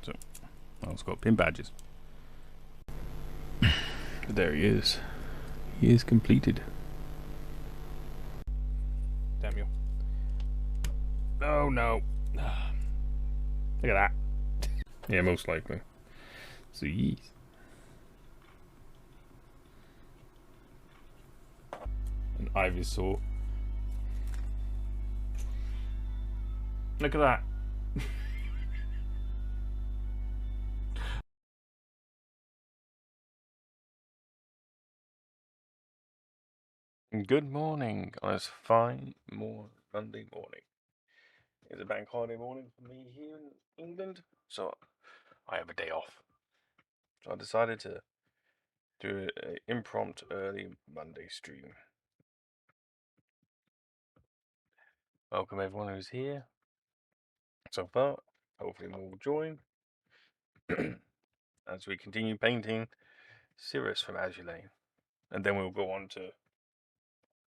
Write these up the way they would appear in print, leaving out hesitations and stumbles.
So I also got pin badges. But there he is. He is completed. Damn you. Oh no. Look at that. Yeah, most likely. So yes. An Ivysaur. Look at that. Good morning on this fine Monday morning. It's a bank holiday morning for me here in England, so I have a day off. So I decided to do an impromptu early Monday stream. Welcome everyone who's here so far. Hopefully more will join as we continue painting Sirius from Azur. And then we'll go on to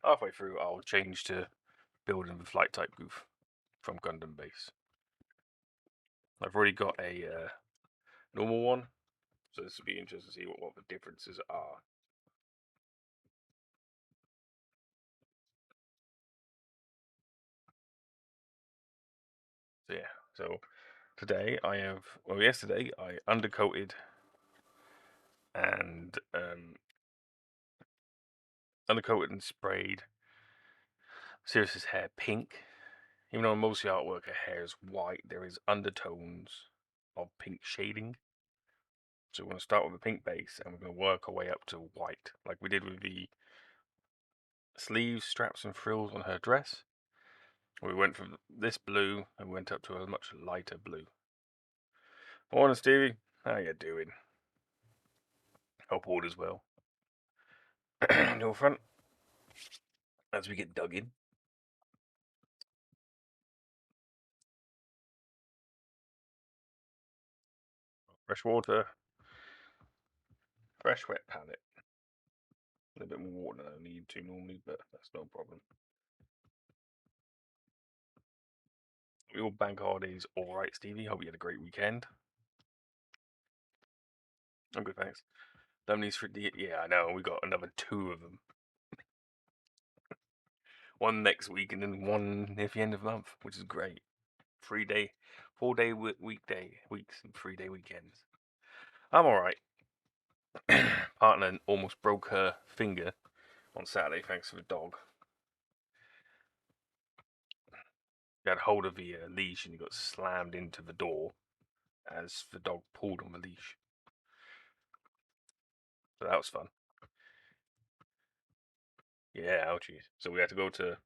halfway through. I'll change to building the flight type goof from Gundam base. I've already got a normal one, so this will be interesting to see what the differences are. So yeah, so today I have, well, yesterday I undercoated and sprayed Sirius's hair pink. Even though most of the artwork her hair is white, there is undertones of pink shading. So we're going to start with a pink base and we're going to work our way up to white, like we did with the sleeves, straps and frills on her dress. We went from this blue and went up to a much lighter blue. Morning, Stevie. How you doing? Hope all is well. On your front, as we get dug in. Fresh water. Fresh wet palette. A little bit more water than I need to normally, but that's no problem. Your bank holidays alright, Stevie? Hope you had a great weekend. I'm good, thanks. Lemonies for yeah, I know. We got another 2 of them. One next week and then one near the end of the month, which is great. 3-day, 4-day weeks and 3-day weekends. I'm alright. Partner almost broke her finger on Saturday thanks to the dog. He had hold of the leash and he got slammed into the door as the dog pulled on the leash. So that was fun. Yeah, ouchies. So we had to go to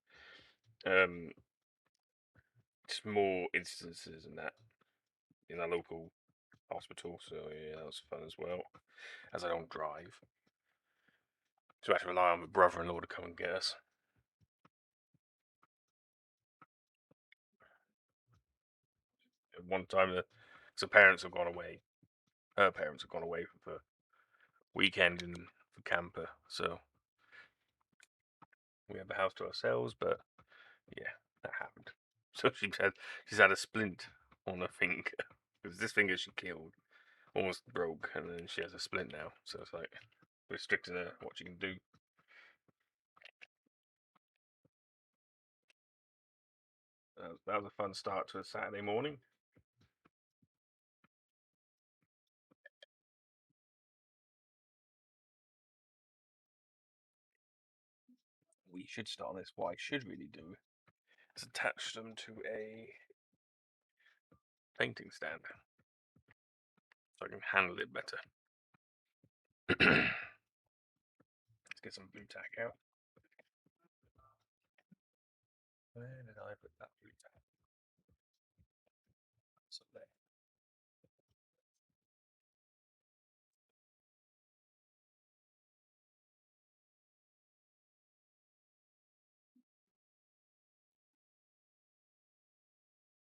small instances and that in our local hospital. So yeah, that was fun as well. As I don't drive, so I had to rely on my brother-in-law to come and get us. At one time, so parents have gone away. Her parents have gone away for the weekend in the camper, so we had the house to ourselves. But yeah, that happened. So she's had a splint on her finger because this finger she killed almost broke, and then she has a splint now. So it's like restricting her what she can do. That was a fun start to a Saturday morning. We should start on this. What I should really do is attach them to a painting stand so I can handle it better. Let's get some blue tack out. Where did I put that blue tack? So there.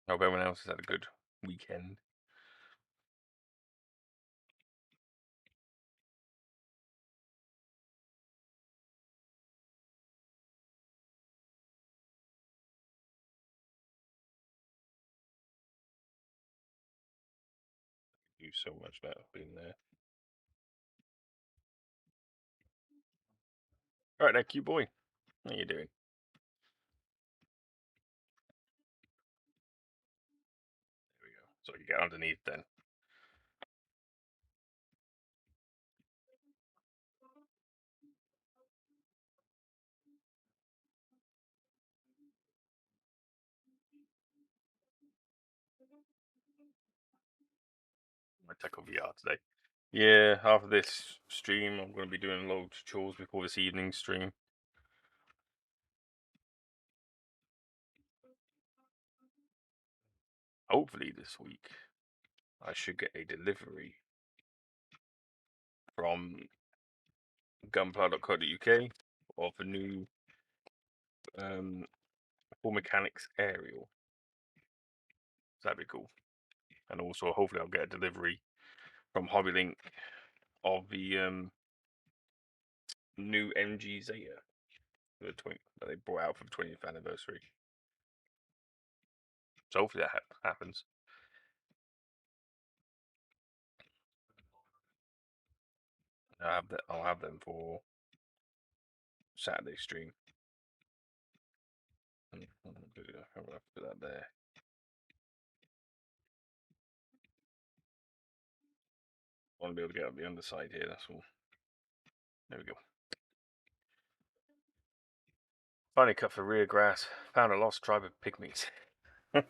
Hope everyone else has had a good weekend. so much now being there. All right, there, cute boy. How you doing? There we go. So you get underneath then. I tackle VR today. Yeah, after this stream, I'm going to be doing loads of chores before this evening's stream. Hopefully this week, I should get a delivery from gunpla.co.uk of a new full mechanics aerial. So that'd be cool. And also, hopefully, I'll get a delivery from Hobbylink of the new MG Zeta that they brought out for the 20th anniversary. So hopefully that happens. I'll have them for Saturday stream. I'm gonna put that there. I want to be able to get up the underside here. That's all. There we go. Finally cut for rear grass. Found a lost tribe of pygmies. The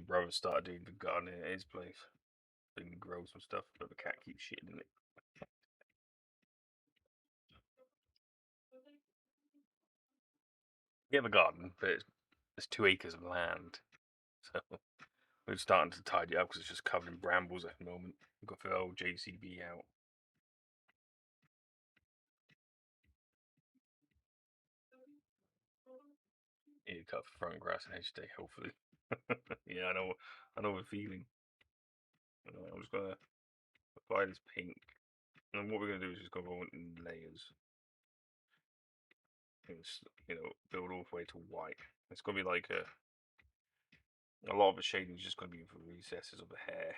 brother started doing the gardening at his place. They can grow some stuff, but the cat keeps shitting in it. We have a garden, but it's 2 acres of land. So we're starting to tidy up because it's just covered in brambles at the moment. We've got the old JCB out. Yeah, cut for front grass and hedge day, hopefully. Yeah, I know the feeling. I'm just gonna apply this pink, and what we're gonna do is just go in layers. And build all the way to white. It's gonna be like a lot of the shading is just gonna be for recesses of the hair.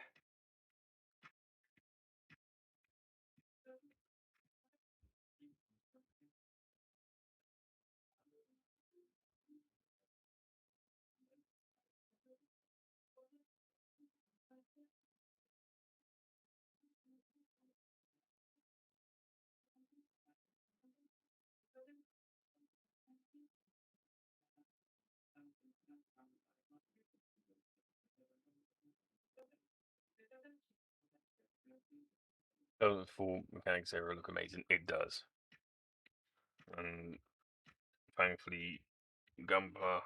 Does the full mechanics area look amazing? It does. And thankfully, Gunpla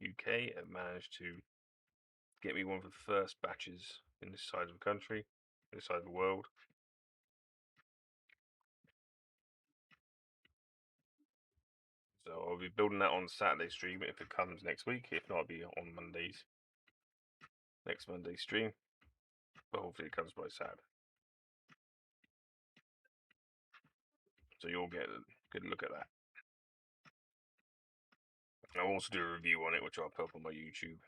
UK have managed to get me one of the first batches in this side of the country, this side of the world. So I'll be building that on Saturday stream if it comes next week. If not, it'll be on next Monday stream. But hopefully it comes by Saturday. So you'll get a good look at that. I'll also do a review on it, which I'll put up on my YouTube.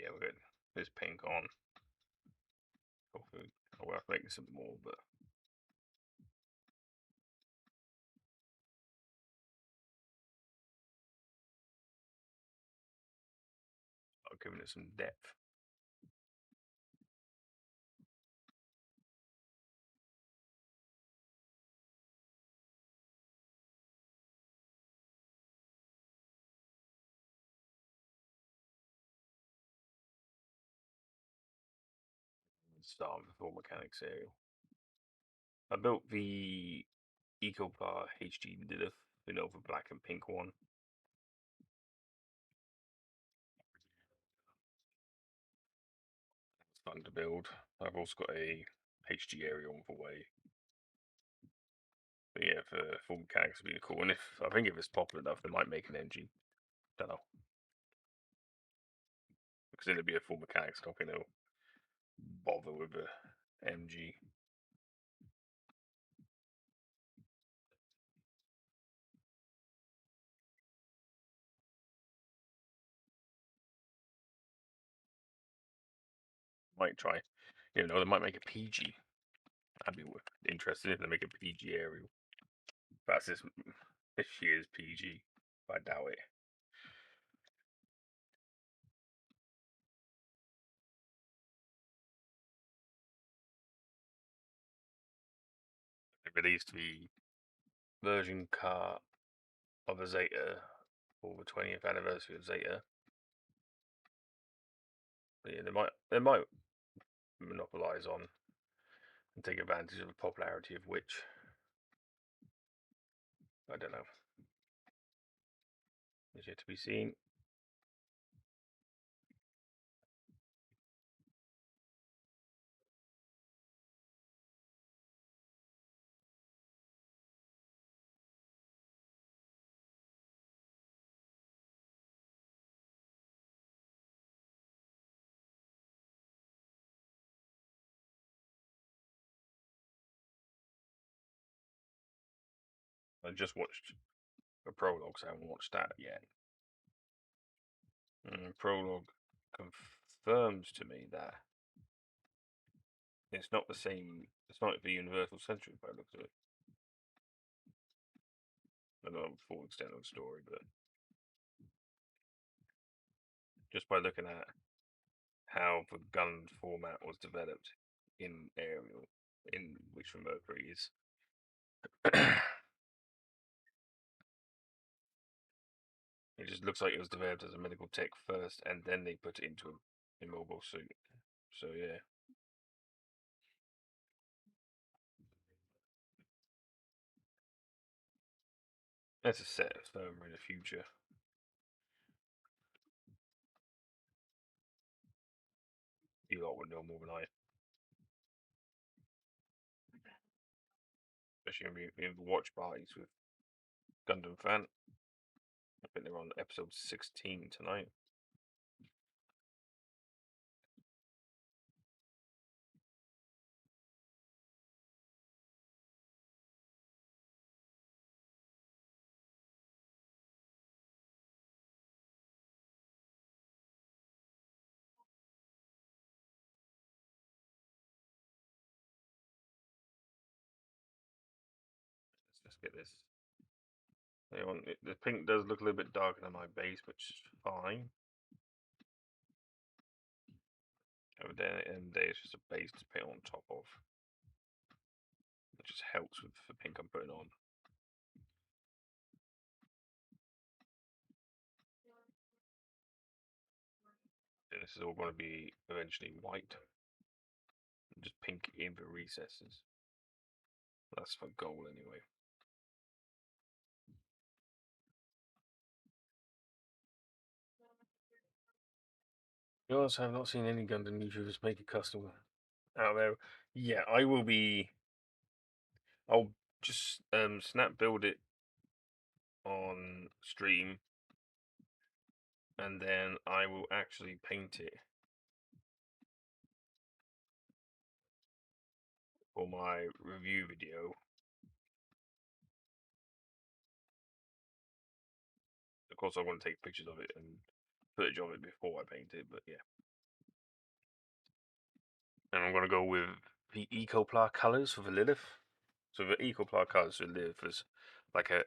Yeah, we're good. This pink on. Hopefully, I'll have to make some more, but giving it some depth. Start with the full mechanics area. I built the Ecopla HD Lilith, the black and pink one. It's fun to build. I've also got a HG area on the way. But yeah, for full mechanics would be cool. And I think if it's popular enough, they might make an MG. Don't know. Because then it'd be a full mechanics, not going to bother with a MG. Might try. They might make a PG. I'd be interested if they make a PG aerial. That's this year's PG. I doubt it. They released the version car of a Zeta for the 20th anniversary of Zeta. But yeah, they might monopolize on and take advantage of the popularity of which. I don't know. It's yet to be seen. I just watched the prologue, so I haven't watched that yet. Prologue confirms to me that it's not the same. It's not the Universal Centric by the looks of it. I don't know the full extent of the story, but just by looking at how the gun format was developed in Ariel, in which the Mercury is. It just looks like it was developed as a medical tech first, and then they put it into an immobile suit. So yeah. That's a set firmer in the future. You lot would know more than I, especially in the watch parties with Gundam Fan. I think they're on episode 16 tonight. Let's get this. The pink does look a little bit darker than my base, which is fine. Over there, at the end of the day, it's just a base to paint on top of. It just helps with the pink I'm putting on. And this is all going to be eventually white. And just pink in the recesses. That's my goal anyway. You also have not seen any Gundam YouTubers make a custom out there. Yeah, I will be. I'll just snap build it on stream, and then I will actually paint it for my review video. Of course, I want to take pictures of it and footage of it before I paint it, but yeah. And I'm going to go with the Ecopla colours for the Lilith. So the Ecopla colours for Lilith is like a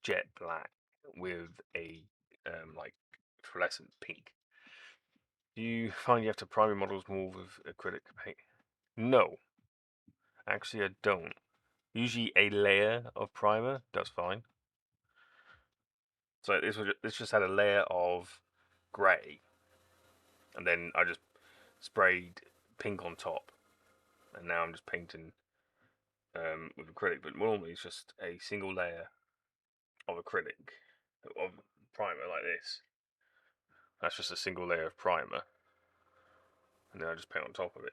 jet black with a like fluorescent pink. Do you find you have to prime your models more with acrylic paint? No, actually I don't. Usually a layer of primer does fine. So this just had a layer of grey, and then I just sprayed pink on top, and now I'm just painting with acrylic. But normally it's just a single layer of acrylic of primer like this. That's just a single layer of primer, and then I just paint on top of it.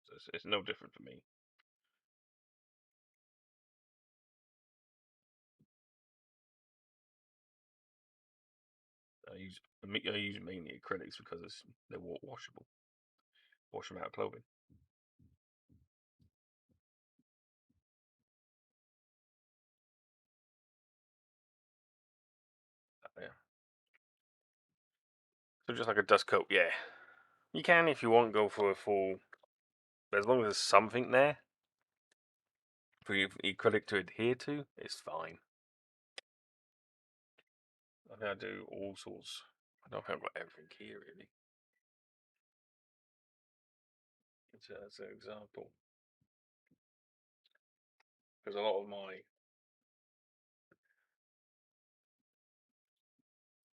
So it's no different for me. I use mainly acrylics because they're washable. Wash them out of clothing. Yeah. So just like a dust coat, yeah. You can, if you want, go for a full. But as long as there's something there for your acrylic to adhere to, it's fine. I think I do all sorts. I don't think I've got everything here really. As an example, because a lot of my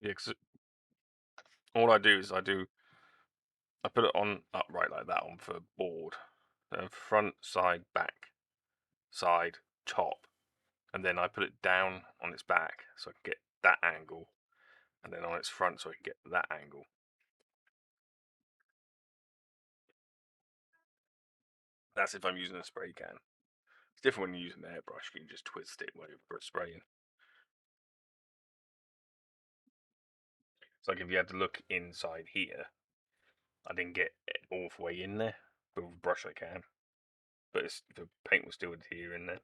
yeah, cause all I do is I put it on upright like that on for a board, then front, side, back, side, top, and then I put it down on its back so I can get that angle, and then on its front so I can get that angle. That's if I'm using a spray can. It's different when you use an airbrush. You can just twist it while you're spraying. It's like if you had to look inside here, I didn't get it all the way in there, but with a brush I can. But the paint was still adhere in there.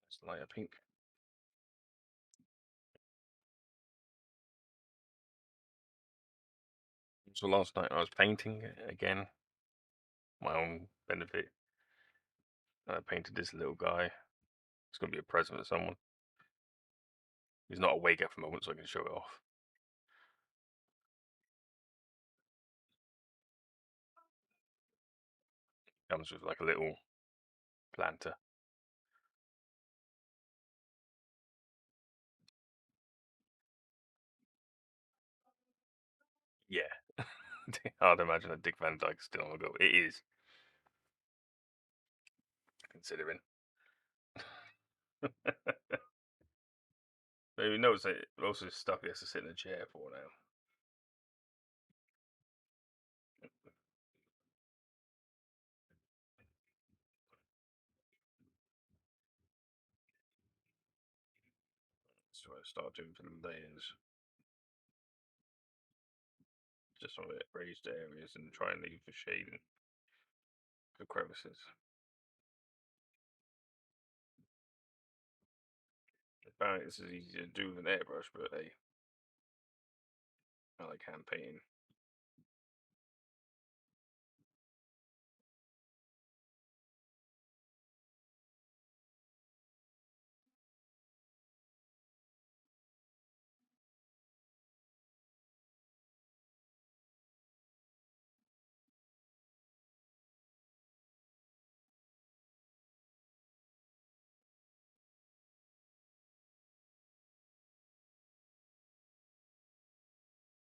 It's lighter pink. So last night I was painting again, my own benefit. And I painted this little guy. It's going to be a present for someone. He's not awake at the moment, so I can show it off. Comes with like a little planter. Yeah. I'd imagine that Dick Van Dyke's still on the go. It is, considering. Maybe notice that most of his stuff he has to sit in a chair for now. So I start doing for the layers, just on the raised areas, and try and leave the shading for crevices. Apparently, this is easy to do with an airbrush, but hey, I like hand painting.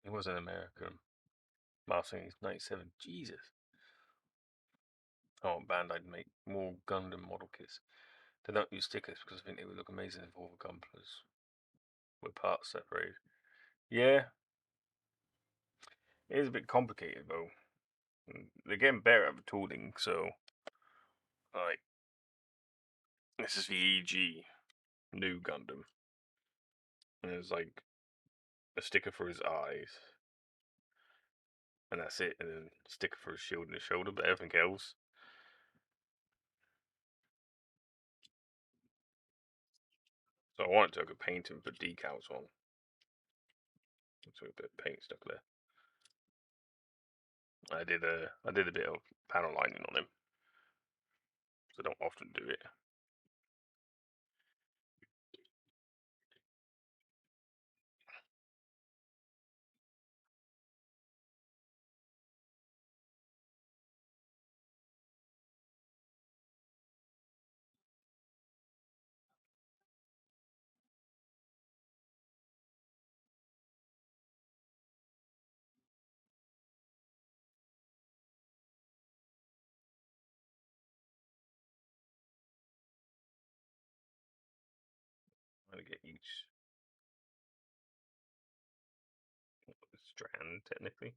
He was an American. Marketing is 97. Jesus. Oh, Bandai make more Gundam model kits. They don't use stickers because I think they would look amazing if all the Gunplas were parts separated. Yeah, it is a bit complicated though. They're getting better at the tooling, so like this is the EG new Gundam. And there's like a sticker for his eyes. and that's it. And then sticker for his shield and his shoulder, but everything else. So I wanted to I could paint him, put decals on. So a bit of paint stuck there. I did a bit of panel lining on him. So I don't often do it. I'm gonna get each strand technically.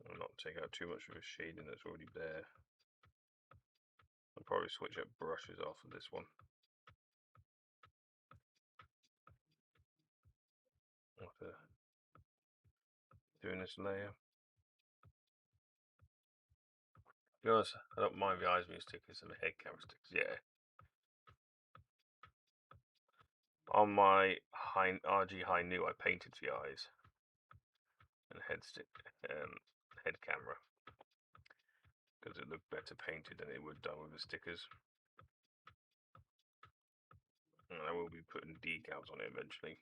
I'll not take out too much of a shading that's already there. I'll probably switch up brushes off of this one. After doing this layer. To be honest, I don't mind the eyes being stickers and the head camera stickers. Yeah. On my RG High New, I painted the eyes and head camera because it looked better painted than it would done with the stickers. And I will be putting decals on it eventually.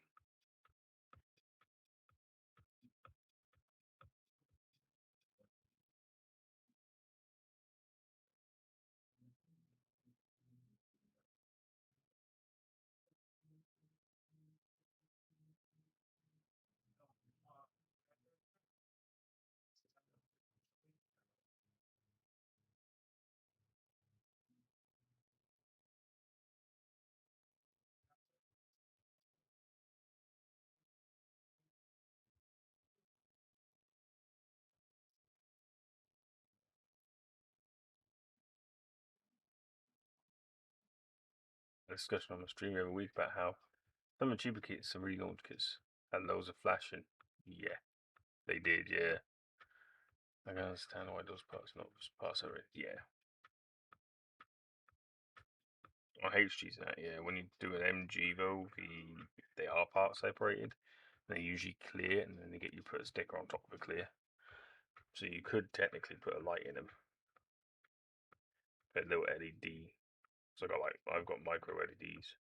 Discussion on the stream every week about how some of the cheaper kits, some relaunch kits, had loads of flashing. Yeah, they did. Yeah, I can understand why those parts not parts are it. Yeah, I hate using that. Yeah, when you do an MG though, they are part separated. They're usually clear, and then they get you put a sticker on top of a clear. So you could technically put a light in them, a little LED. So I've got micro LEDs.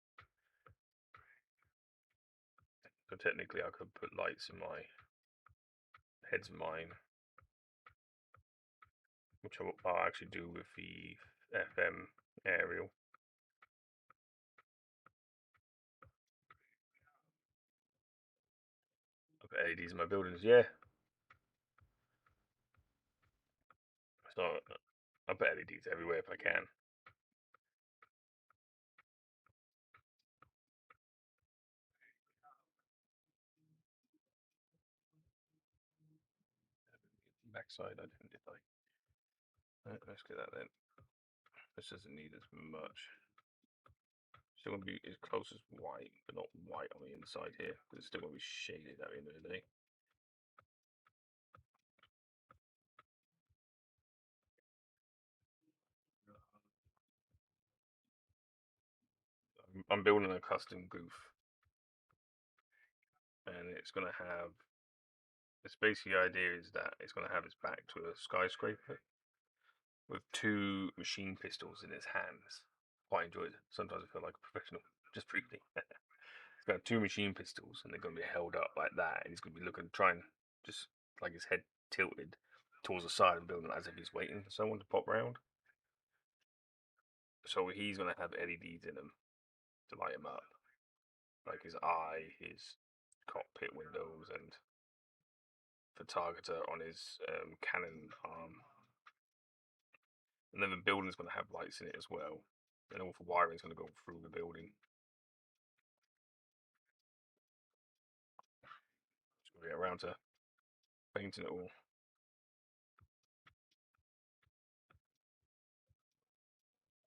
So technically, I could put lights in my heads of mine, which I'll actually do with the FM aerial. I put LEDs in my buildings, yeah. So I put LEDs everywhere if I can. Backside, I didn't, did I? Right, let's get that then. This doesn't need as much. Still gonna be as close as white, but not white on the inside here, because it's still gonna be shaded at the end of the day. I'm building a custom goof, and it's gonna have. It's basically the idea is that it's gonna have its back to a skyscraper with two machine pistols in its hands. Quite enjoyed it. Sometimes I feel like a professional, just briefly. It's got two machine pistols, and they're gonna be held up like that, and he's gonna be looking, trying, just like his head tilted towards the side and building as if he's waiting for someone to pop round. So he's gonna have LEDs in him to light him up, like his eye, his cockpit windows, and the targeter on his cannon arm. And then the building's going to have lights in it as well. And all the wiring's going to go through the building. Just going to get around to painting it all.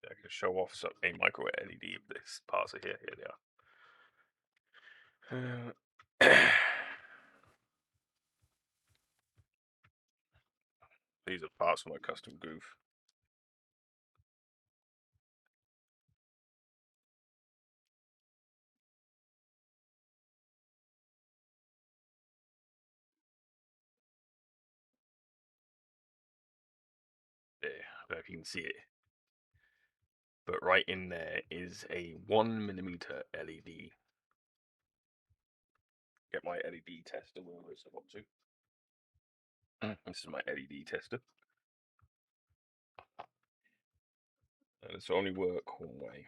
I can show off a micro LED of this parts of here. Here they are. These are parts of my custom goof. There, I don't know if you can see it. But right in there is a 1mm LED. Get my LED tester where I got to. This is my LED tester. And it's only work one way.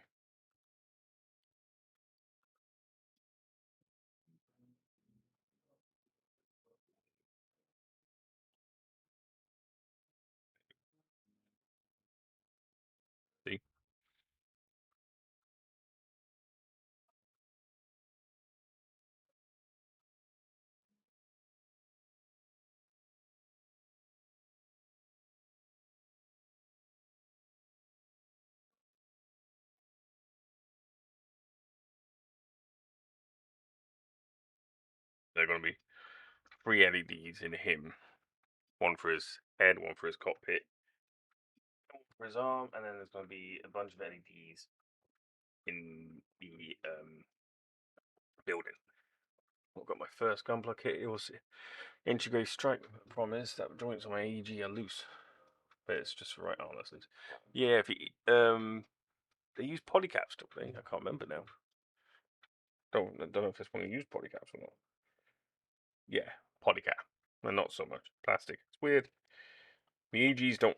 See? They're going to be 3 LEDs in him. One for his head, one for his cockpit, one for his arm, and then there's going to be a bunch of LEDs in the building. I've got my first Gunpla kit. It was integrate strike. Promise that joints on my AEG are loose, but it's just right arm that's loose. Yeah, if you, they use polycaps to play. I can't remember now. Don't know if it's one to use polycaps or not. Yeah, polycap, but not so much plastic. It's weird. The EGs don't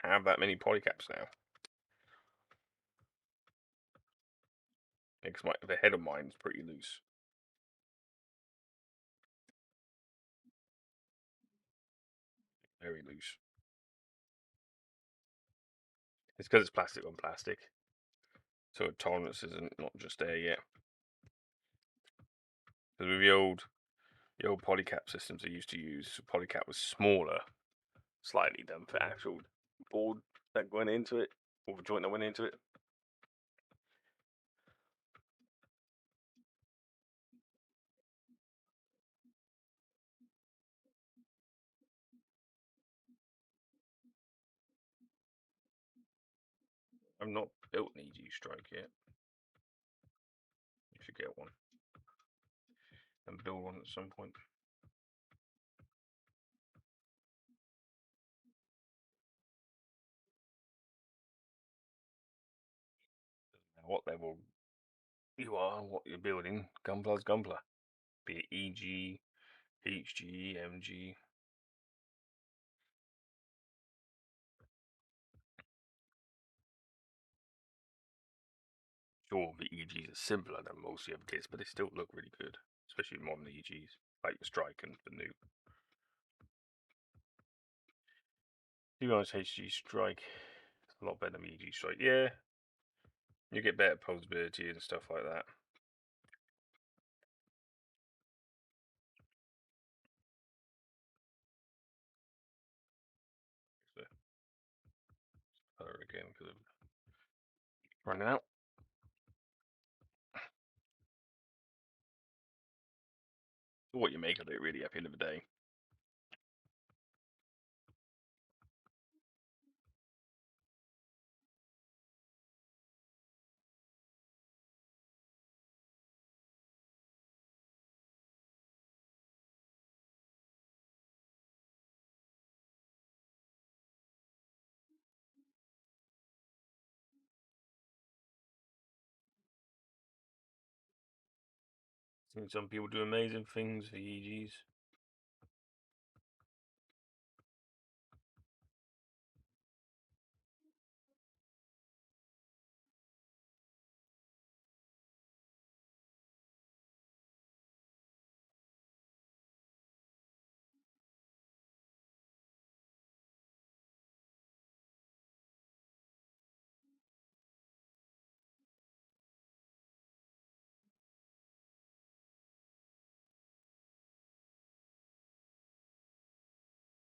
have that many polycaps now. Because the head of mine's pretty loose. Very loose. It's because it's plastic on plastic. So tolerance isn't not just there yet. Because with the old polycap systems I used to use, polycap was smaller slightly than for actual board that went into it, or the joint that went into it. I've not built an EG strike yet. You should get one and build one at some point. Doesn't matter what level you are, what you're building, Gunpla's Gunpla. Be it EG, HG, MG. Sure, the EGs are simpler than most of the other kits, but they still look really good, especially modern EGs, like the Strike and the new. To be honest, HG Strike is a lot better than the EG Strike. Yeah, you get better posability and stuff like that. So, color again because of running out. What you make of it, really, at the end of the day. I think some people do amazing things for EGs.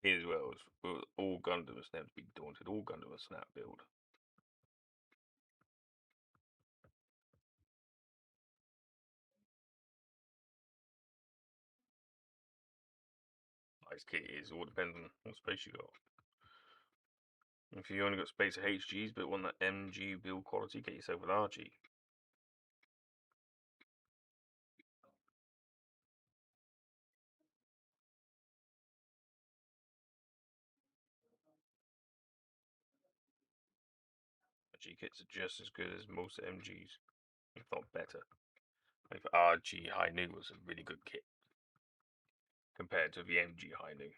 As well as all Gundams never to be daunted. All Gundam are snap build. Nice kit is all depends on what space you got. If you only got space for HGs but want that MG build quality, get yourself an RG. RG kits are just as good as most MGs, if not better. Like the RG High Nu was a really good kit compared to the MG High Nu.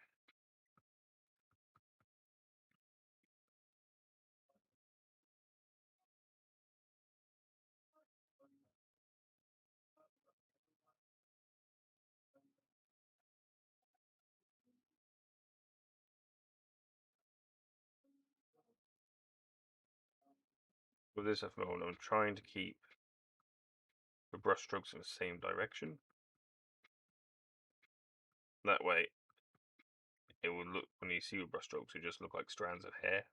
With this at the moment, I'm trying to keep the brush strokes in the same direction. That way, it will look, when you see the brush strokes, it just look like strands of hair.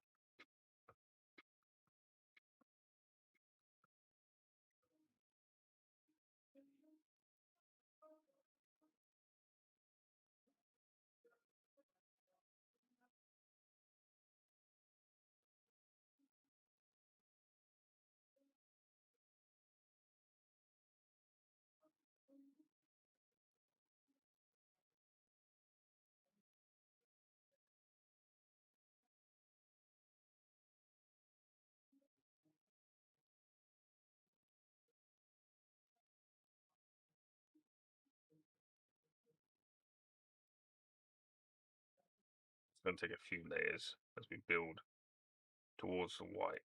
It's going to take a few layers as we build towards the white.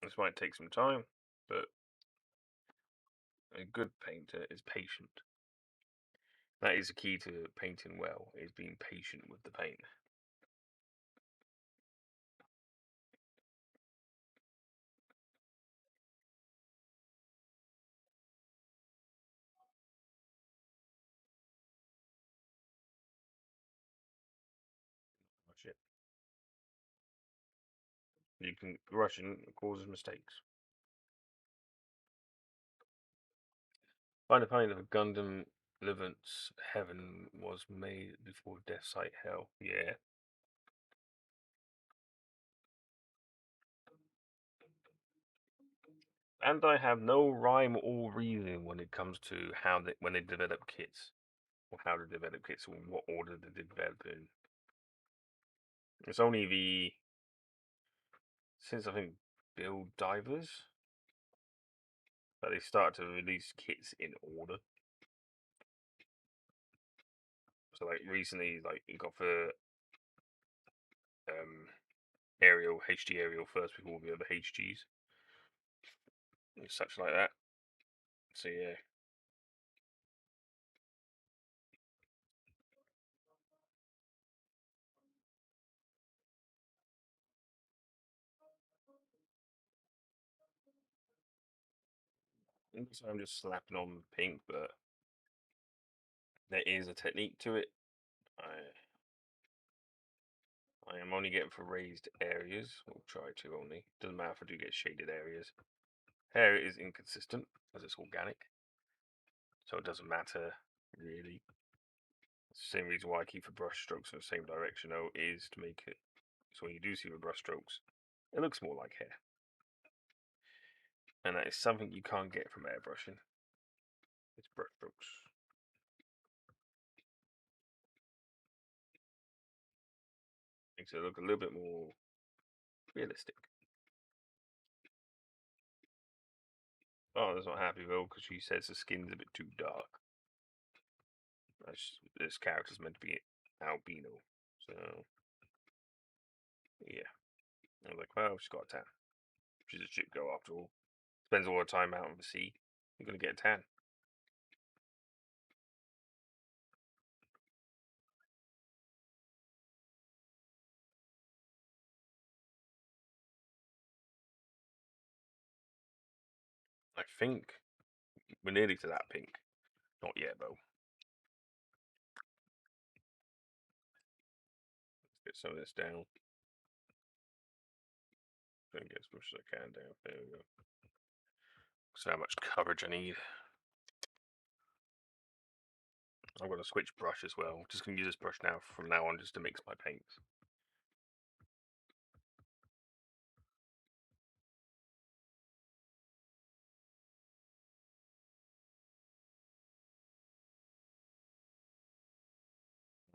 This might take some time, but a good painter is patient. That is the key to painting well, is being patient with the paint. Rush it. You can rushing causes mistakes. Find a find of a Gundam Livance Heaven was made before Death Sight Hell. Yeah. And I have no rhyme or reason when it comes to how when they develop kits, or how to develop kits, or what order they develop in. It's only since I think Build Divers that they start to release kits in order. So like recently, like you got for Aerial HD Aerial first before the other HGs, and such like that. So yeah. So I'm just slapping on pink, but there is a technique to it. I am only getting for raised areas. We'll try to only. Doesn't matter if I do get shaded areas. Hair is inconsistent as it's organic, so it doesn't matter really. It's the same reason why I keep the brush strokes in the same direction though, is to make it so when you do see the brush strokes, it looks more like hair. And that is something you can't get from airbrushing. It's brush strokes. Makes it look a little bit more realistic. Oh, that's not happy though, because she says the skin's a bit too dark. This character's meant to be albino, so yeah. I was like, well, she's got a tan. She's a ship girl after all. Spends all her time out on the sea. You're gonna get a tan. I think we're nearly to that pink. Not yet though. Let's get some of this down. Try and get as much as I can down. There we go. So how much coverage I need. I'm gonna switch brush as well. Just gonna use this brush now from now on just to mix my paints.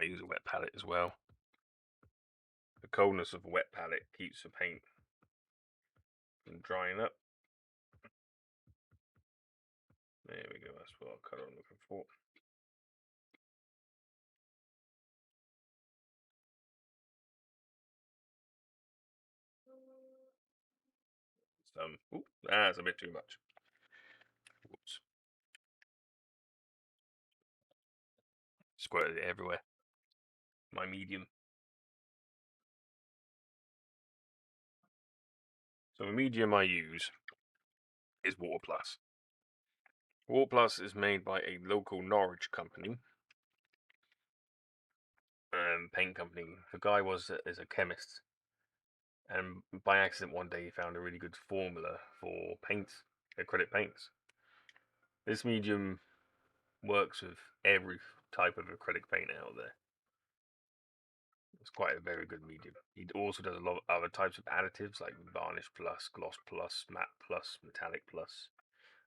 I use a wet palette as well. The coldness of a wet palette keeps the paint from drying up. There we go, that's what colour I'm looking for. Ooh, that's a bit too much. Whoops. Squirted it everywhere. My medium. So the medium I use is Water Plus. Water Plus is made by a local Norwich company. Paint company. The guy is a chemist, and by accident one day he found a really good formula for paints, acrylic paints. This medium works with every type of acrylic paint out there. It's quite a very good medium. He also does a lot of other types of additives like varnish plus, gloss plus, matte plus, metallic plus,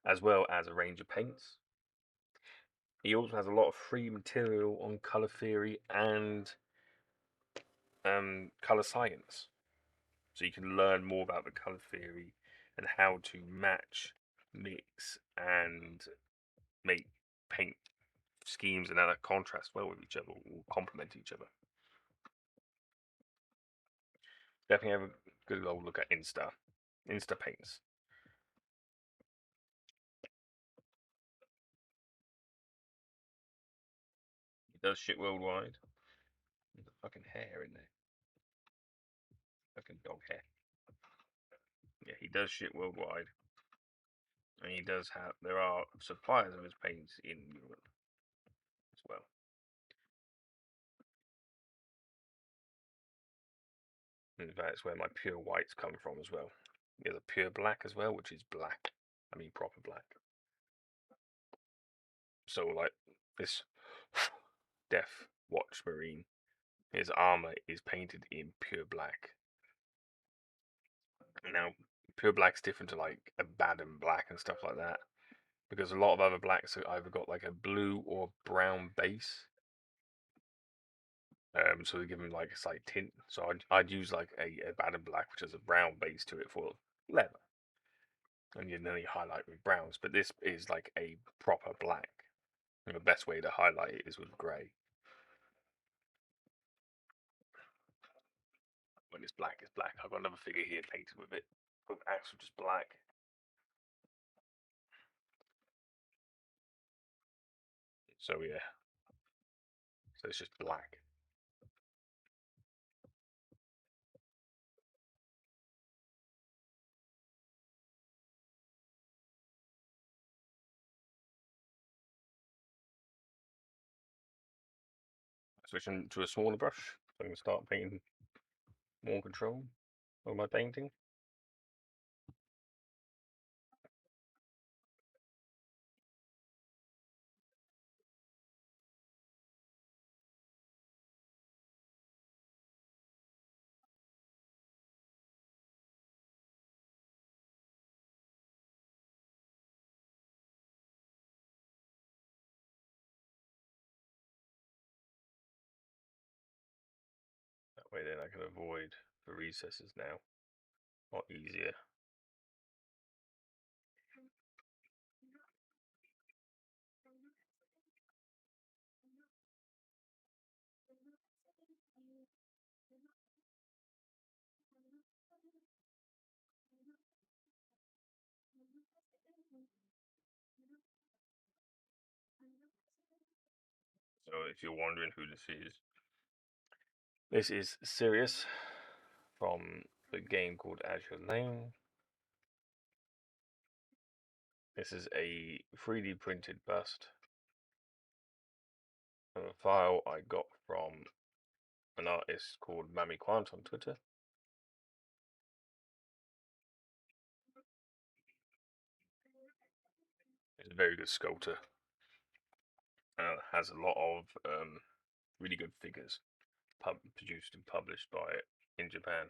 as well as a range of paints. He also has a lot of free material on color theory and color science, so you can learn more about the color theory and how to match, mix, and make paint schemes and other contrast well with each other or complement each other. Definitely have a good old look at Insta paints. He does shit worldwide. There's a fucking hair in there. Fucking dog hair. Yeah, he does shit worldwide. And he does have, there are suppliers of his paints in Europe as well. In fact, it's where my pure whites come from as well. He has a pure black as well, which is black. I mean, proper black. So, like, this Death Watch Marine, his armor is painted in pure black. Now, pure black's different to like a Baden black and stuff like that, because a lot of other blacks have either got like a blue or brown base. So they give them like a slight tint. So I'd use like a Baden black, which has a brown base to it for leather, and then you highlight with browns. But this is like a proper black, and the best way to highlight it is with grey. When it's black, it's black. I've got another figure here painted with it, with actual just black. So yeah, so it's just black. Switching to a smaller brush, so I can start painting more control of my painting. That way then I can avoid the recesses now. A lot easier. So if you're wondering who this is Sirius from the game called Azure Lane. This is a 3D printed bust. A file I got from an artist called Mammy Quant on Twitter. He's a very good sculptor. Has a lot of really good figures produced and published by it in Japan.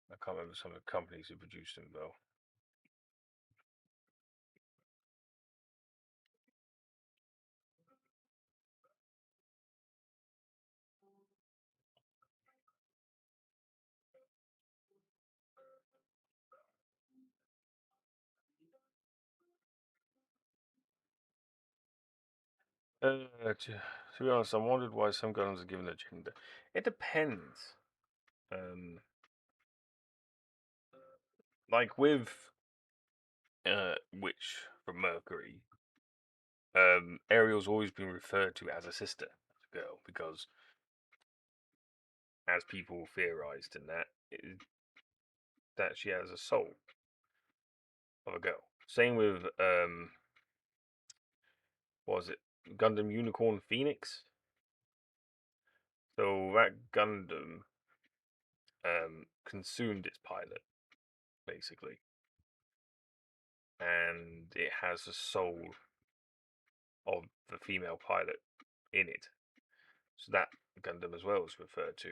I can't remember some of the companies who produced them though. To be honest, I wondered why some Gundams are given a gender. It depends. Um, like with Witch from Mercury, Ariel's always been referred to as a sister, as a girl, because as people theorized in that she has a soul of a girl. Same with what was it, Gundam Unicorn Phoenix? So that Gundam consumed its pilot, basically, and it has the soul of the female pilot in it. So that Gundam as well is referred to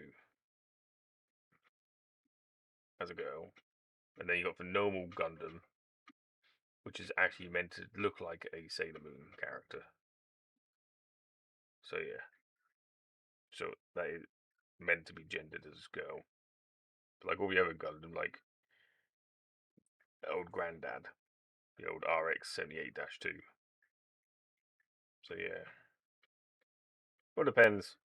as a girl. And then you got the normal Gundam, which is actually meant to look like a Sailor Moon character. So yeah, so that is meant to be gendered as girl. But like all the other Gundam, like old Granddad, the old RX-78-2. So yeah, well, depends.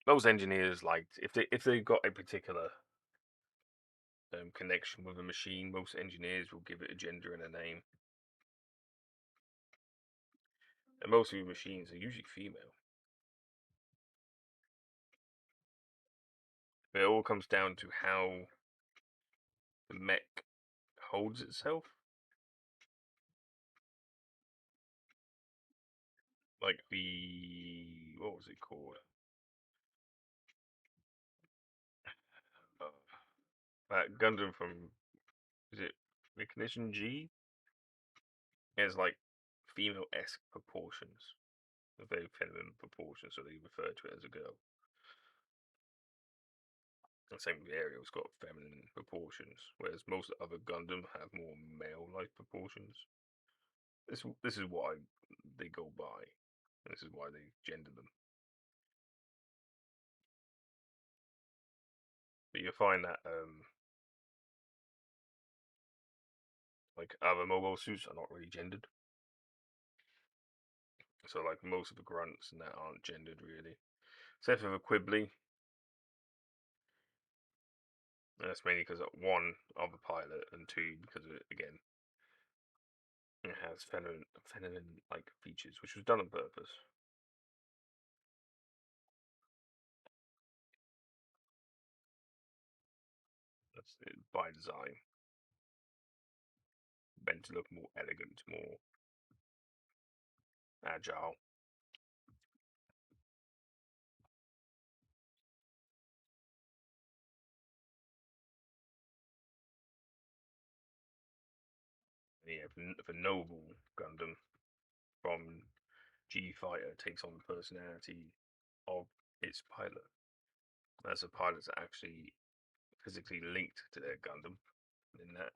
Most engineers like if they got a particular connection with a machine, most engineers will give it a gender and a name. And most of the machines are usually female. It all comes down to how the mech holds itself. Like the what was it called? Uh, that Gundam from is it Recognition G? It has like female-esque proportions, very feminine proportions, so they refer to it as a girl. And same with Ariel's got feminine proportions, whereas most other Gundam have more male-like proportions. This is why they go by. This is why they gender them. But you find that like other mobile suits are not really gendered. So like most of the grunts and that aren't gendered really, except for the Quibbly. And that's mainly because one of the pilot and two because it, again it has feminine like features, which was done on purpose. That's it, by design, meant to look more elegant, more agile. And yeah, for Noble Gundam from G Fighter takes on the personality of its pilot. As the pilots are actually physically linked to their Gundam in that.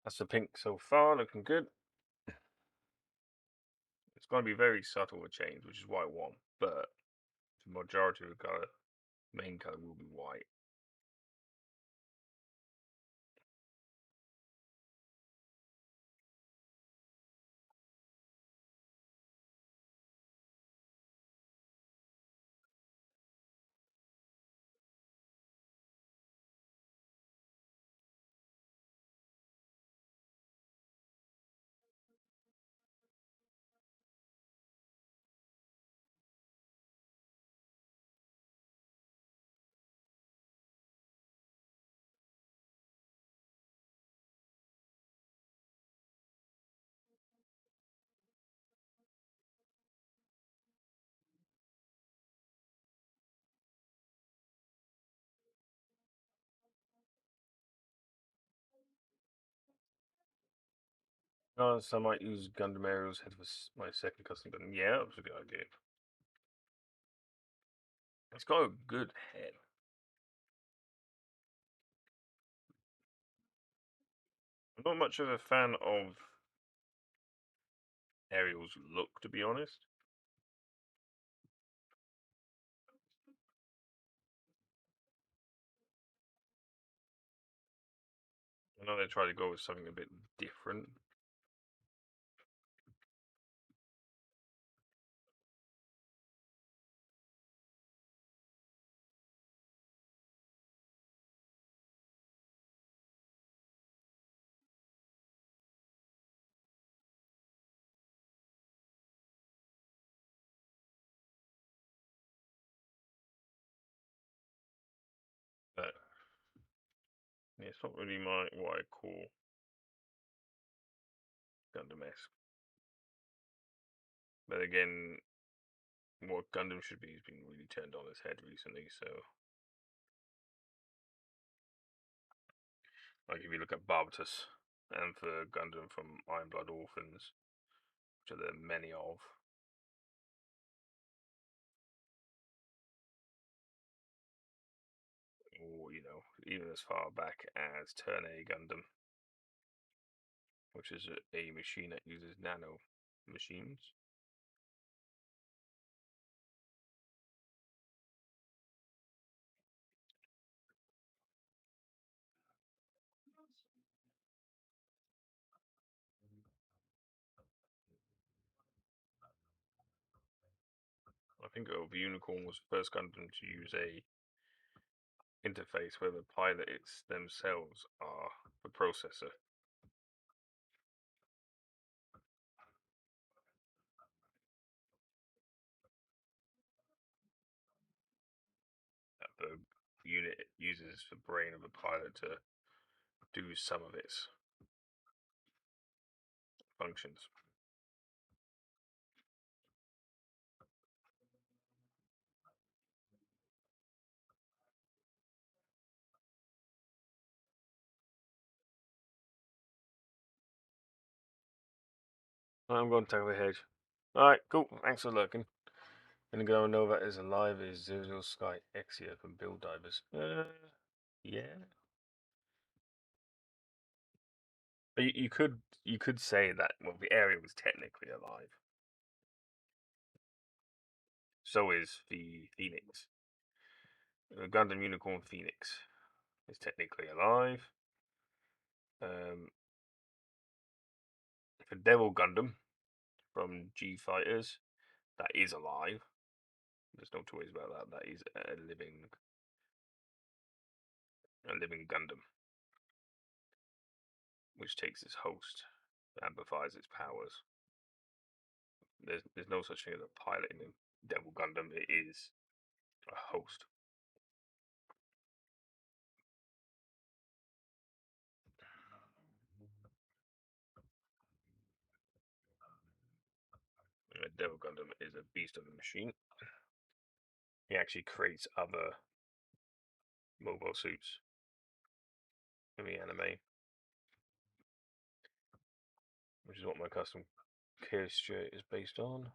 That's the pink so far, looking good. It's going to be very subtle a change, which is why I won. But the majority of the color, main color, will be white. Oh, so I might use Gundam Aerial's head for my second custom Gundam. Yeah, that was a good idea. It's got a good head. I'm not much of a fan of Aerial's look, to be honest. I know they try to go with something a bit different. But yeah, it's not really what I call Gundam-esque. But again, what Gundam should be has been really turned on its head recently. So, like if you look at Barbatus and for Gundam from Iron Blood Orphans, which are there many of, or even as far back as Turn A Gundam, which is a machine that uses nano machines. I think Over Unicorn was the first Gundam to use a interface where the pilots themselves are the processor. That the unit uses the brain of the pilot to do some of its functions. I'm going to tackle the hedge. Alright, cool. Thanks for looking. Gonna go and know that is alive is 00 Sky Exia from Build Divers. Yeah. But you could say that the area was technically alive. So is the Phoenix. The Gundam Unicorn Phoenix is technically alive. The Devil Gundam from G Fighters, that is alive. There's no two ways about that. That is a living Gundam, which takes its host, amplifies its powers. There's no such thing as a pilot in the Devil Gundam. It is a host. A Devil Gundam is a beast of a machine. He actually creates other mobile suits in the anime, which is what my custom Kirstia is based on.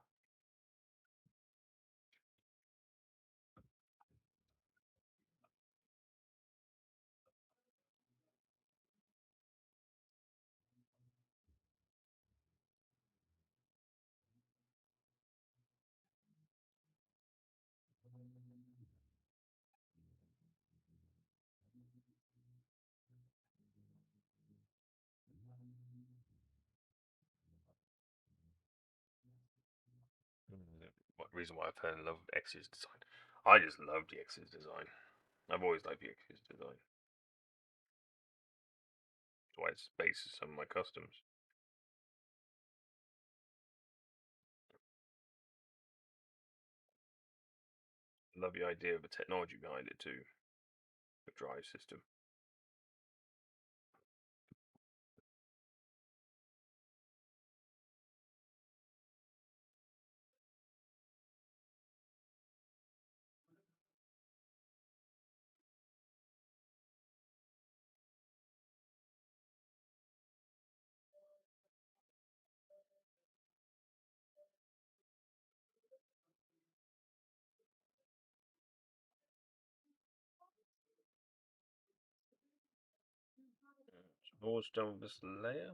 What reason why I fell in love with X's design? I just love the X's design. I've always liked the X's design. That's why it's bases some of my customs. I love the idea of the technology behind it too. The drive system. almost done with this layer.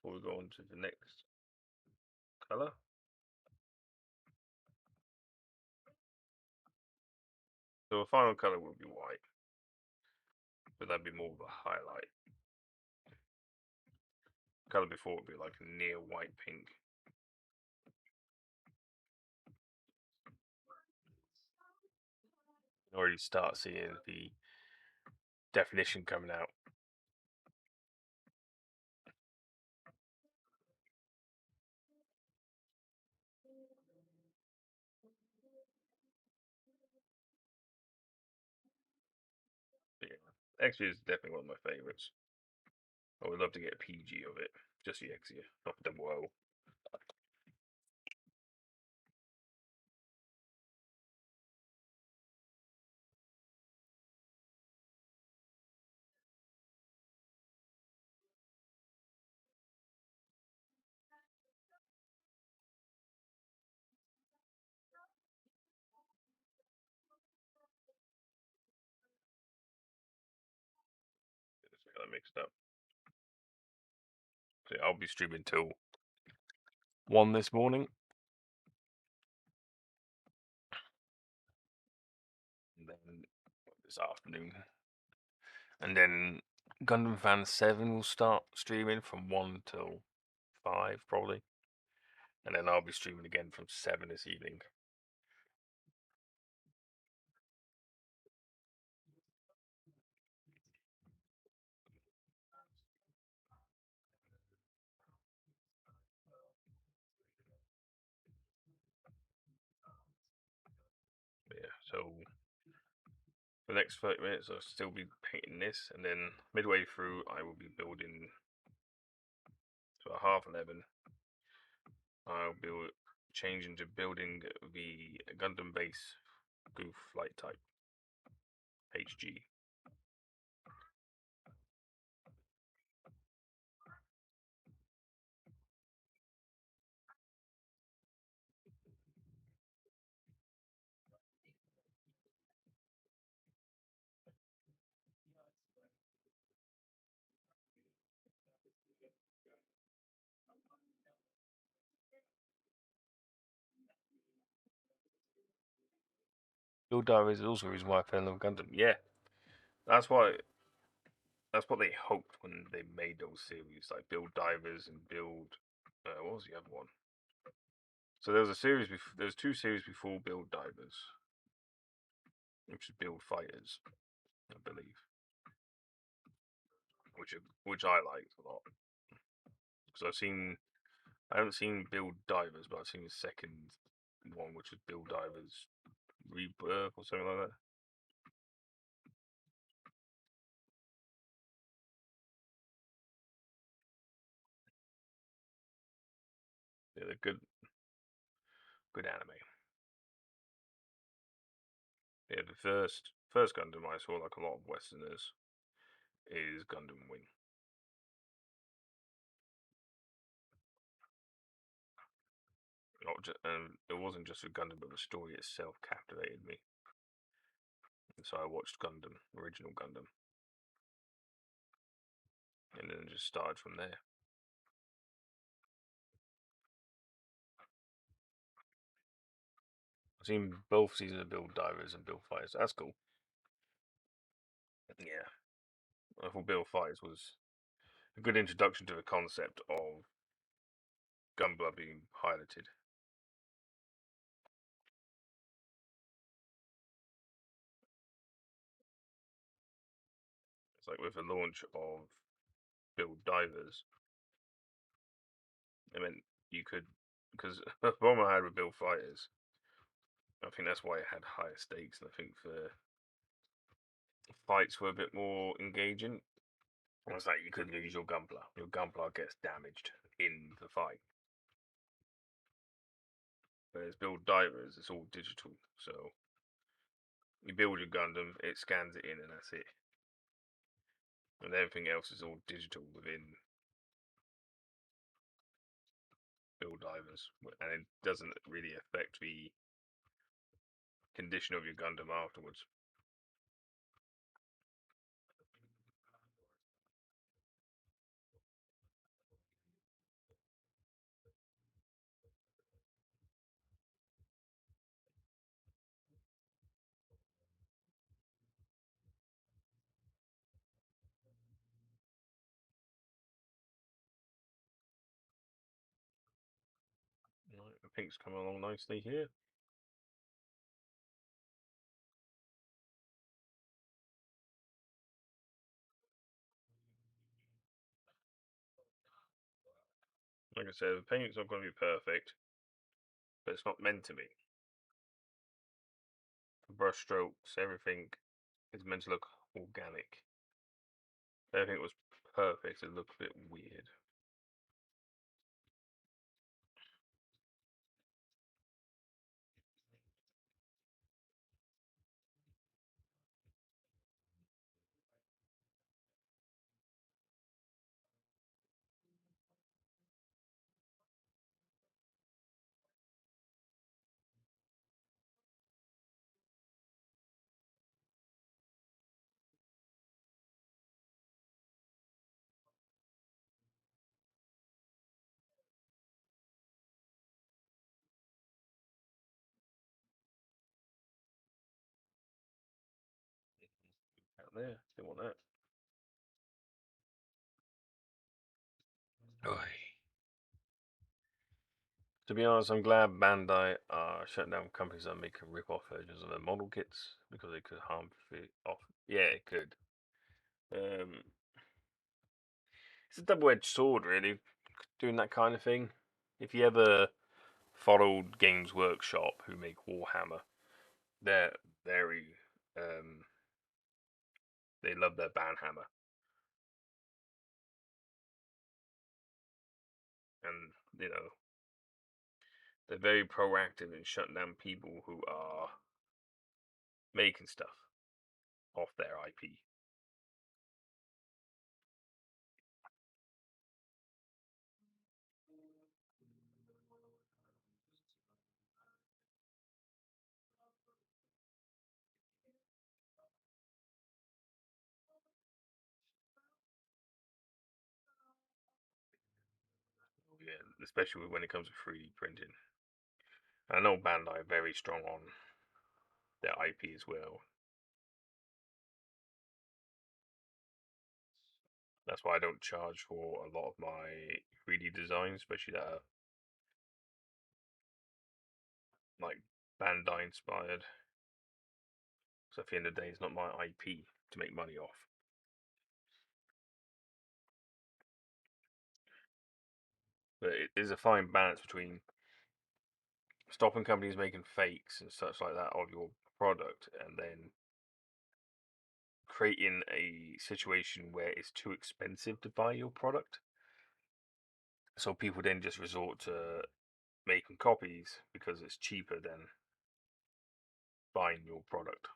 Before we go on to the next color. So the final color will be white, but that'd be more of a highlight. The color before would be like a near white pink. You can already start seeing the definition coming out. But yeah, Exia is definitely one of my favorites. I would love to get a PG of it, just the Exia, not the WoW. Just got that mixed up. So I'll be streaming till 1 this morning. And then this afternoon. And then Gundam Fan 7 will start streaming from 1 till 5, probably. And then I'll be streaming again from 7 this evening. Yeah, so for the next 30 minutes, I'll still be painting this, and then midway through, I will be building. So at 11:30, I'll be changing to building the Gundam base Goof flight type HG. Build Diaries is also the reason why I fell in love with Gundam. Yeah, that's why. That's what they hoped when they made those series, like Build Divers and Build. What was the other one? So there was a series. There's 2 series before Build Divers, which is Build Fighters, I believe, which I liked a lot because I haven't seen Build Divers, but I've seen the second one, which is Build Divers Rebirth or something like that. Yeah, they're good anime. Yeah, the first Gundam I saw, like a lot of Westerners, is Gundam Wing. And it wasn't just the Gundam, but the story itself captivated me. And so I watched Gundam, original Gundam, and then just started from there. I've seen both seasons of Build Divers and Build Fighters. That's cool. Yeah, I thought Build Fighters was a good introduction to the concept of Gunpla being piloted. It's like with the launch of Build Divers, I mean, you could, because the problem I had with Build Fighters, I think that's why it had higher stakes, and I think the fights were a bit more engaging. It's like you could lose your Gunpla. Your Gunpla gets damaged in the fight. Whereas Build Divers, it's all digital, so you build your Gundam, it scans it in, and that's it. And everything else is all digital within Build Divers, and it doesn't really affect the condition of your Gundam afterwards. Pink's coming along nicely here. Like I said, the paint's not going to be perfect, but it's not meant to be. The brush strokes, everything is meant to look organic. If everything was perfect, it looked a bit weird. Out there, didn't want that. Oy. To be honest, I'm glad Bandai are shutting down companies that make rip-off versions of their model kits because it could harm off. Yeah, it could. It's a double-edged sword, really, doing that kind of thing. If you ever followed Games Workshop, who make Warhammer, they're very they love their Banhammer, and they're very proactive in shutting down people who are making stuff off their IP. Yeah, especially when it comes to 3D printing. I know Bandai are very strong on their IP as well. That's why I don't charge for a lot of my 3D designs, especially that are like Bandai inspired. So at the end of the day, it's not my IP to make money off. But it is a fine balance between stopping companies making fakes and such like that of your product, and then creating a situation where it's too expensive to buy your product. So people then just resort to making copies because it's cheaper than buying your product.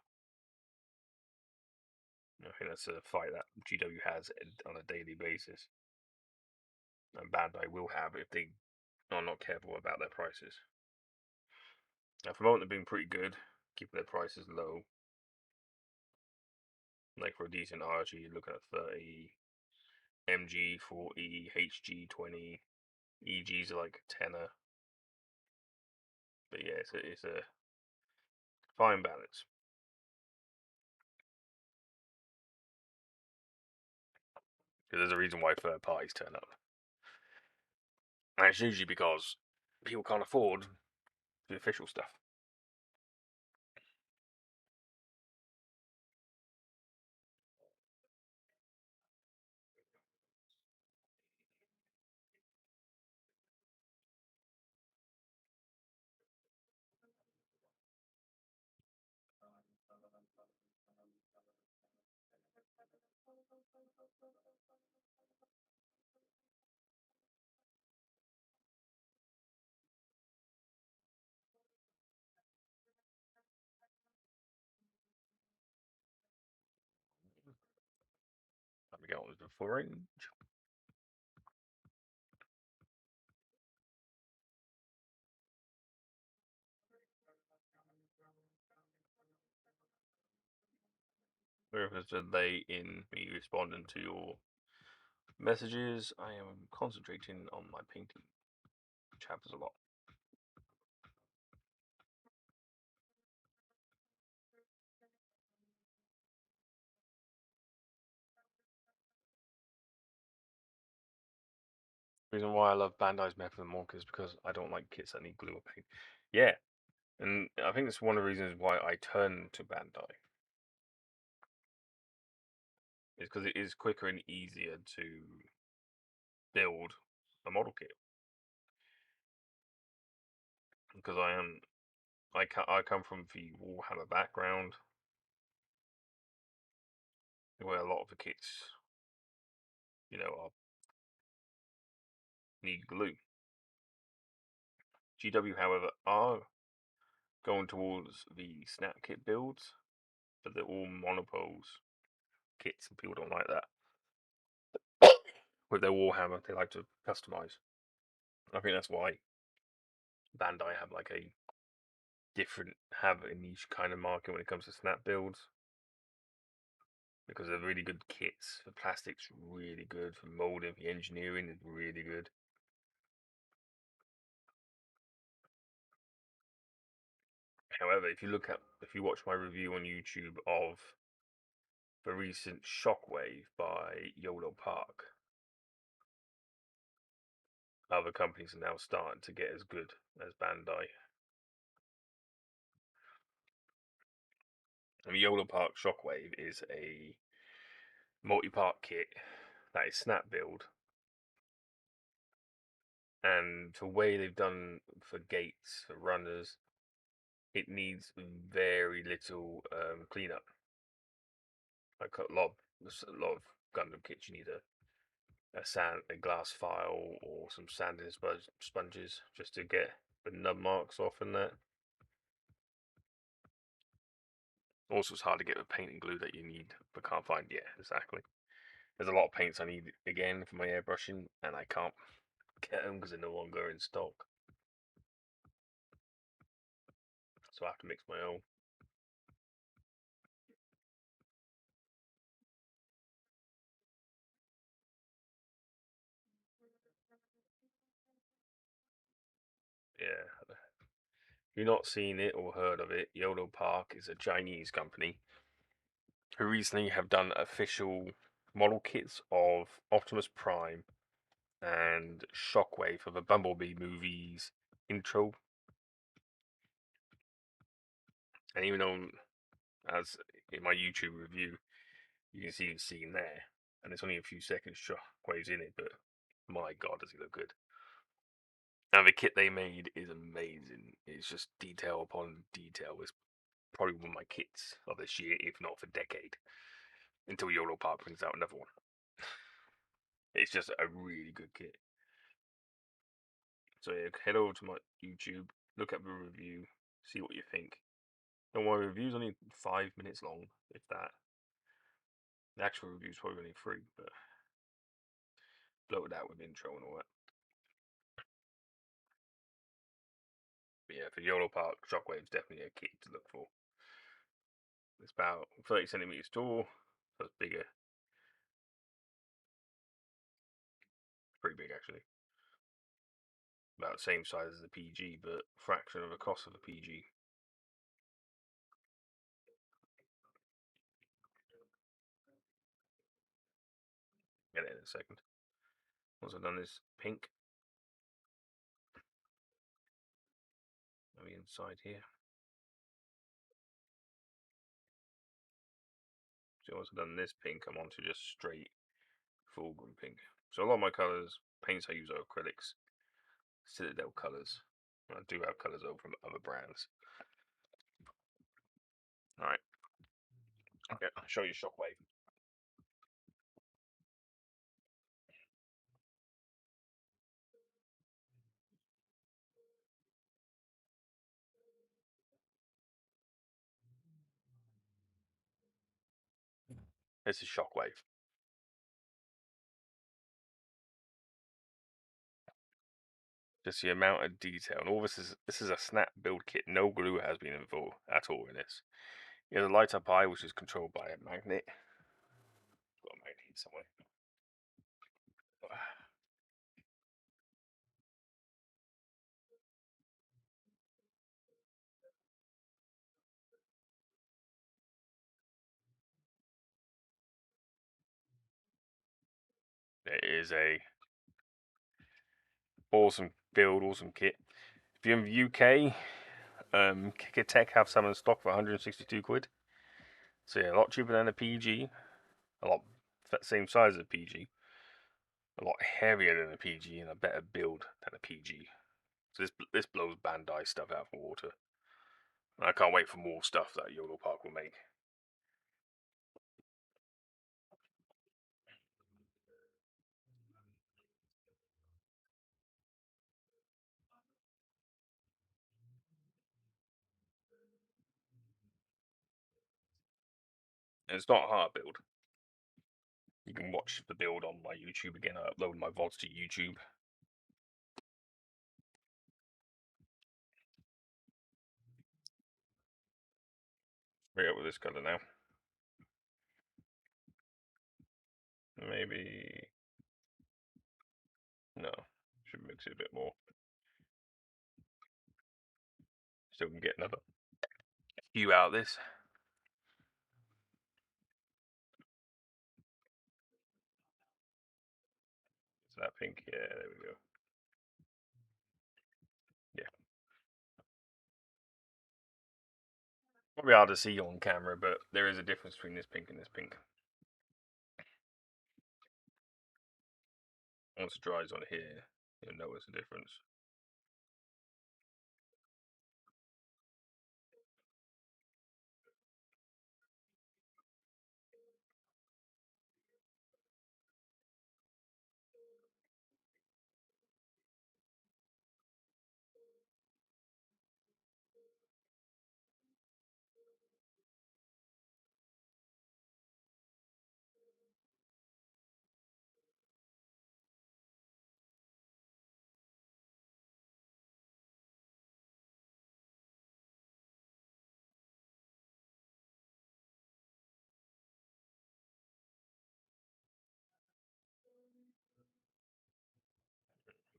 I think that's a fight that GW has on a daily basis, and Bandai will have if they are not careful about their prices. Now, for the moment, they've been pretty good, keeping their prices low. Like for a decent RG, you're looking at 30, MG 40, HG 20, EGs are like a tenner. But yeah, it's a fine balance. Because there's a reason why third parties turn up. And it's usually because people can't afford the official stuff. Let me get on with the range. There is a delay in me responding to your messages. I am concentrating on my painting, which happens a lot. Reason why I love Bandai's method more is because I don't like kits that need glue or paint. Yeah, and I think that's one of the reasons why I turn to Bandai. Is because it is quicker and easier to build a model kit. Because I come from the Warhammer background, where a lot of the kits, need glue. GW, however, are going towards the snap kit builds, but they're all monopoles kits, and people don't like that. With their Warhammer, they like to customize. I think that's why Bandai have a niche kind of market when it comes to snap builds, because they're really good kits. The plastic's really good. For molding, the engineering is really good. However, if you watch my review on YouTube of the recent Shockwave by YOLO Park, other companies are now starting to get as good as Bandai. And the YOLO Park Shockwave is a multi-part kit that is snap build, and the way they've done for gates, for runners, it needs very little cleanup. Like a lot of Gundam kits, you need a glass file or some sanding sponges just to get the nub marks off and that. Also, it's hard to get the paint and glue that you need, but can't find. Yeah, exactly. There's a lot of paints I need again for my airbrushing, and I can't get them because they're no longer in stock. So I have to mix my own. Yeah. If you've not seen it or heard of it, Yolo Park is a Chinese company who recently have done official model kits of Optimus Prime and Shockwave for the Bumblebee movies intro. And even though, as in my YouTube review, you can see the scene there, and it's only a few seconds Shockwave's in it, but my god, does he look good. And the kit they made is amazing. It's just detail upon detail. It's probably one of my kits of this year, if not for decade, until YOLO Park brings out another one. It's just a really good kit. So yeah, head over to my YouTube, look at the review, see what you think. Don't worry, the review's only 5 minutes long, if that. The actual review's probably only 3, but blow it out with intro and all that. But yeah, for YOLO Park, Shockwave's definitely a kit to look for. It's about 30 centimeters tall, so it's bigger. Pretty big actually. About the same size as the PG, but fraction of the cost of the PG. Get it in a second. Once I've done this pink, on the inside here. So once I've done this pink, I'm on to just straight Fulgrim pink. So a lot of my colours, paints I use are acrylics, Citadel colours. I do have colours over from other brands. Alright. Okay, I'll show you Shockwave. This is Shockwave. Just the amount of detail, and all this is a snap build kit. No glue has been involved at all in this. You have a light up eye, which is controlled by a magnet. Got a magnet somewhere. There is a Awesome build, awesome kit. If you're in the UK, Kicker Tech have some in stock for 162 quid. So yeah, a lot cheaper than a PG. A lot same size as a PG. A lot heavier than a PG and a better build than a PG. So this blows Bandai stuff out of the water. And I can't wait for more stuff that Yodel Park will make. And it's not a hard build. You can watch the build on my YouTube again. I upload my VODs to YouTube. Straight up with this colour now. Maybe... No. Should mix it a bit more. Still can get another hue out of this. Is that pink? Yeah, there we go. Yeah. Probably hard to see on camera, but there is a difference between this pink and this pink. Once it dries on here, you'll notice the difference.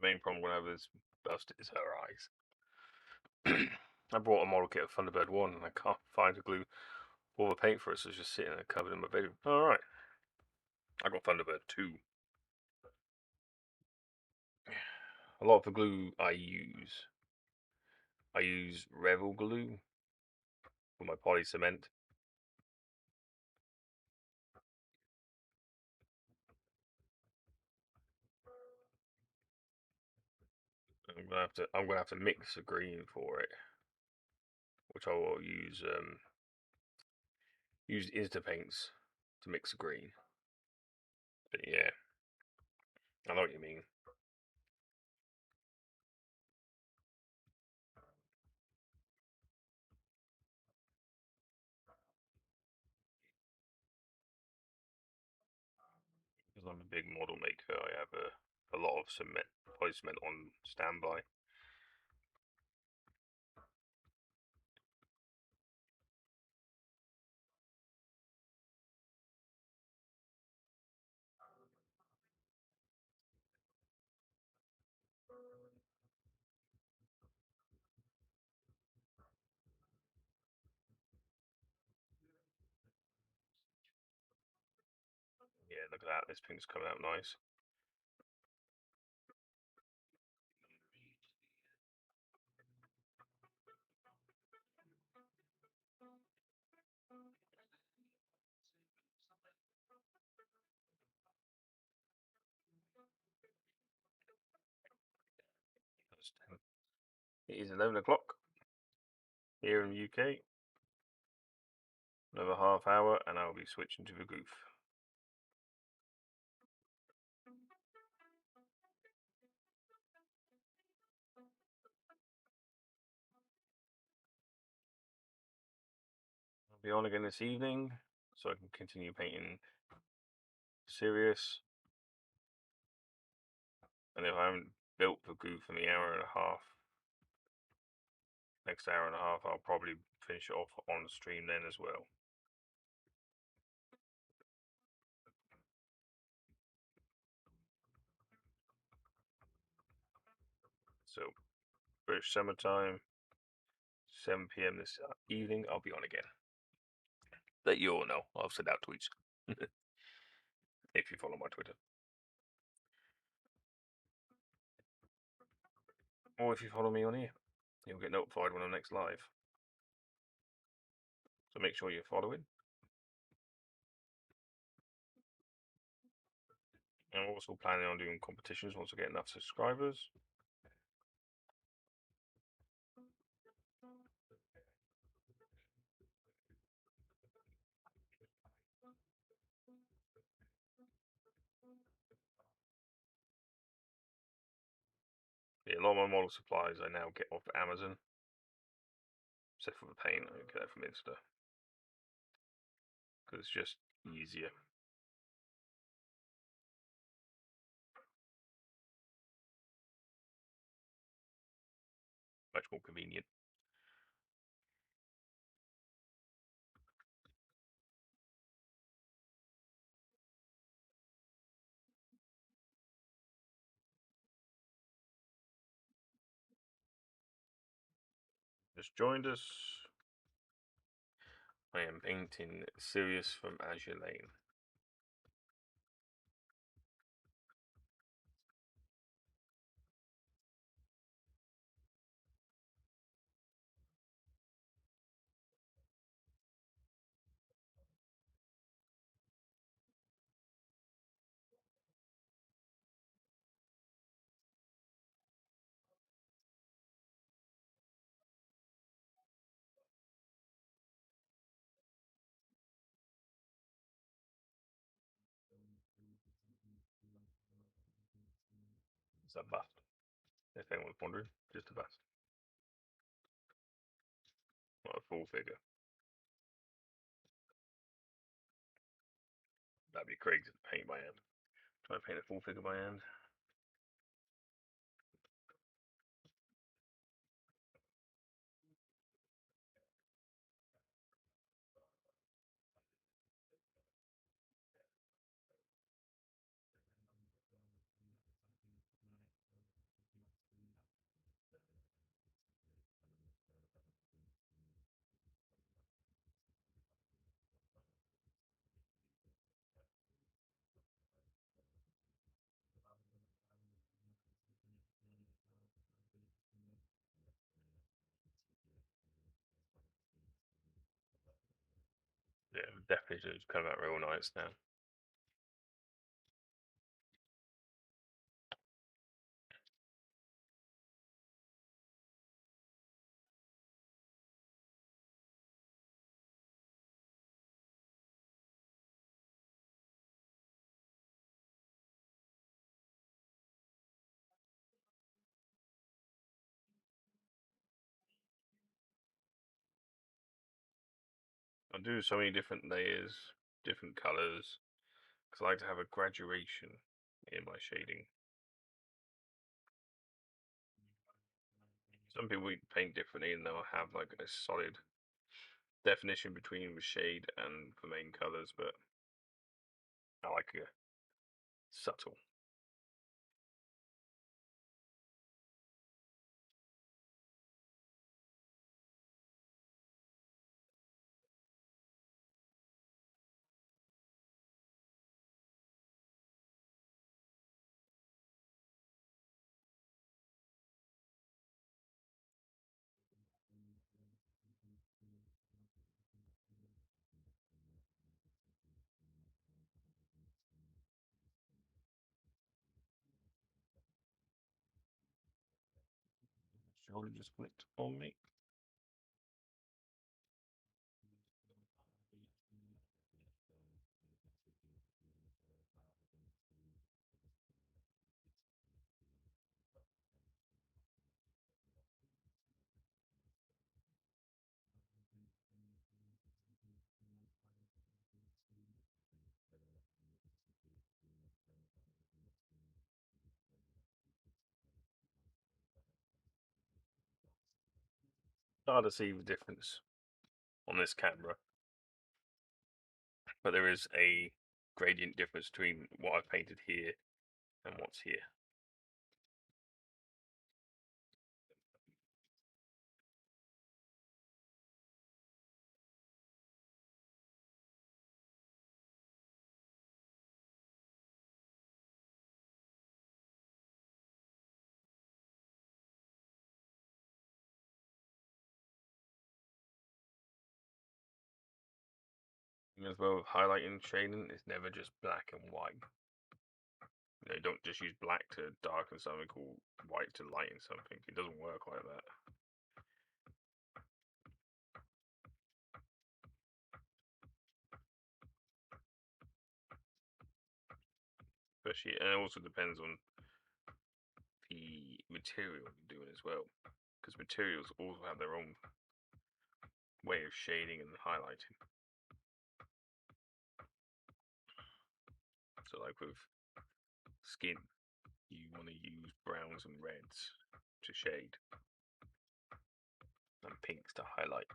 The main problem we have is bust is her eyes. I brought a model kit of Thunderbird 1 and I can't find the glue or the paint for it, so it's just sitting there covered in my bedroom. Alright. I got Thunderbird 2. A lot of the glue I use Revel glue for my poly cement. I'm gonna have to mix a green for it, which I will use Insta paints to mix a green. But yeah, I know what you mean. Because I'm a big model maker, I have a lot of cement, poly cement on standby. Yeah, look at that. This pink's coming out nice. It is 11 o'clock here in the UK. Another half hour, and I'll be switching to the goof. I'll be on again this evening, so I can continue painting Sirius. And if I haven't built the goof in the hour and a half, next hour and a half, I'll probably finish it off on the stream then as well. So, British summertime, 7 p.m. this evening, I'll be on again. Let you all know. I'll send out tweets if you follow my Twitter. or if you follow me on here, you'll get notified when I'm next live. So make sure you're following. I'm also planning on doing competitions once I get enough subscribers. Yeah, a lot of my model supplies I now get off Amazon. Except for the paint, I get that from Insta. Because it's just easier. Much more convenient. Just joined us. I am painting Sirius from Azure Lane. It's a bust. If anyone's wondering, just a bust. Not a full figure. That'd be crazy to paint by hand. Try to paint a full figure by hand. Yeah, definitely should come out real nice now. I'll do so many different layers, different colors, because I like to have a graduation in my shading. Some people paint differently and they'll have like a solid definition between the shade and the main colors, but I like a subtle. Shoulder just clicked on me. Hard to see the difference on this camera, but there is a gradient difference between what I've painted here and what's here. As well with highlighting shading, it's never just black and white. You don't just use black to darken something or white to lighten something. It doesn't work like that. Especially, and it also depends on the material you're doing as well, because materials also have their own way of shading and highlighting. So, like with skin, you want to use browns and reds to shade, and pinks to highlight.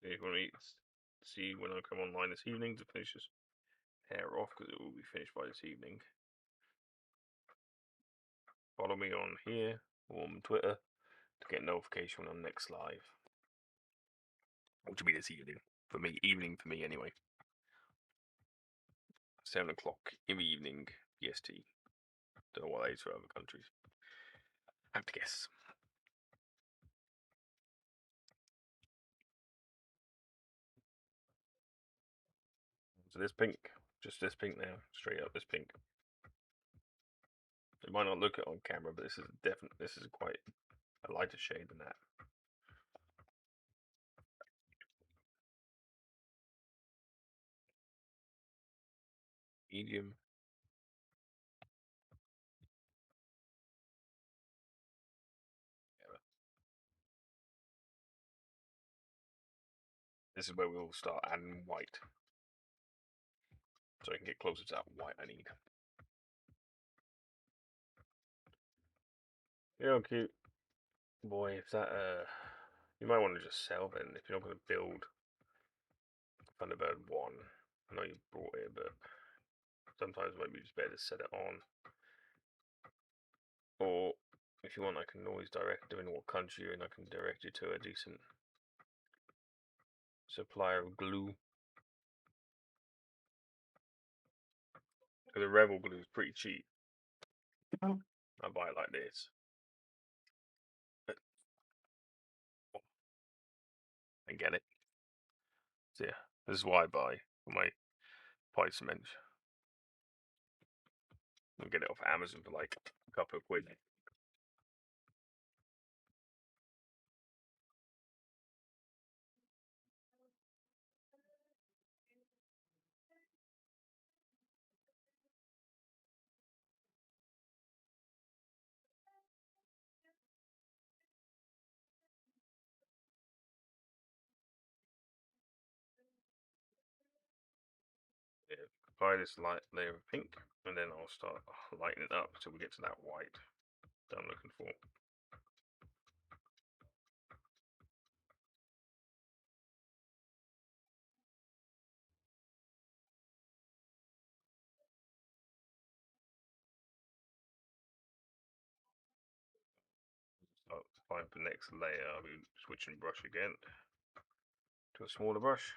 You're going to see when I come online this evening to finish this hair off, because it will be finished by this evening. Follow me on here or on Twitter to get notification when I'm next live, which will be this evening for me. Evening for me anyway. 7 o'clock in the evening PST. Don't know what that is for other countries. I have to guess. So this pink, just this pink now, straight up this pink. It might not look it on camera, but this is definitely, this is quite a lighter shade than that. Medium. Yeah. This is where we'll start adding white, so I can get closer to that white I need. Yeah, cute. Boy, if that you might want to just sell then if you're not going to build Thunderbird 1. I know you brought it, but sometimes maybe it's better to set it on. Or if you want, I can always direct, depending on what country you're in, I can direct you to a decent supplier of glue. Because the Rebel glue is pretty cheap. I buy it like this. And get it. So yeah, this is what I buy for my pipe cement. I'll get it off Amazon for like a couple of quid. Yeah, apply this light layer of pink, and then I'll start lightening it up until we get to that white that I'm looking for. Start applying for the next layer. I'll be switching brush again to a smaller brush.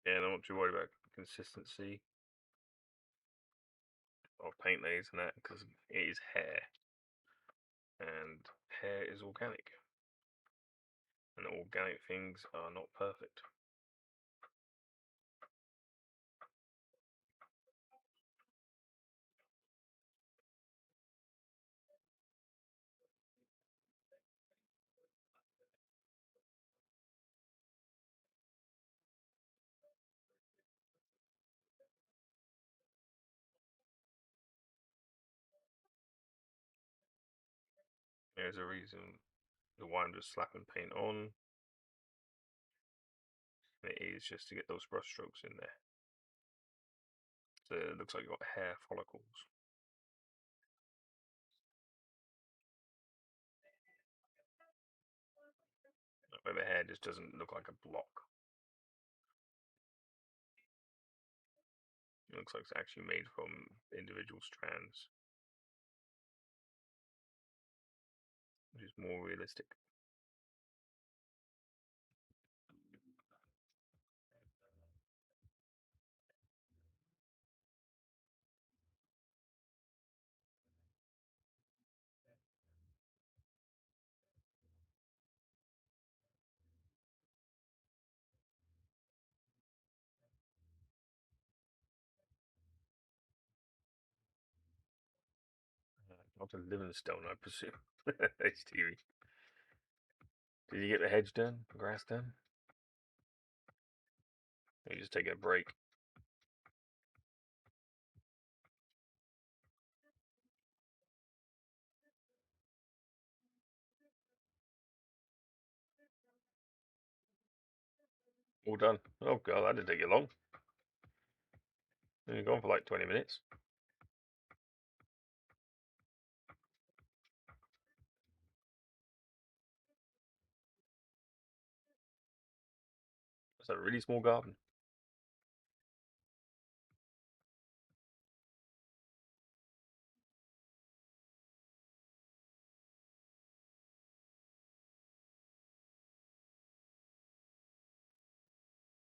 Yeah, and I'm not too worried about consistency of paint layers and that, because it is hair, and hair is organic, and organic things are not perfect. There's a reason the wine just slapping paint on. It is just to get those brush strokes in there. So it looks like you've got hair follicles. Where the hair just doesn't look like a block. It looks like it's actually made from individual strands, which is more realistic. Not a Livingstone, I presume. HTV. Did you get the hedge done? Grass done? Or you just taking a break? All done. Oh god, that didn't take you long. You're gone for like 20 minutes. That's a really small garden.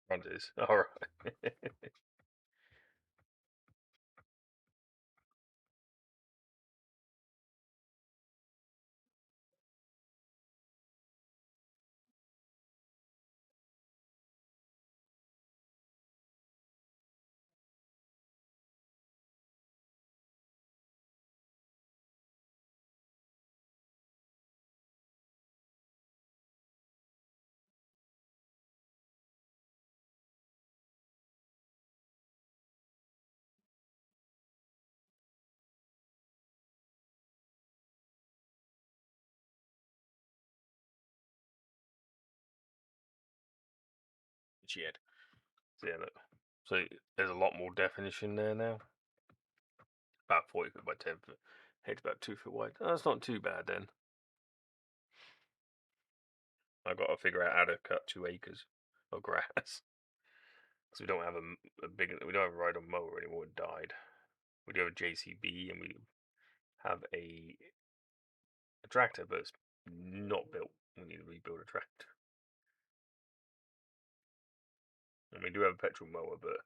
Front is. Alright. Shit. So yeah, look. So there's a lot more definition there now. About 40 foot by 10 foot. Head's about 2 foot wide. Oh, that's not too bad then. I've got to figure out how to cut 2 acres of grass. Because we don't have a big, we don't have a ride on mower anymore. It died. We do have a JCB and we have a tractor, but it's not built. We need to rebuild a tractor. And we do have a petrol mower, but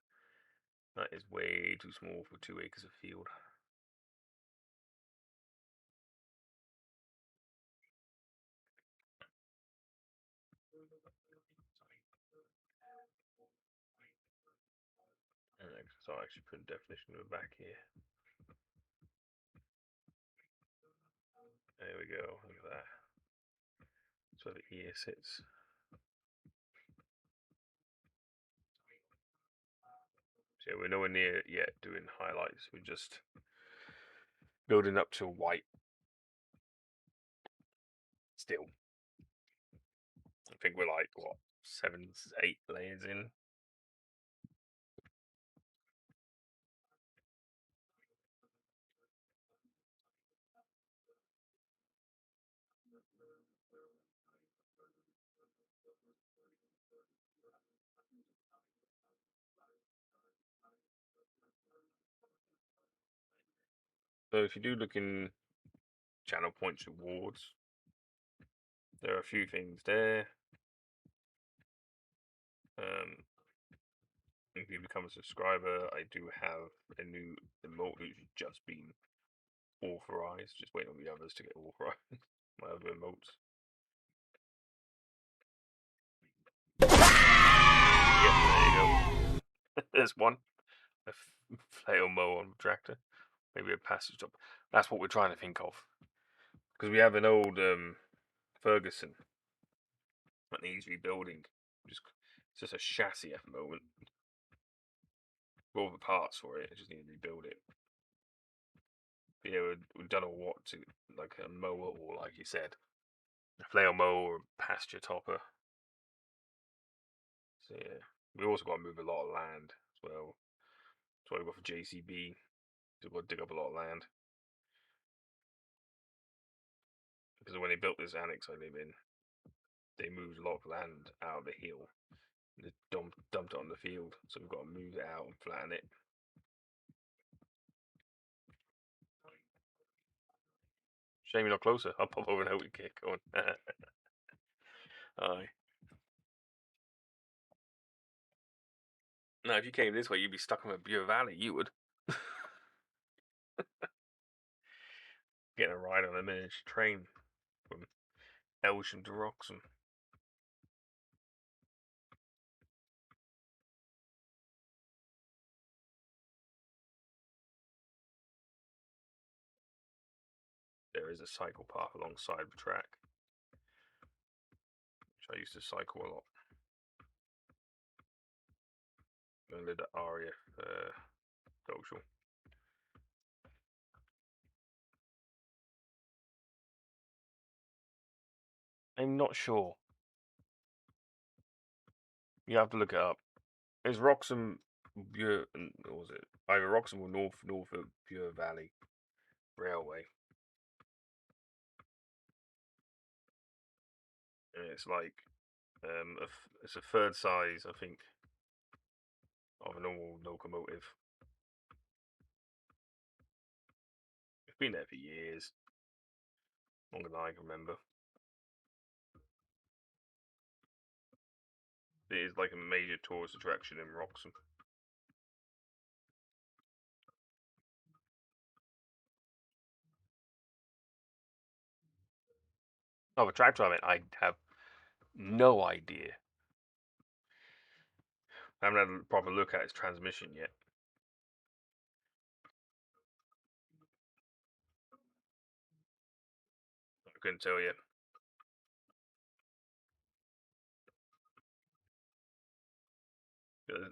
that is way too small for 2 acres of field. So I'll actually put a definition of the back here. There we go. Look at that. That's where the ear sits. So we're nowhere near yet doing highlights. We're just building up to white still. I think we're like, what, 7, 8 layers in? So if you do look in channel points rewards, there are a few things there. If you become a subscriber, I do have a new emote which has just been authorized. Just waiting on the others to get authorized. My other emotes. Yep, there you go. There's one. A flail mow on the tractor. Maybe a passage top. That's what we're trying to think of. Because we have an old Ferguson that needs rebuilding. It's just a chassis at the moment. All the parts for it. I just need to rebuild it. yeah, we don't know what to, like a mower or, like you said, a flail mower or pasture topper. So yeah, we also got to move a lot of land as well. That's why we got for JCB. We've got to dig up a lot of land because when they built this annex I live in, they moved a lot of land out of the hill and just dumped it on the field. So we've got to move it out and flatten it. Shame you're not closer. I'll pop over and help you kick on. Aye. No, if you came this way, you'd be stuck in a Bure Valley. You would. Getting a ride on a miniature train from Elsham to Wroxham. There is a cycle path alongside the track, which I used to cycle a lot. I lived at Aria Social. I'm not sure. You have to look it up. It's Wroxham, Bure, what was it? Either Wroxham or Norfolk Bure Valley Railway. And it's like it's a third size, I think, of a normal locomotive. It's been there for years, longer than I can remember. It is like a major tourist attraction in Wroxham. Oh, the tractor I meant, I have no idea. I haven't had a proper look at its transmission yet. I couldn't tell you.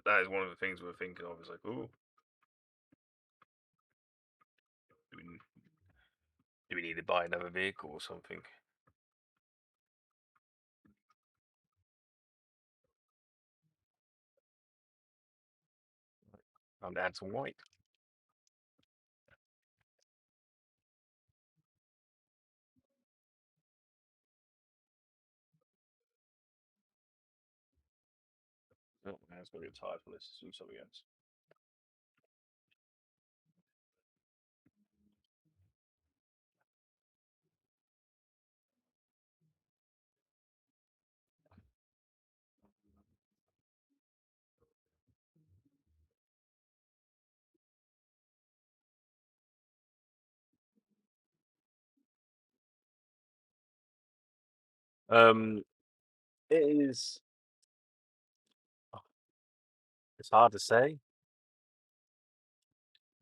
That is one of the things we're thinking of. It's like, ooh, do we, do we need to buy another vehicle or something? Time to add some white. Oh, man, it's going to be tired for this. Do something else. Um, it is. Oh, it's hard to say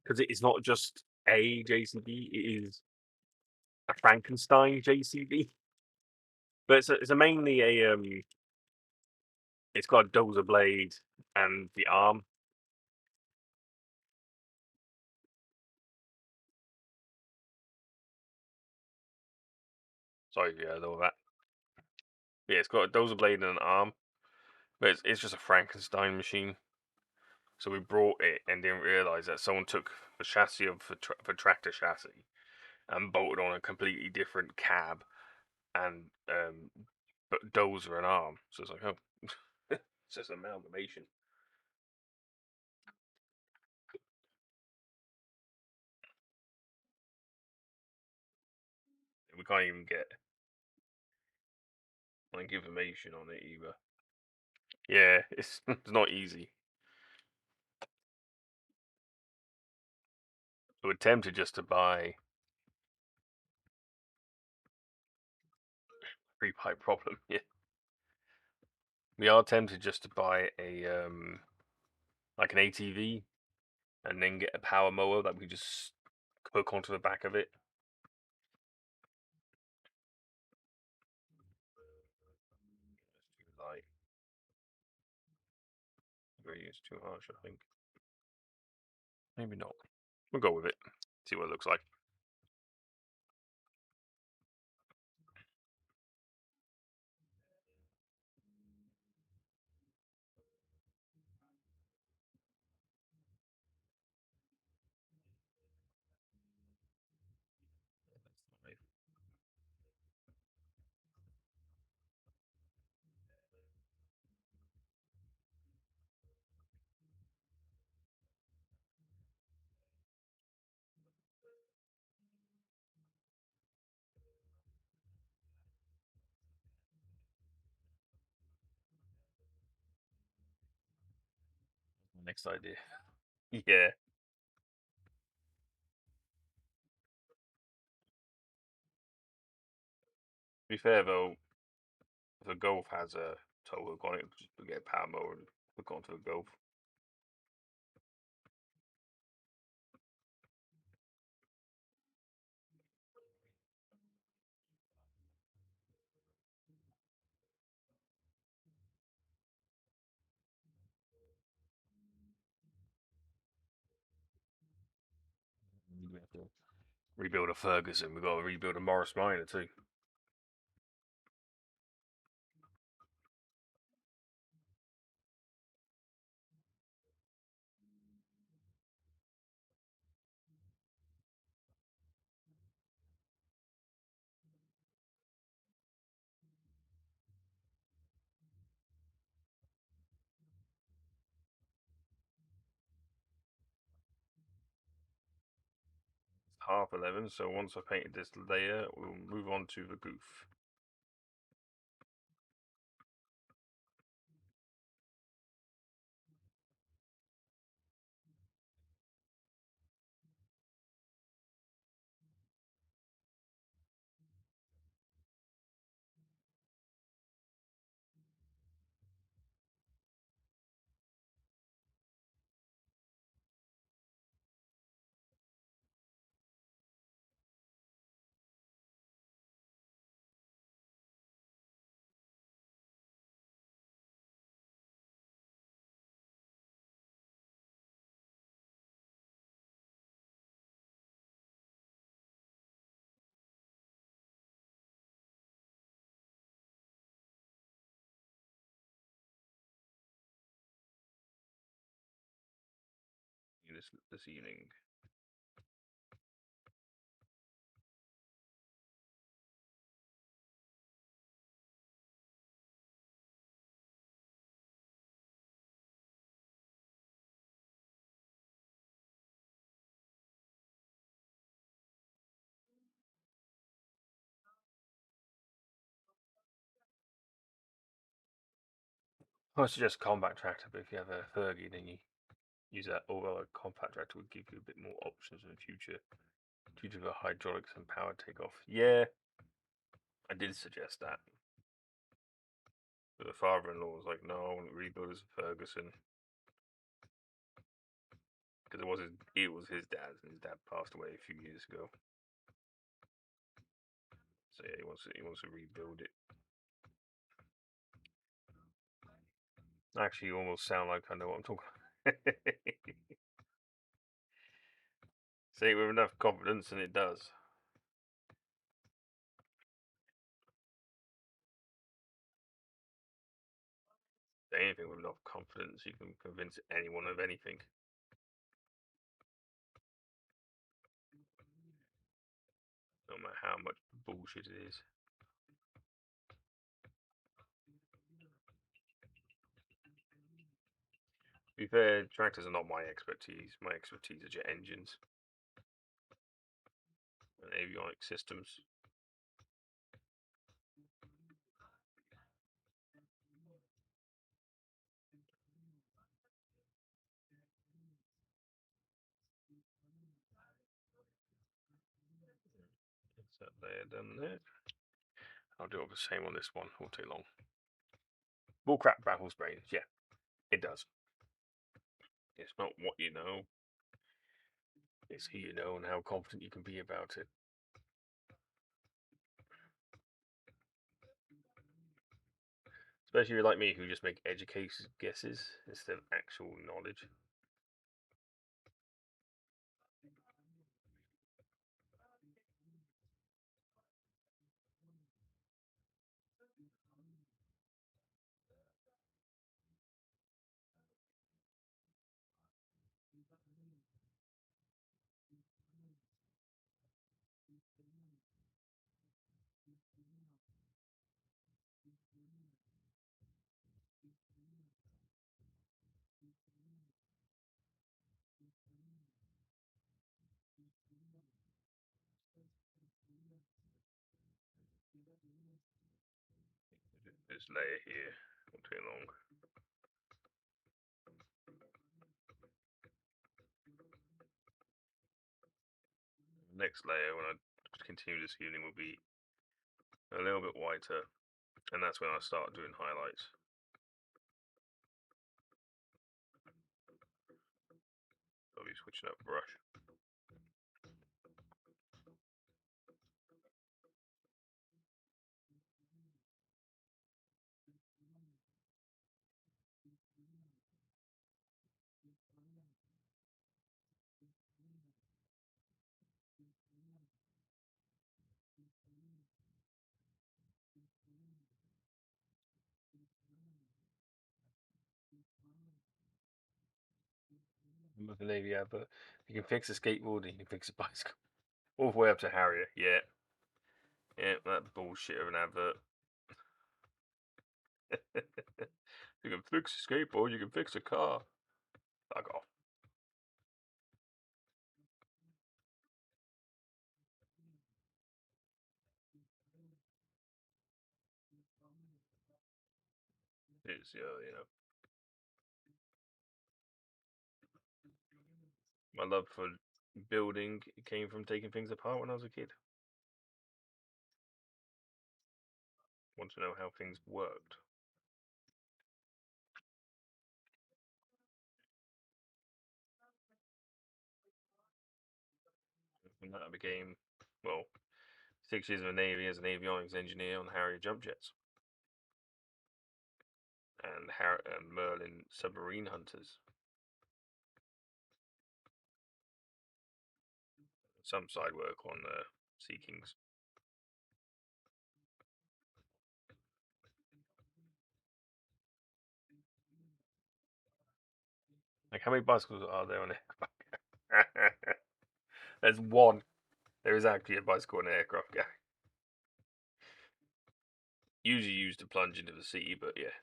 because it is not just a JCB. It is a Frankenstein JCB. But it's a mainly a It's got a dozer blade and the arm. Sorry, yeah, all that. Yeah, it's got a dozer blade and an arm, but it's just a Frankenstein machine. So we brought it and didn't realize that someone took the chassis of the tractor chassis and bolted on a completely different cab and but dozer and arm. So it's like, oh, it's just an amalgamation. We can't even get like information on it either. Yeah, it's it's not easy. So we're tempted just to buy free pipe problem. Yeah, we are tempted just to buy a like an ATV and then get a power mower that we just hook onto the back of it. It's too light. It's too harsh, I think. Maybe not. We'll go with it. See what it looks like. Next idea. Yeah. To be fair though, if a Golf has a tow hook on it, just get a power mower and hook onto a Golf. We have to rebuild a Ferguson. We've got to rebuild a Morris Minor too. It's 11:30, so once I've painted this layer, we'll move on to the goof. This evening. I suggest compact tractor, but if you have a Fergie, then you use that. Although a compact tractor would give you a bit more options in the future due to the hydraulics and power takeoff. Yeah, I did suggest that. But the father-in-law was like, "No, I want to rebuild as a Ferguson." Because it was his dad's, and his dad passed away a few years ago. So yeah, he wants to rebuild it. Actually, you almost sound like I know what I'm talking about. Say it with enough confidence, and it does. Say anything with enough confidence, you can convince anyone of anything. No matter how much bullshit it is. To be fair, tractors are not my expertise. My expertise are jet engines and avionic systems. That's that layer done there. I'll do the same on this one. Won't take long. Bullcrap baffles brains. Yeah, it does. It's not what you know. It's who you know and how confident you can be about it. Especially if you're like me, who just make educated guesses instead of actual knowledge. This layer here won't take long. Next layer, when I continue this healing, will be a little bit whiter, and that's when I start doing highlights. I'll be switching up brush. With the Navy advert, you can fix a skateboard and you can fix a bicycle. All the way up to Harrier, yeah. Yeah, that bullshit of an advert. You can fix a skateboard, you can fix a car. Fuck off. It's, my love for building came from taking things apart when I was a kid. Want to know how things worked. And that I became, well, 6 years in the Navy as an avionics engineer on Harrier jump jets. And Merlin submarine hunters. Some side work on Sea Kings. Like, how many bicycles are there on aircraft? There's one. There is actually a bicycle on an aircraft, guy. Usually used to plunge into the sea, but yeah.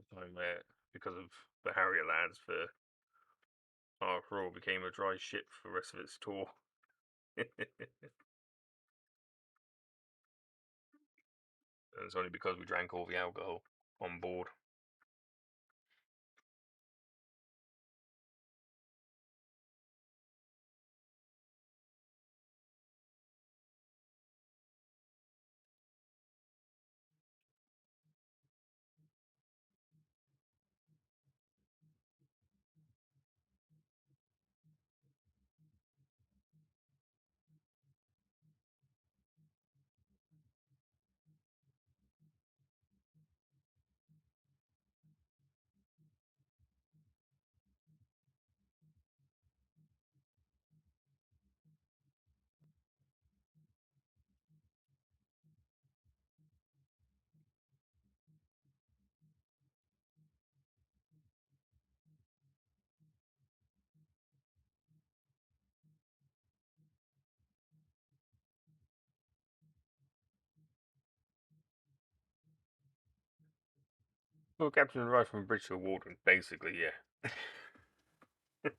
The time where, because of the Harrier lads, for after all became a dry ship for the rest of its tour. And it's only because we drank all the alcohol on board. Well, Captain Rush from Bridge to Waldron, basically, yeah. There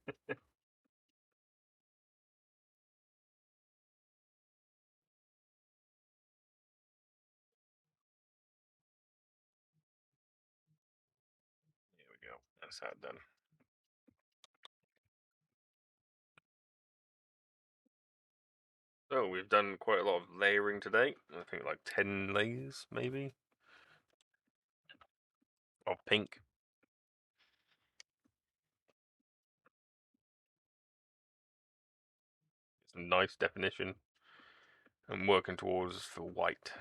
we go. That's that done. So we've done quite a lot of layering today. I think like 10 layers, maybe, of pink. Some nice definition. I'm working towards for white.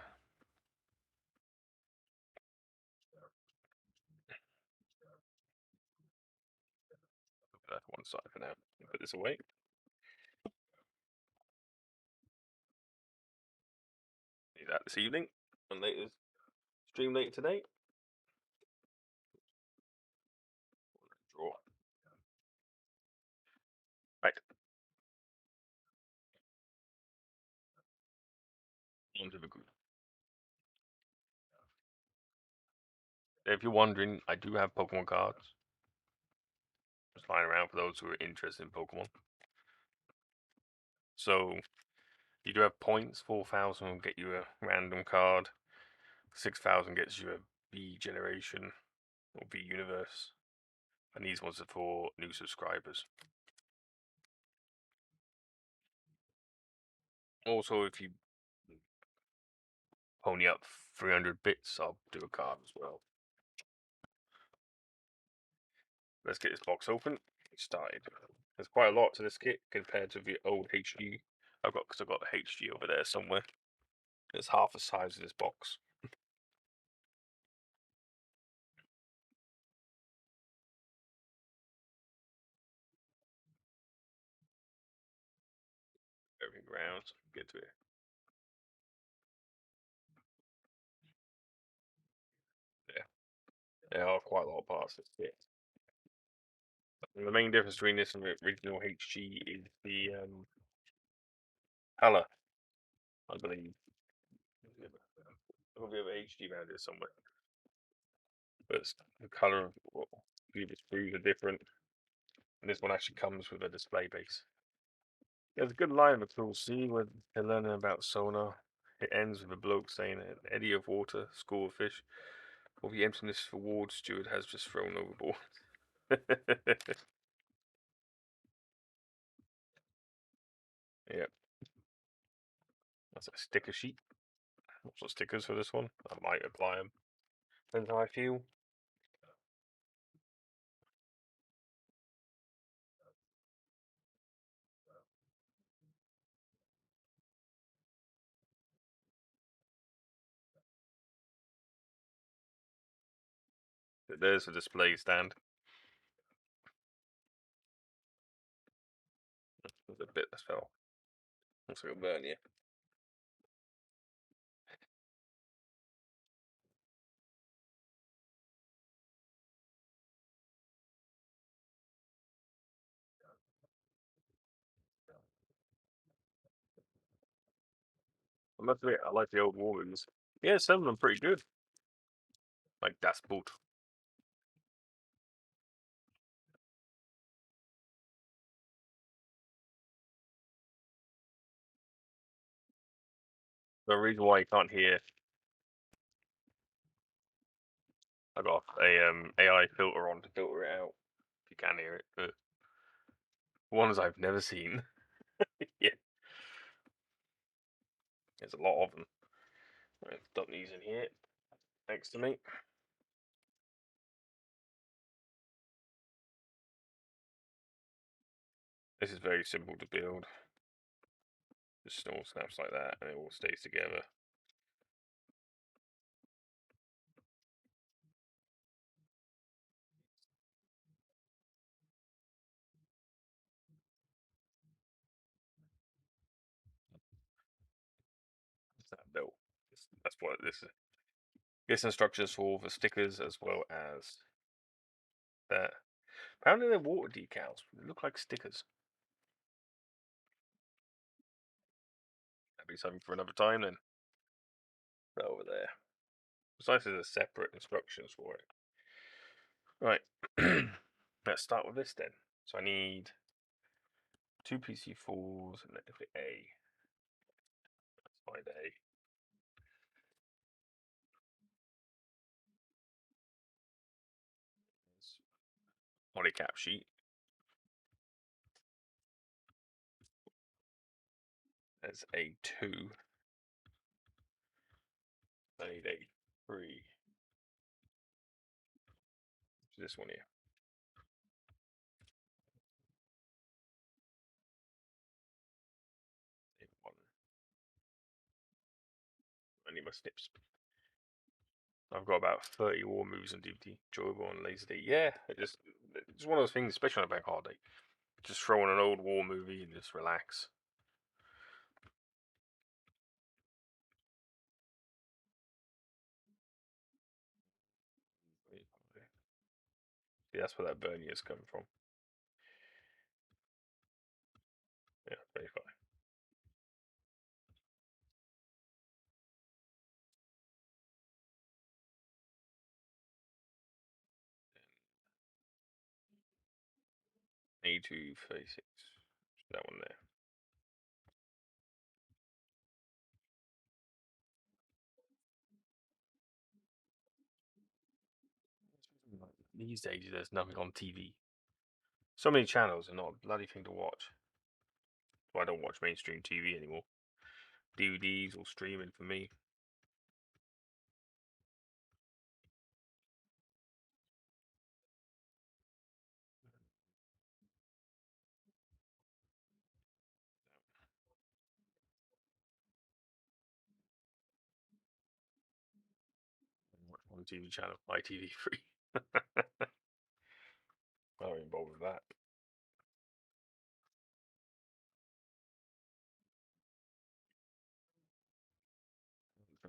Put that to one side for now. Put this away. Do that this evening and later stream later today. Draw. Right. Onto the group. if you're wondering, I do have Pokemon cards just lying around for those who are interested in Pokemon. So you do have points. 4,000 will get you a random card. 6,000 gets you a V Generation or V Universe, and these ones are for new subscribers. Also, if you pony up 300 bits, I'll do a card as well. Let's get this box open. Get started. There's quite a lot to this kit compared to the old HG. I've got the HG over there somewhere. It's half the size of this box. Everything around, so get to it. Yeah, there are quite a lot of parts to this kit. And the main difference between this and the original HG is the color, I believe. There'll be an HG around here somewhere. But the color of the screws are different. And this one actually comes with a display base. There's a good line of a cool scene where they're learning about sonar. It ends with a bloke saying an eddy of water, school of fish, or the emptiness the ward steward has just thrown overboard. Yep, that's a sticker sheet. Lots of stickers for this one. I might apply them. Depends how I feel. There's the display stand. There's a bit that fell. Looks like a burn you. I must admit, I like the old war movies. Yeah, some of them pretty good. Like Das Boot. The reason why you can't hear, I got a AI filter on to filter it out. If you can hear it, but ones I've never seen. Yeah, there's a lot of them. Right, dump these in here next to me. This is very simple to build. Just small snaps like that, and it all stays together. No, that's what this is. This instructions for the stickers as well as that. Apparently they're water decals. They look like stickers. That'd be something for another time then. Over there. It's nice there's a separate instructions for it. Right. Let's start with this then. So I need two PC4s and the A. Let's find A. Polycap sheet. There's A2. I need A3. This one here. A1. I need my snips. I've got about 30 war moves on DVD. Joyable and Laser D. Yeah, it's one of those things, especially on a bank holiday. Just throw on an old war movie and just relax. See, that's where that Bernier is coming from. Yeah, 35. A236. That one there. These days, there's nothing on TV. So many channels and not a bloody thing to watch. So I don't watch mainstream TV anymore. DVDs or streaming for me. Watch one TV channel, ITV3. I don't even bother with that.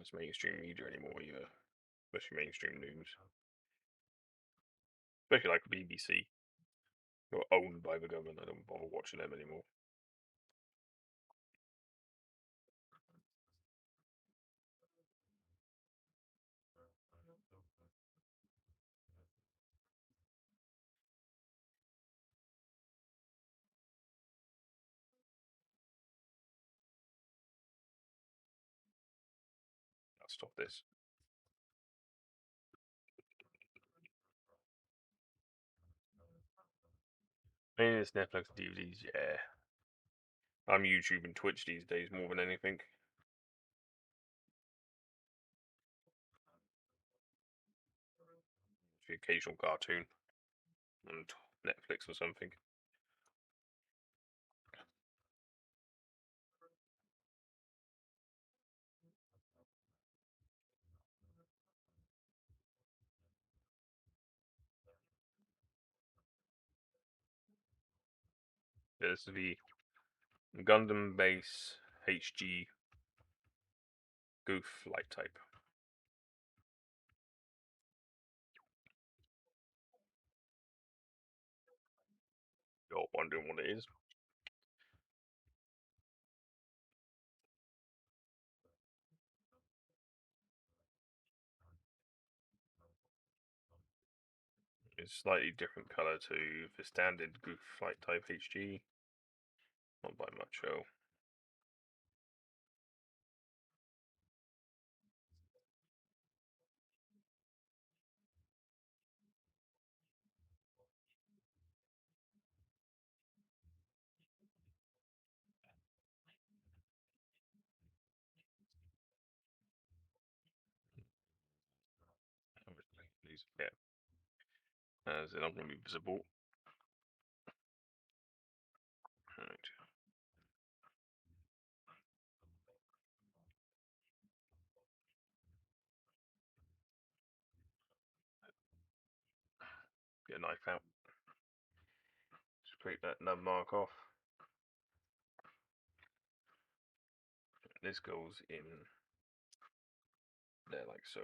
It's mainstream media anymore either, especially mainstream news. Especially like BBC, who are owned by the government. I don't bother watching them anymore. I'll stop this. Maybe it's Netflix DVDs, yeah. I'm YouTube and Twitch these days more than anything. The occasional cartoon on Netflix or something. There's the Gundam base HG goof light type. You're wondering what it is? It's slightly different color to the standard goof light type HG. Not by much, oh. These, yeah. As they're not going to be visible. Right. Get a knife out. Scrape that nub mark off. This goes in there like so.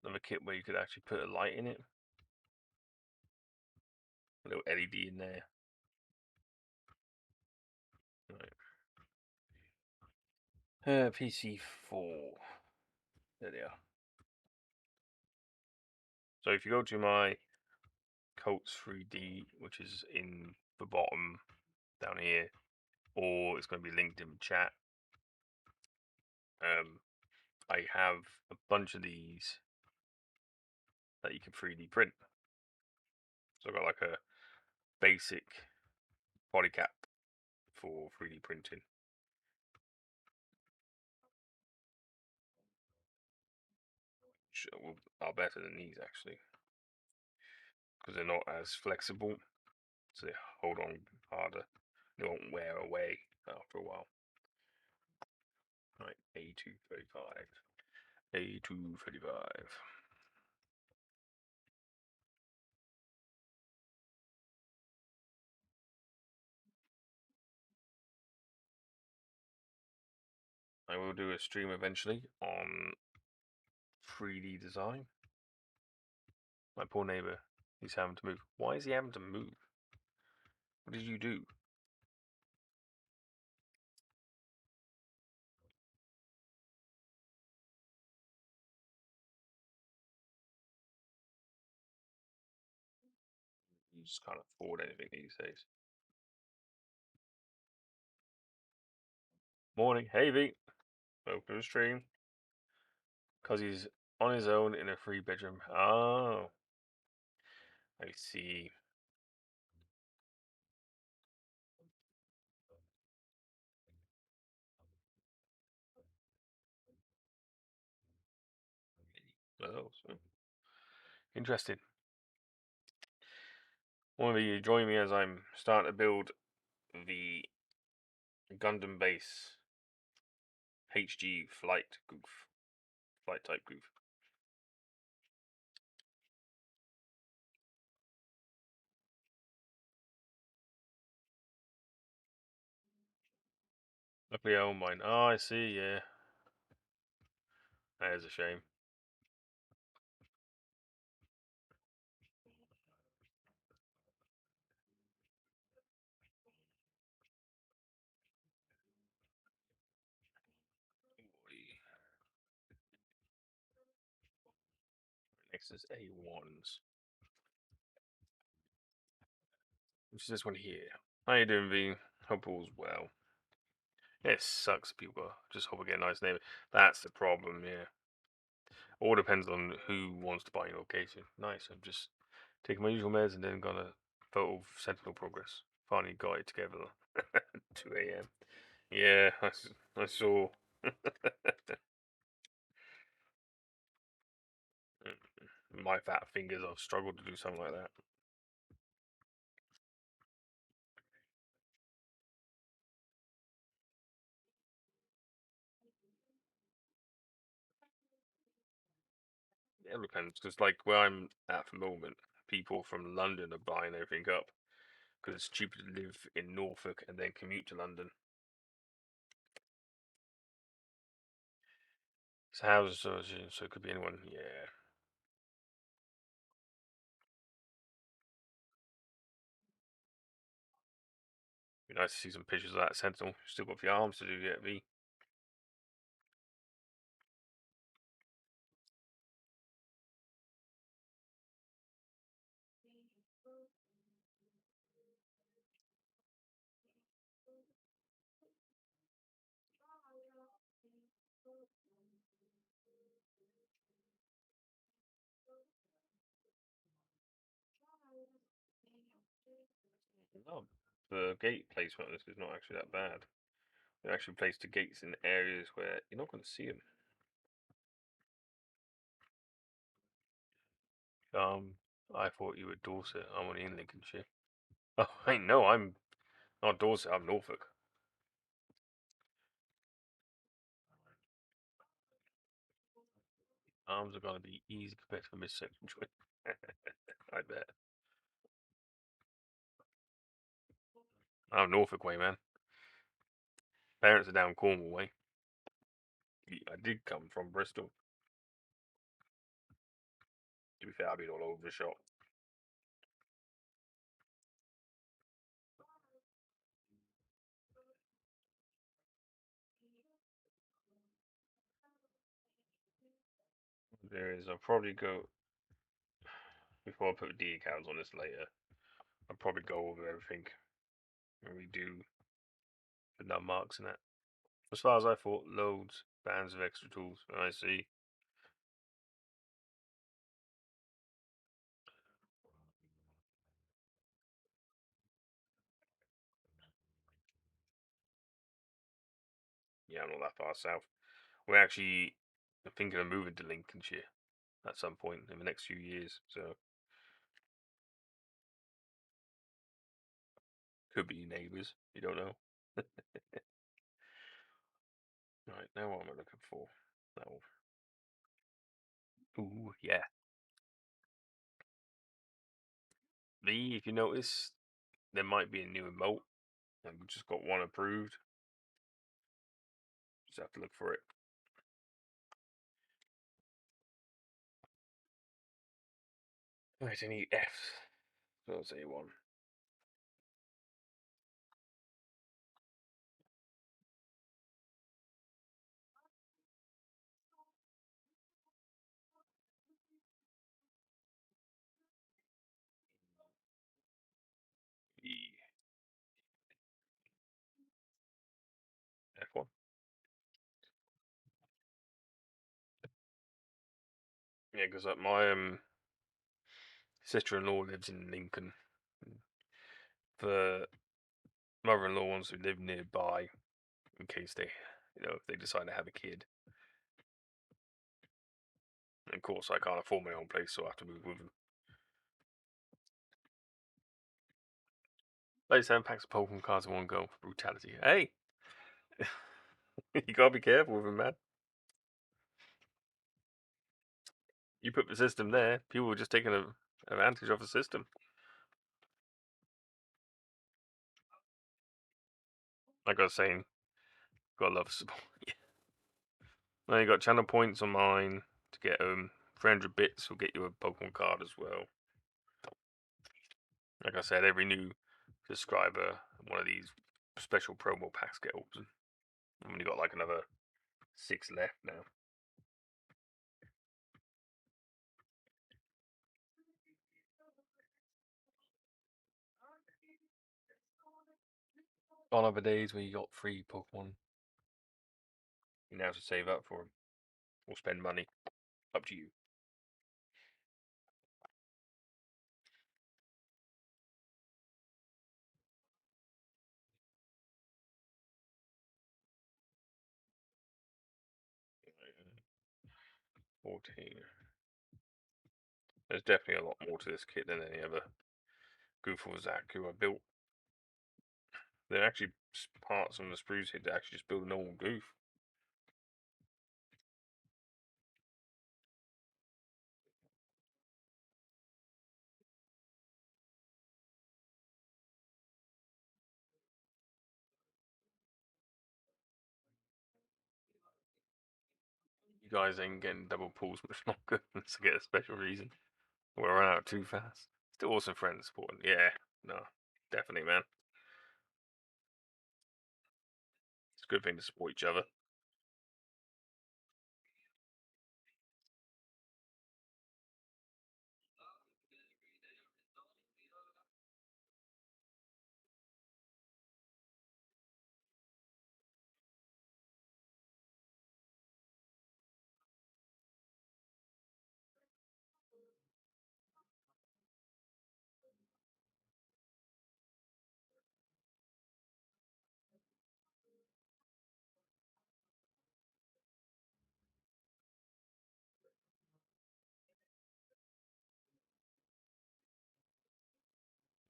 Another kit where you could actually put a light in it. A little LED in there. Right. PC4. There they are. So if you go to my Coats 3D, which is in the bottom down here, or it's going to be linked in the chat. I have a bunch of these that you can 3D print. So I've got like a basic body cap for 3D printing. Which are better than these actually, because they're not as flexible, so they hold on harder. They won't wear away after a while. Right, A235. A235. I will do a stream eventually on 3D design. My poor neighbor, he's having to move. Why is he having to move? What did you do? just can't afford anything these days. Morning. Hey, V. Welcome to the stream. Because he's on his own in a 3-bedroom. Oh, I see. Oh, so interesting. Want to join me as I'm starting to build the Gundam base HG flight type goof. Luckily, I own mine. Oh, I see. Yeah, that is a shame. Next is A1s. Which is this one here. How you doing, V? Hope all's well. Yeah, it sucks. People just hope I get a nice neighbor. That's the problem. Yeah. All depends on who wants to buy your location. Nice. I'm just taking my usual meds and then got a photo of Sentinel progress. Finally got it together. 2 a.m. Yeah, I saw. My fat fingers, I've struggled to do something like that. It depends, because like where I'm at the moment, people from London are buying everything up because it's cheaper to live in Norfolk and then commute to London. It's a housing association, so it could be anyone. Yeah. Be nice to see some pictures of that Sentinel. Still got the arms to do yet, V. No, the gate placement on this is not actually that bad. They actually place the gates in areas where you're not going to see them. I thought you were Dorset. I'm only in Lincolnshire. Oh, I know. I'm not Dorset. I'm Norfolk. Arms are going to be easy compared to the midsection joint. I bet. I'm Norfolk way, man. Parents are down Cornwall way. I did come from Bristol. To be fair, I've been all over the shop. There is. I'll probably go before I put decals on this later. I'll probably go over everything and redo the nut marks and that. As far as I thought, loads, bands of extra tools. I see. Yeah, I'm not that far south. We're actually thinking of moving to Lincolnshire at some point in the next few years. So could be neighbours. You don't know. Right, now what am I looking for? That Ooh, yeah. If you notice, there might be a new emote. And we just got one approved. Just have to look for it. Right, I need Fs. So I'll say one. Yeah, because my sister-in-law lives in Lincoln. The mother-in-law wants to live nearby in case they, if they decide to have a kid. And of course, I can't afford my own place, so I have to move with them. Like 7 packs of Pokemon cards in one go. Brutality. Hey! You gotta be careful with them, man. You put the system there, people are just taking advantage of the system. Like I was saying, gotta love support. Yeah. Now you got channel points on mine to get 300 bits will get you a Pokemon card as well. Like I said, every new subscriber, one of these special promo packs get open. I've only got like another 6 left now. On other days where you got free Pokemon, you now have to save up for them or spend money. Up to you. Uh, 14. There's definitely a lot more to this kit than any other Goof or Zaku I built. There are actually parts on the spruce here to actually just build a normal Goof. You guys ain't getting double pulls much longer unless I get a special reason. We'll run out too fast. Still awesome friends supporting. Yeah, no, definitely, man. It's a good thing to support each other.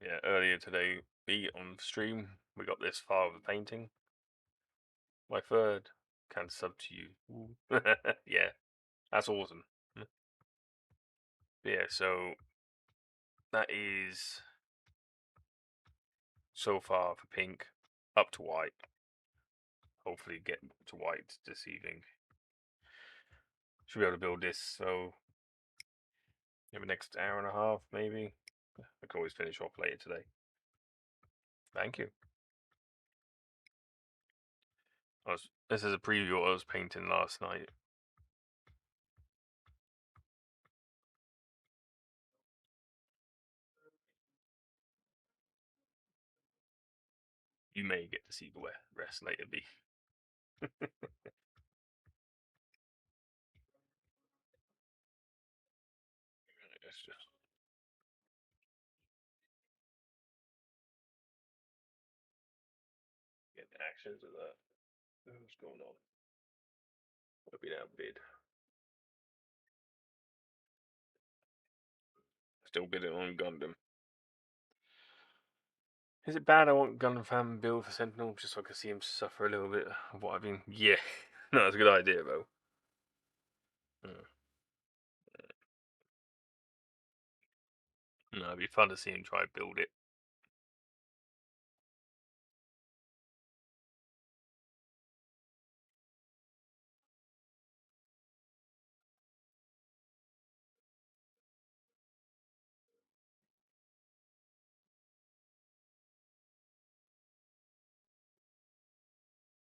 Yeah, earlier today, me on stream, we got this far with the painting. My third can sub to you. Yeah, that's awesome. Yeah, so that is so far for pink, up to white. Hopefully get to white this evening. Should be able to build this, so in the next hour and a half, maybe. I can always finish off later today. Thank you. This is a preview of what I was painting last night. You may get to see the rest later, B. Let's just get the actions of that. What's going on? I'll be outbid. Still bidding on Gundam. Is it bad I want Gundam fan build for Sentinel just so I can see him suffer a little bit of what I've been? Yeah, no, that's a good idea though. No, it'd be fun to see him try to build it.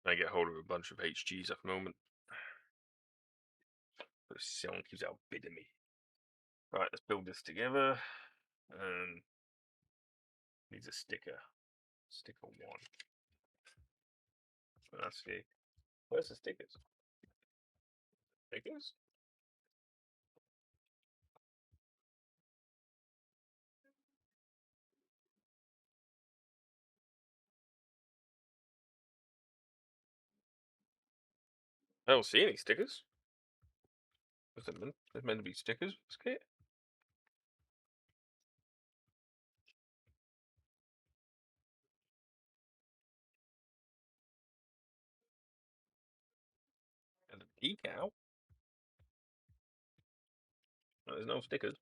I get hold of a bunch of HGs at the moment. But someone keeps outbidding me. Right, let's build this together. Needs a sticker. Sticker 1. Let's see. Where's the stickers? Stickers? I don't see any stickers. There's meant to be stickers for this kit. And a decal. No, there's no stickers.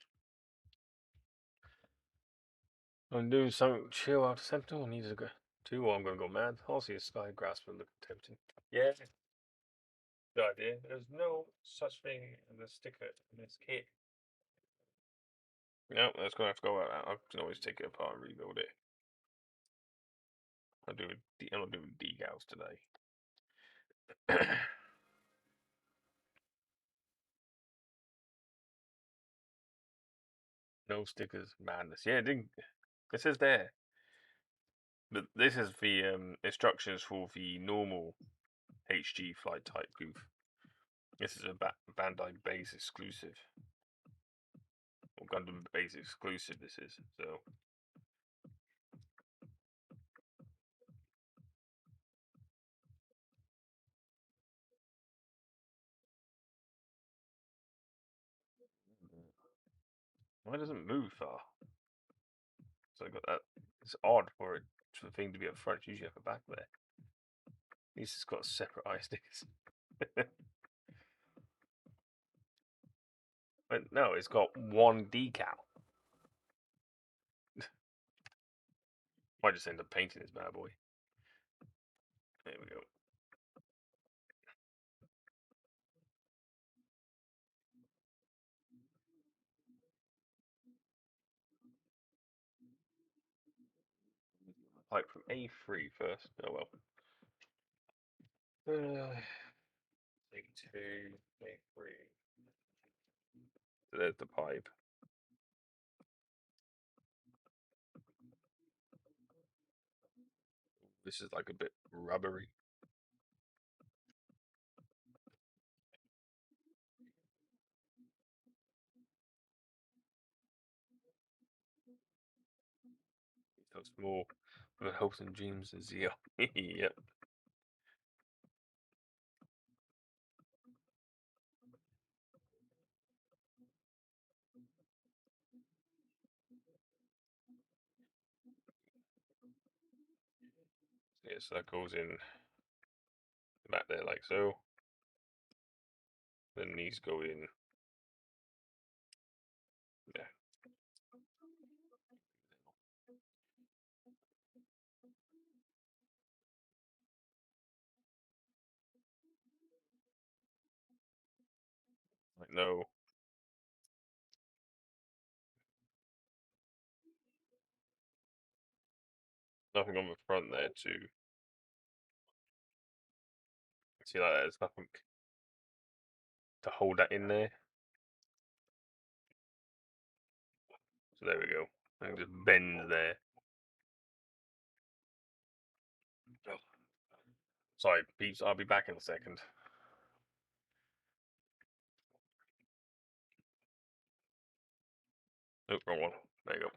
I'm doing something chill after Sentinel. I need to go to, or I'm gonna go mad. I'll see a sky grasper looking tempting. Yeah. Good idea. There's no such thing as a sticker in this kit. No, that's gonna have to go out. I can always take it apart and rebuild it. I'm not doing decals today. No stickers, madness. Yeah, it says there. But this is the instructions for the normal HG flight type goof. This is a Bandai base exclusive. Or Gundam base exclusive, this is. So. Why doesn't it move far? So I got that. It's odd for the thing to be up front. Usually at the back there. At least it's got separate eye stickers. But no, it's got one decal. Might just end up painting this bad boy. There we go. Pipe from A3 first. Oh well. A2, A3. So there's the pipe. This is like a bit rubbery. So it's more with hopes and dreams and zeal. Yep. Yeah, so that goes in back there like so. Then these go in. Yeah. Like no. Nothing on the front there too. See like that, there's nothing to hold that in there. So there we go. And it just bends there. Oh. Sorry, peeps, I'll be back in a second. Nope, wrong one. There you go.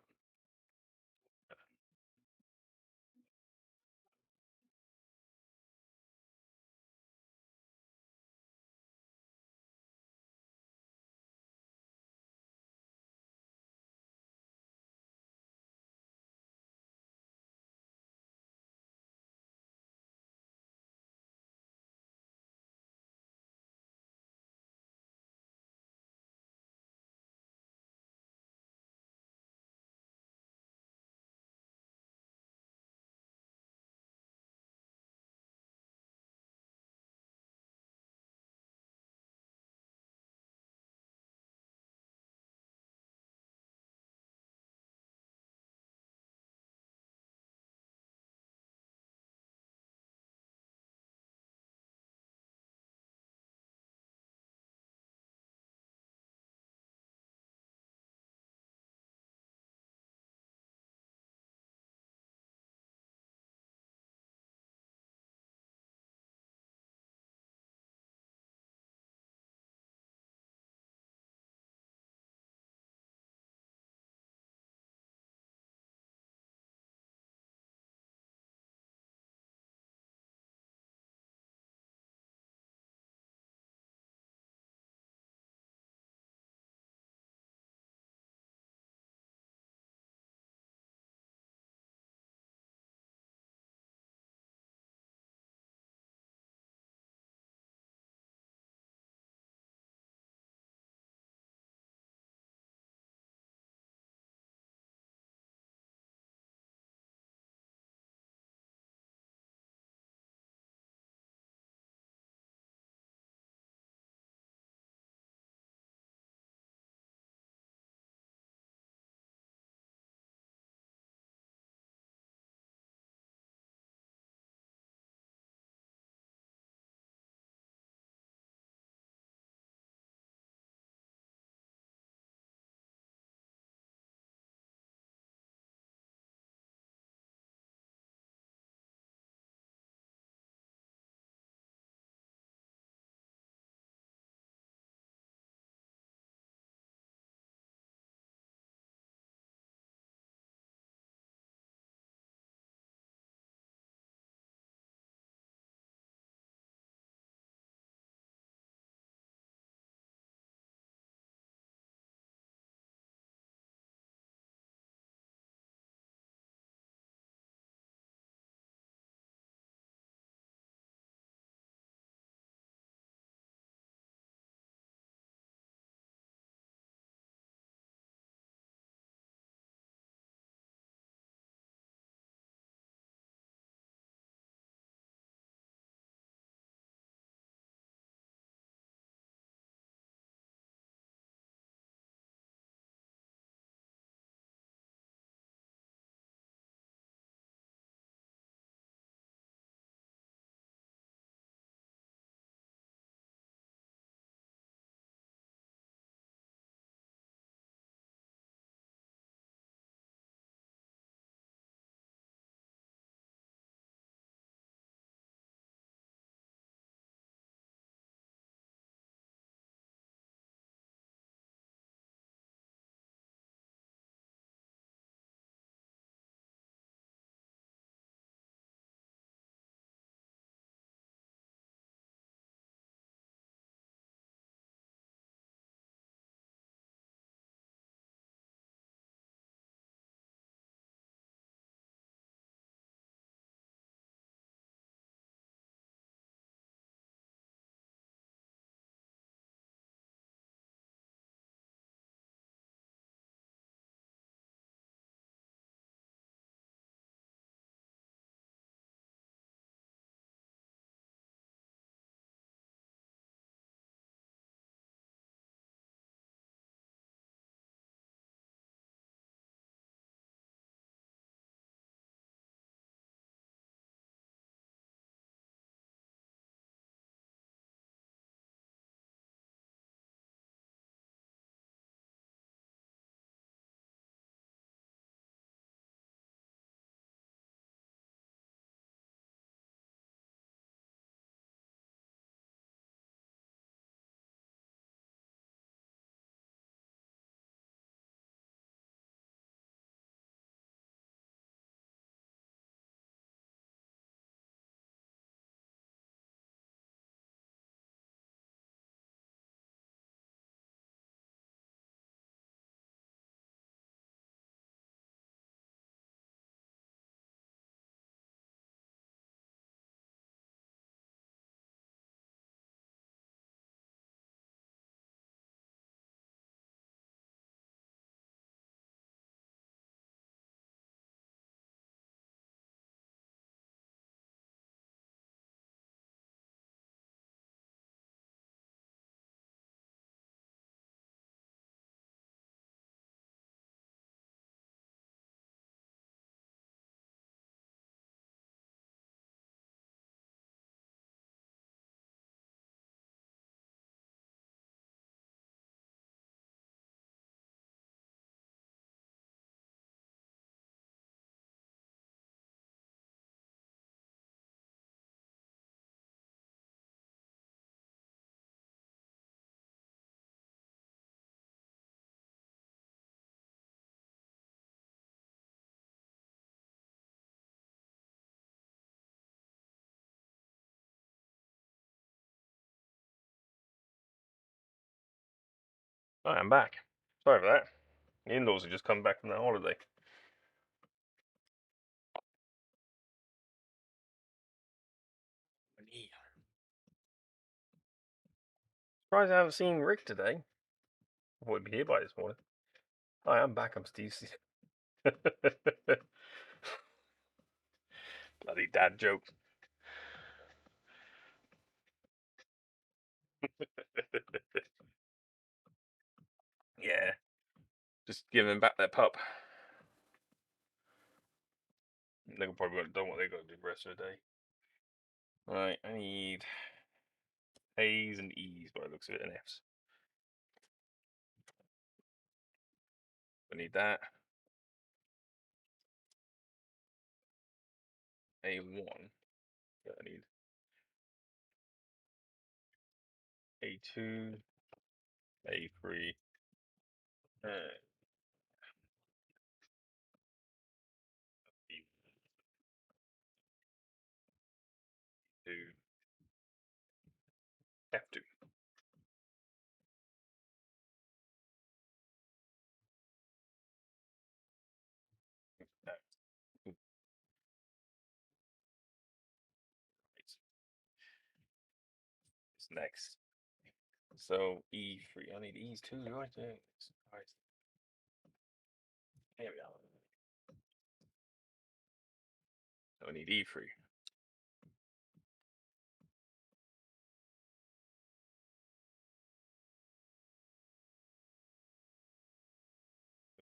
I'm back. Sorry for that. The in-laws have just come back from their holiday. Surprised I haven't seen Rick today. I thought he'd be here by this morning. Hi, I'm back. I'm Steve. Bloody dad joke. Yeah. Just give them back their pup. They probably won't done what they got to do the rest of the day. Right, I need A's and E's by the looks of it, and F's. I need that. A1. Yeah, I need A2, A3, B2, F2. It's next. So E3. I need E's too, right? Right. Here we are. So I need E3.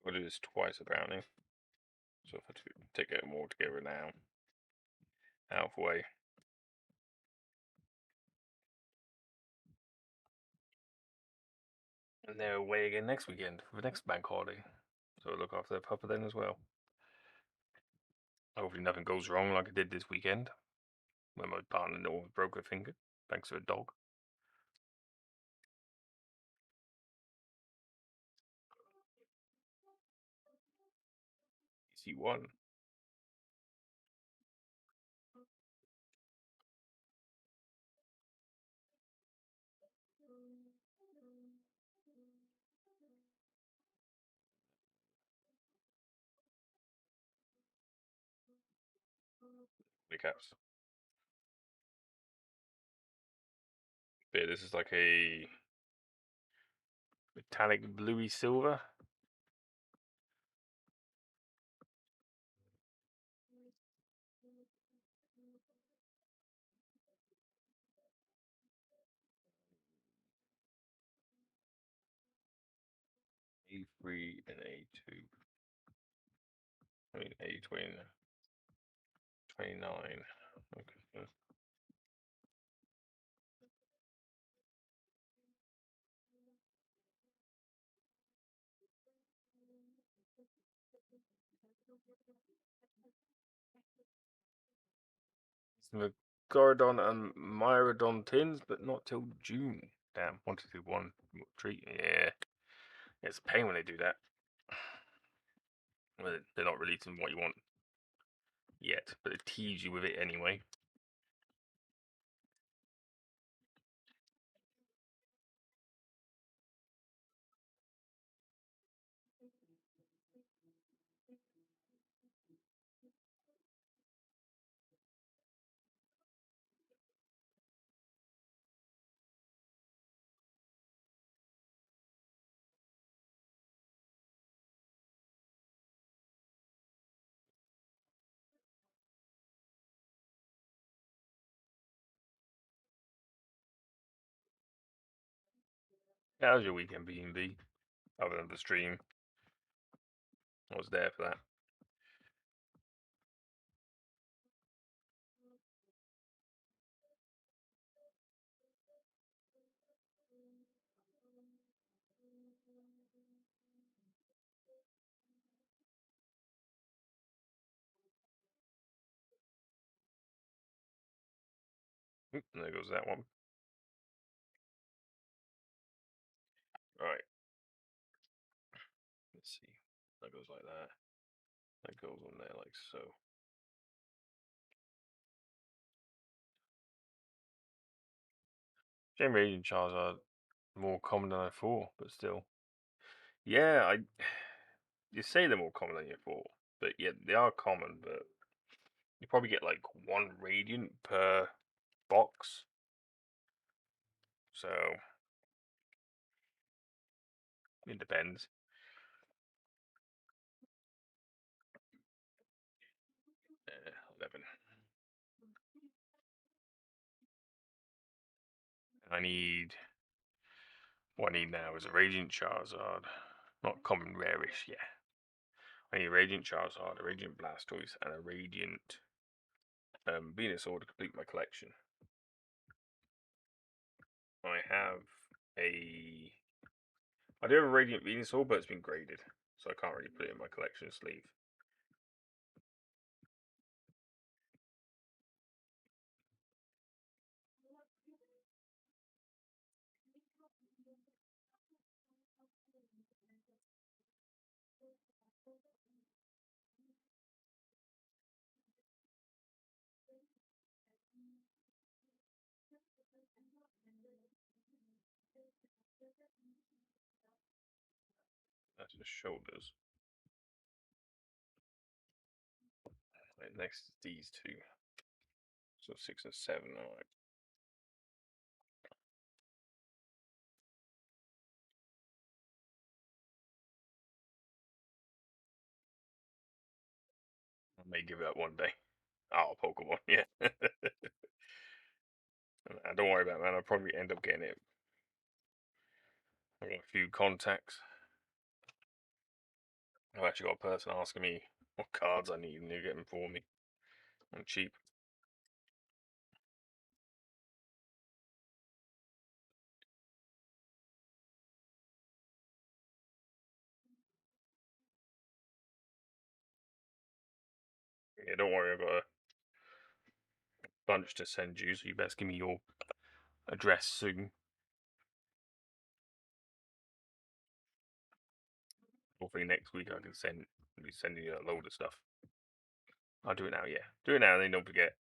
We'll do this twice apparently. So if I take it more together now, out of the way. And they're away again next weekend for the next bank holiday. So I'll look after their pupper then as well. Hopefully nothing goes wrong like it did this weekend when my partner broke her finger thanks to a dog. EC1. The caps. But yeah, this is like a metallic bluey silver. A3 and A2. I mean A20. 29. Okay. The Gorodon and Myrodon tins, but not till June. Damn, 1, 2, 1 treat. Yeah. It's a pain when they do that. Well, they're not releasing what you want yet, but they tease you with it anyway. How's your weekend been, B? Other than the stream, I was there for that. Oop, and there goes that one. Right. Let's see. That goes like that. That goes on there like so. Chain Raging Chars are more common than I thought, but still. Yeah, you say they're more common than you thought, but yeah, they are common. But you probably get like one radiant per box, so it depends. Uh, 11. I need. What I need now is a Radiant Charizard. Not common, rarish, yeah. I need a Radiant Charizard, a Radiant Blastoise, and a Radiant Venusaur to complete my collection. I have a. I do have a Radiant Venusaur, but it's been graded, so I can't really put it in my collection sleeve. That's the shoulders. Right, next is these two. So 6 and 7, alright. I may give it up one day. Oh, Pokemon, yeah. Don't worry about it, man. I'll probably end up getting it. I've got a few contacts. I've actually got a person asking me what cards I need, and they get them for me. I'm cheap. Yeah, don't worry, I've got a bunch to send you, so you best give me your address soon. Hopefully next week I can be sending you a load of stuff. I'll do it now, yeah. Do it now, and then don't forget.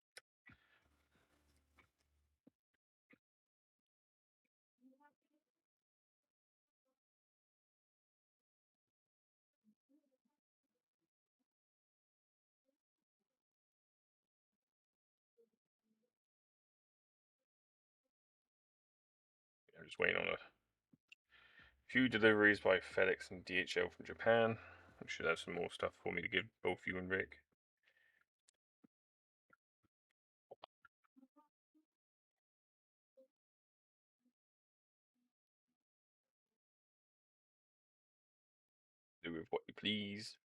I'm just waiting on a few deliveries by FedEx and DHL from Japan. I should have some more stuff for me to give both you and Rick. Do with what you please.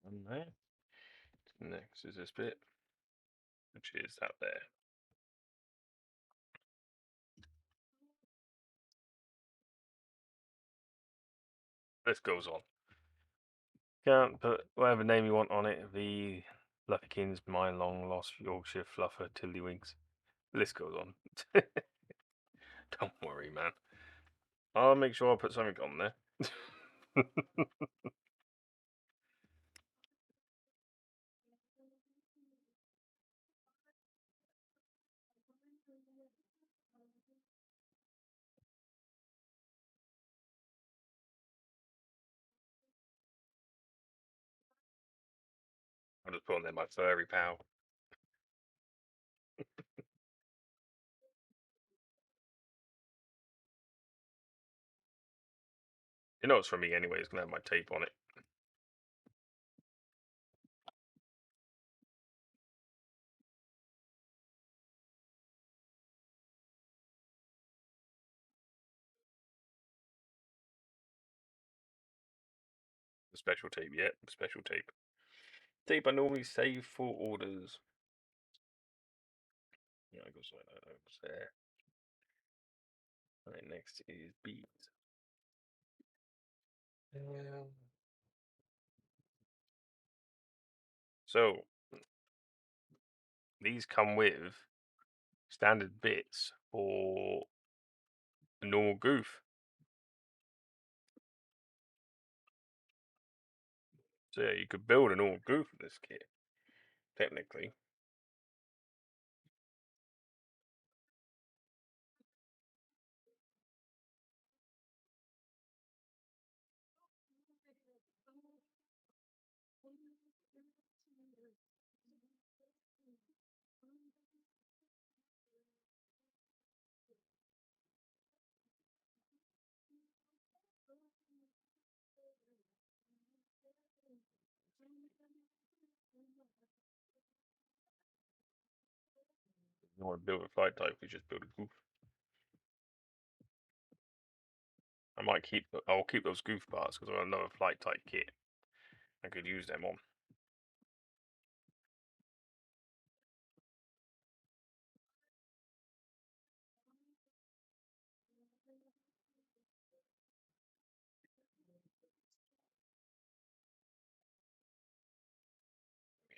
And there. Next is this bit, which is out there. This goes on. Can't put whatever name you want on it. The Luffykins, my long lost Yorkshire Fluffer, Tiddlywinks. The list goes on. Don't worry, man. I'll make sure I put something on there. I'll just put on there my furry pal. You know it's from me anyway. It's gonna have my tape on it. The special tape, yeah, special tape. Tape I normally save for orders. Yeah, I goes like that. Goes there. Right, next is beads. So these come with standard bits for a normal goof. So yeah, you could build a normal goof with this kit, technically. If you want to build a flight type, you just build a goof. I'll keep those goof parts because I have another flight type kit. I could use them on.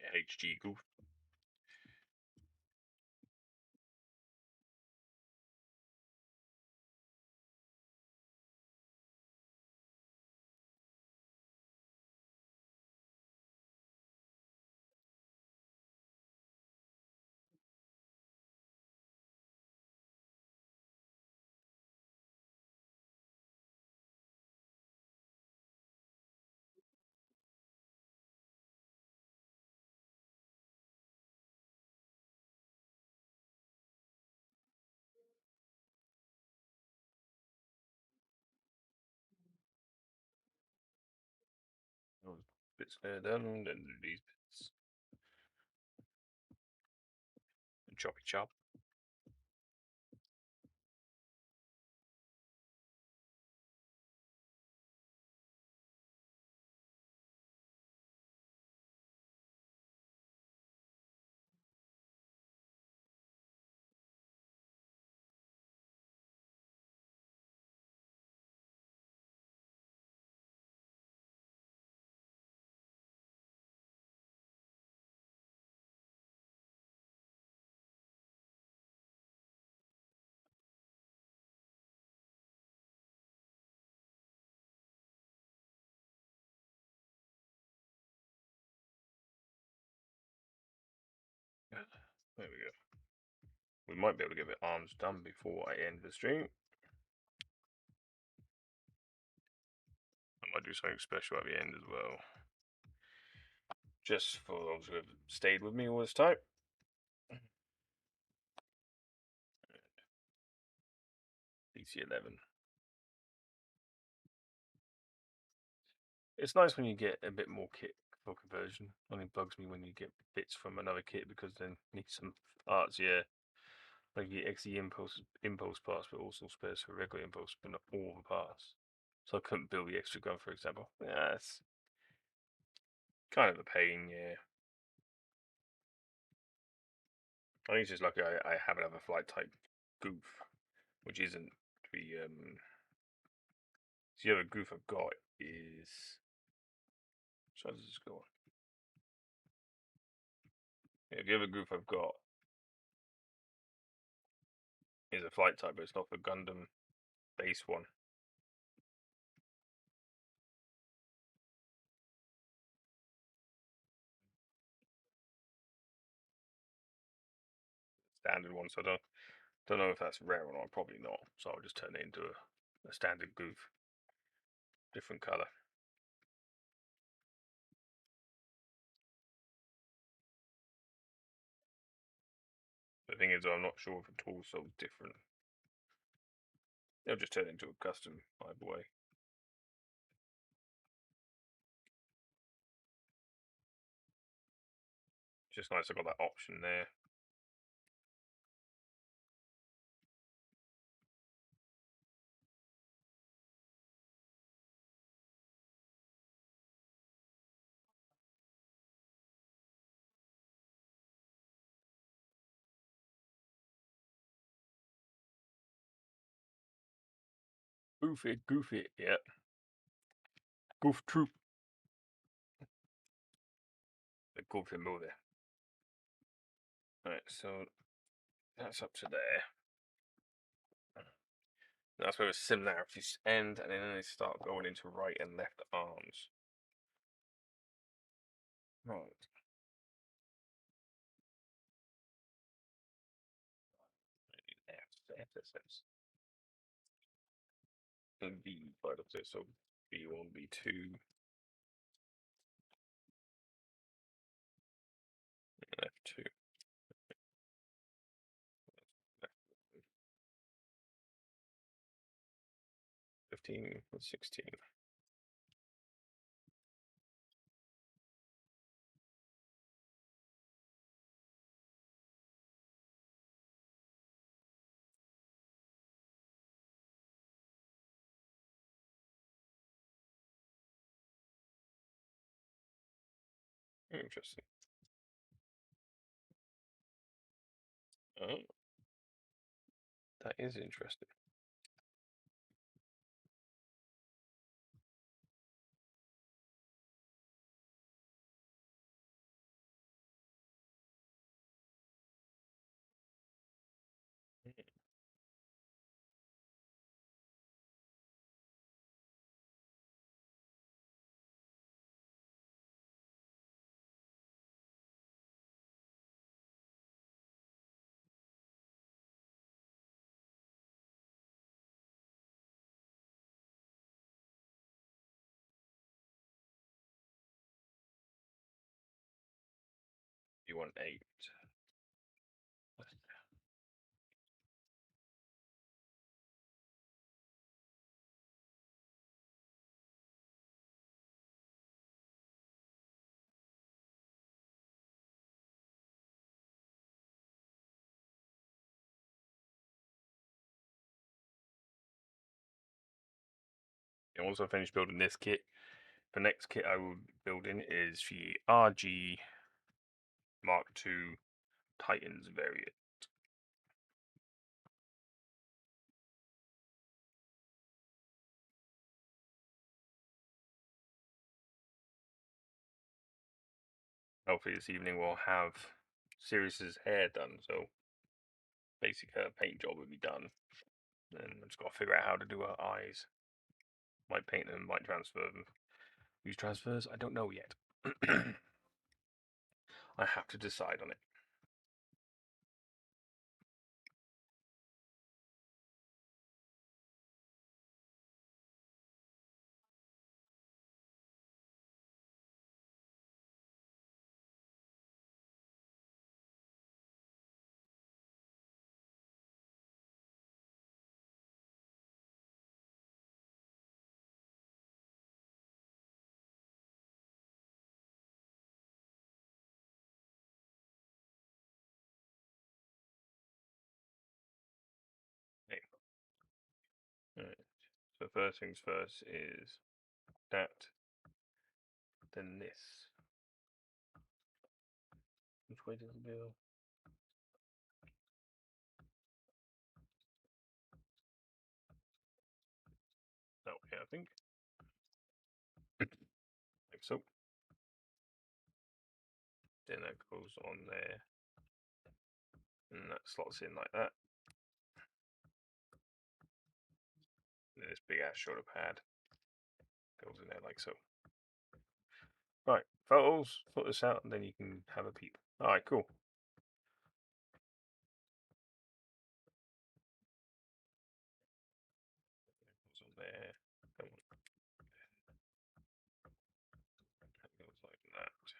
Yeah, HG goof. Those bits there done, then do these bits. And choppy chop. There we go. We might be able to get the arms done before I end the stream. I might do something special at the end as well. Just for those who have stayed with me all this time. DC-11. It's nice when you get a bit more kit for conversion. Only bugs me when you get bits from another kit because then need some parts. Yeah, like you get XE impulse parts, but also spares for regular impulse, but not all the parts. So I couldn't build the extra gun, for example. Yeah, it's kind of a pain. Yeah, I think it's just lucky I have another flight type goof, which isn't the the other goof I've got is. So how does this go on? Yeah, the other goof I've got is a flight type, but it's not the Gundam base one. Standard one, so I don't know if that's rare or not. Probably not. So I'll just turn it into a standard goof, different color. The thing is, I'm not sure if the torso is different. They'll just turn it into a custom either way. Just nice I got that option there. Goofy, yeah. Goof troop. The goofy movie. Right, so that's up to there. That's where the similarities end, and then they start going into right and left arms. Right. F, FSS. And B right up there, so B1, B2, F2. 15 and 16. Interesting. Oh, that is interesting. You want 8. I also finished building this kit. The next kit I will build in is the RG Mark II Titans variant. Hopefully this evening we'll have Sirius's hair done, so basic paint job will be done. And I've just got to figure out how to do her eyes. Might paint them, might transfer them. Use transfers? I don't know yet. I have to decide on it. Okay. Alright. So first things first is that, then this. Which way does it go? That way, I think. Like so. Then that goes on there. And that slots in like that. And then this big ass shoulder pad goes in there like so. Right, photos, sort this out, and then you can have a peep. Alright, cool. Goes on there. Come on. That goes like that.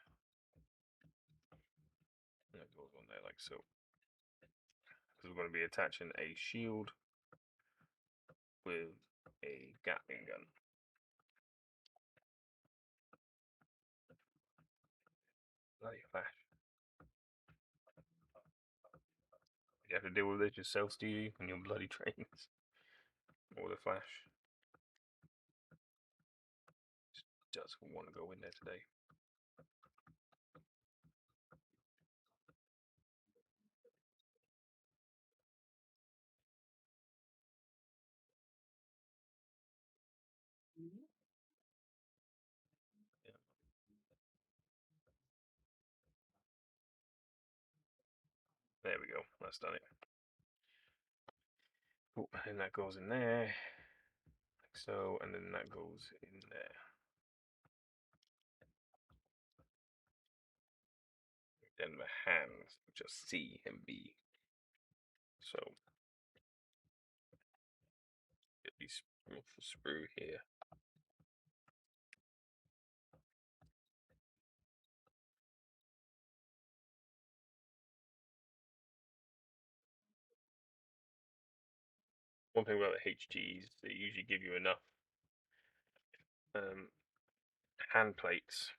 And that goes on there like so. Because we're going to be attaching a shield with a Gatling gun. Bloody flash. You have to deal with this yourself, Stevie, on your bloody trains. Or the flash. Just doesn't want to go in there today. There we go. That's done it. Oh, and that goes in there, like so, and then that goes in there. Then the hands, just C and B. So get these off the sprue here. One thing about the HGs, they usually give you enough hand plates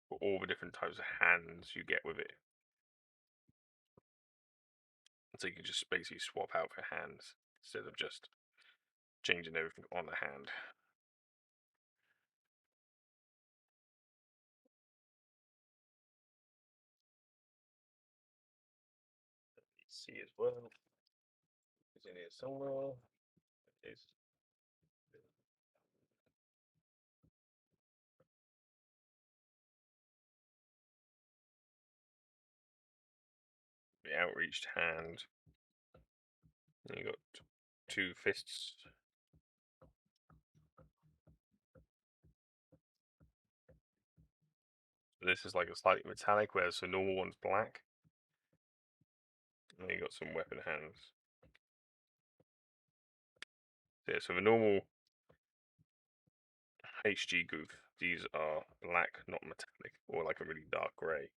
for all the different types of hands you get with it. So you can just basically swap out for hands instead of just changing everything on the hand. C as well. It's in here somewhere. It is. The outreached hand. And you got two fists. This is like a slightly metallic, whereas the normal one's black. And then you got some weapon hands. So yeah, so the normal HG goof, these are black, not metallic, or like a really dark grey.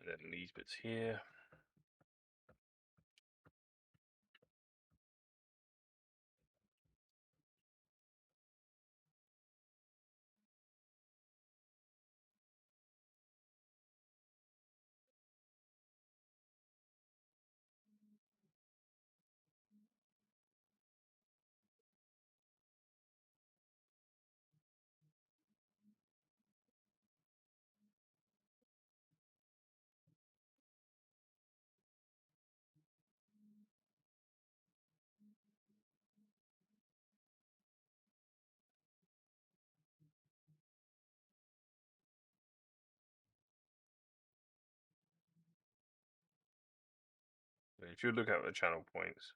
And then these bits here. And if you look at the channel points,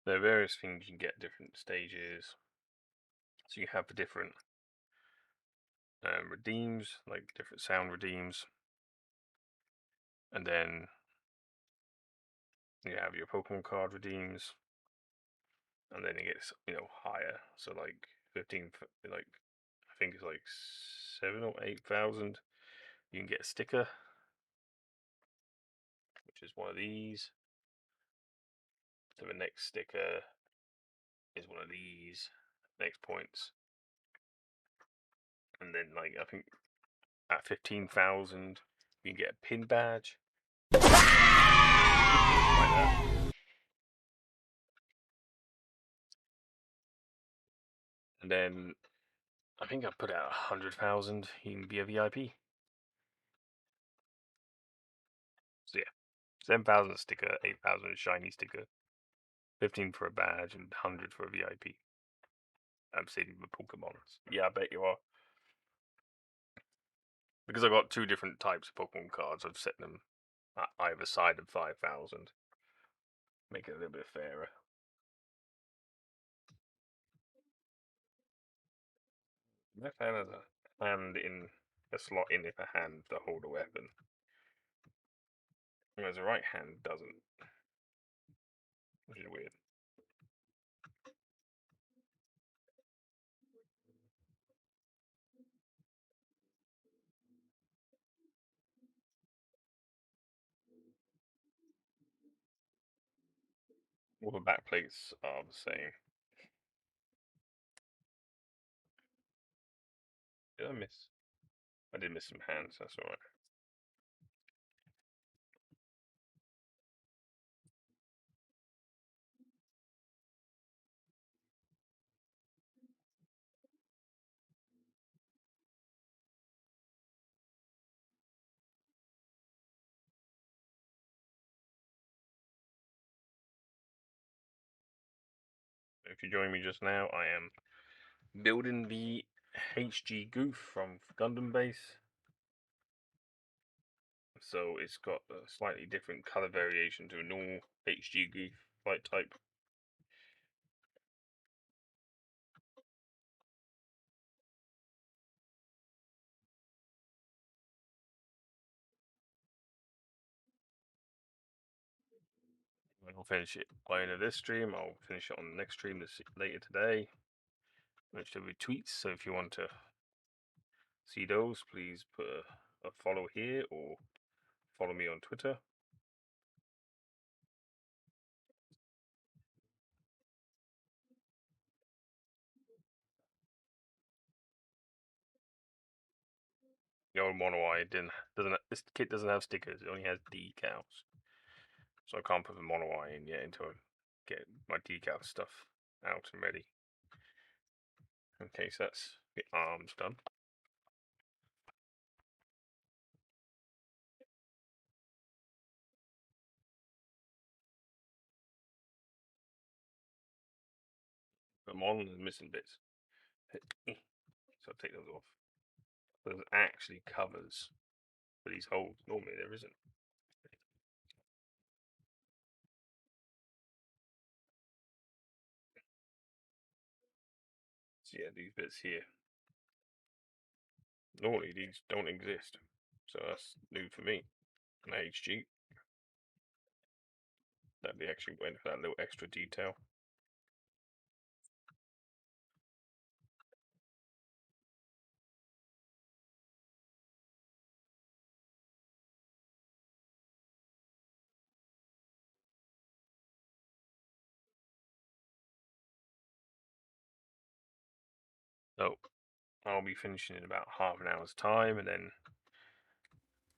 there are various things you can get at different stages. So you have the different redeems, like different sound redeems, and then you have your Pokemon card redeems, and then it gets higher. So like 15, like I think it's like 7 or 8,000. You can get a sticker, which is one of these. So the next sticker is one of these. Next points, and then like I think at 15,000 you can get a pin badge. Like that. And then I think I put out 100,000. You can be a VIP. So yeah, 7,000 sticker, 8,000 shiny sticker, 15 for a badge, and 100 for a VIP. I'm saving the Pokemons. Yeah, I bet you are. Because I got two different types of Pokemon cards, I've set them at either side of 5,000. Make it a little bit fairer. Left hand has a hand in a slot in if a hand to hold a weapon, whereas the right hand doesn't, which is weird. All the back plates are the same. Did I miss? I did miss some hands, that's alright. If you join me just now, I am building the HG Goof from Gundam Base. So it's got a slightly different color variation to a normal HG Goof flight type. I'll finish it by the end of this stream. I'll finish it on the next stream later today, which there will be tweets. So if you want to see those, please put a follow here or follow me on Twitter. The old Mono Eye doesn't. This kit doesn't have stickers. It only has decals, so I can't put the Mono Eye in yet until I get my decal stuff out and ready. Okay, so that's the arms done. Put them on and missing bits. So I'll take those off. There's actually covers for these holes. Normally there isn't. So yeah, these bits here. Normally these don't exist. So that's new for me. An HG. That they actually went for that little extra detail. So I'll be finishing in about half an hour's time, and then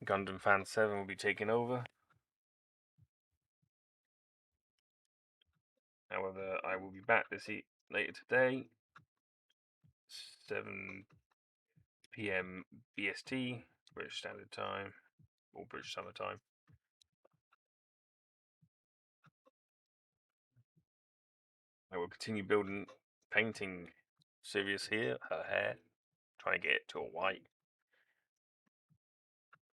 Gundam Fan 7 will be taking over. However, I will be back later today, 7 p.m. BST, British Standard Time, or British Summer Time. I will continue painting Sirius here, her hair, trying to get it to a white.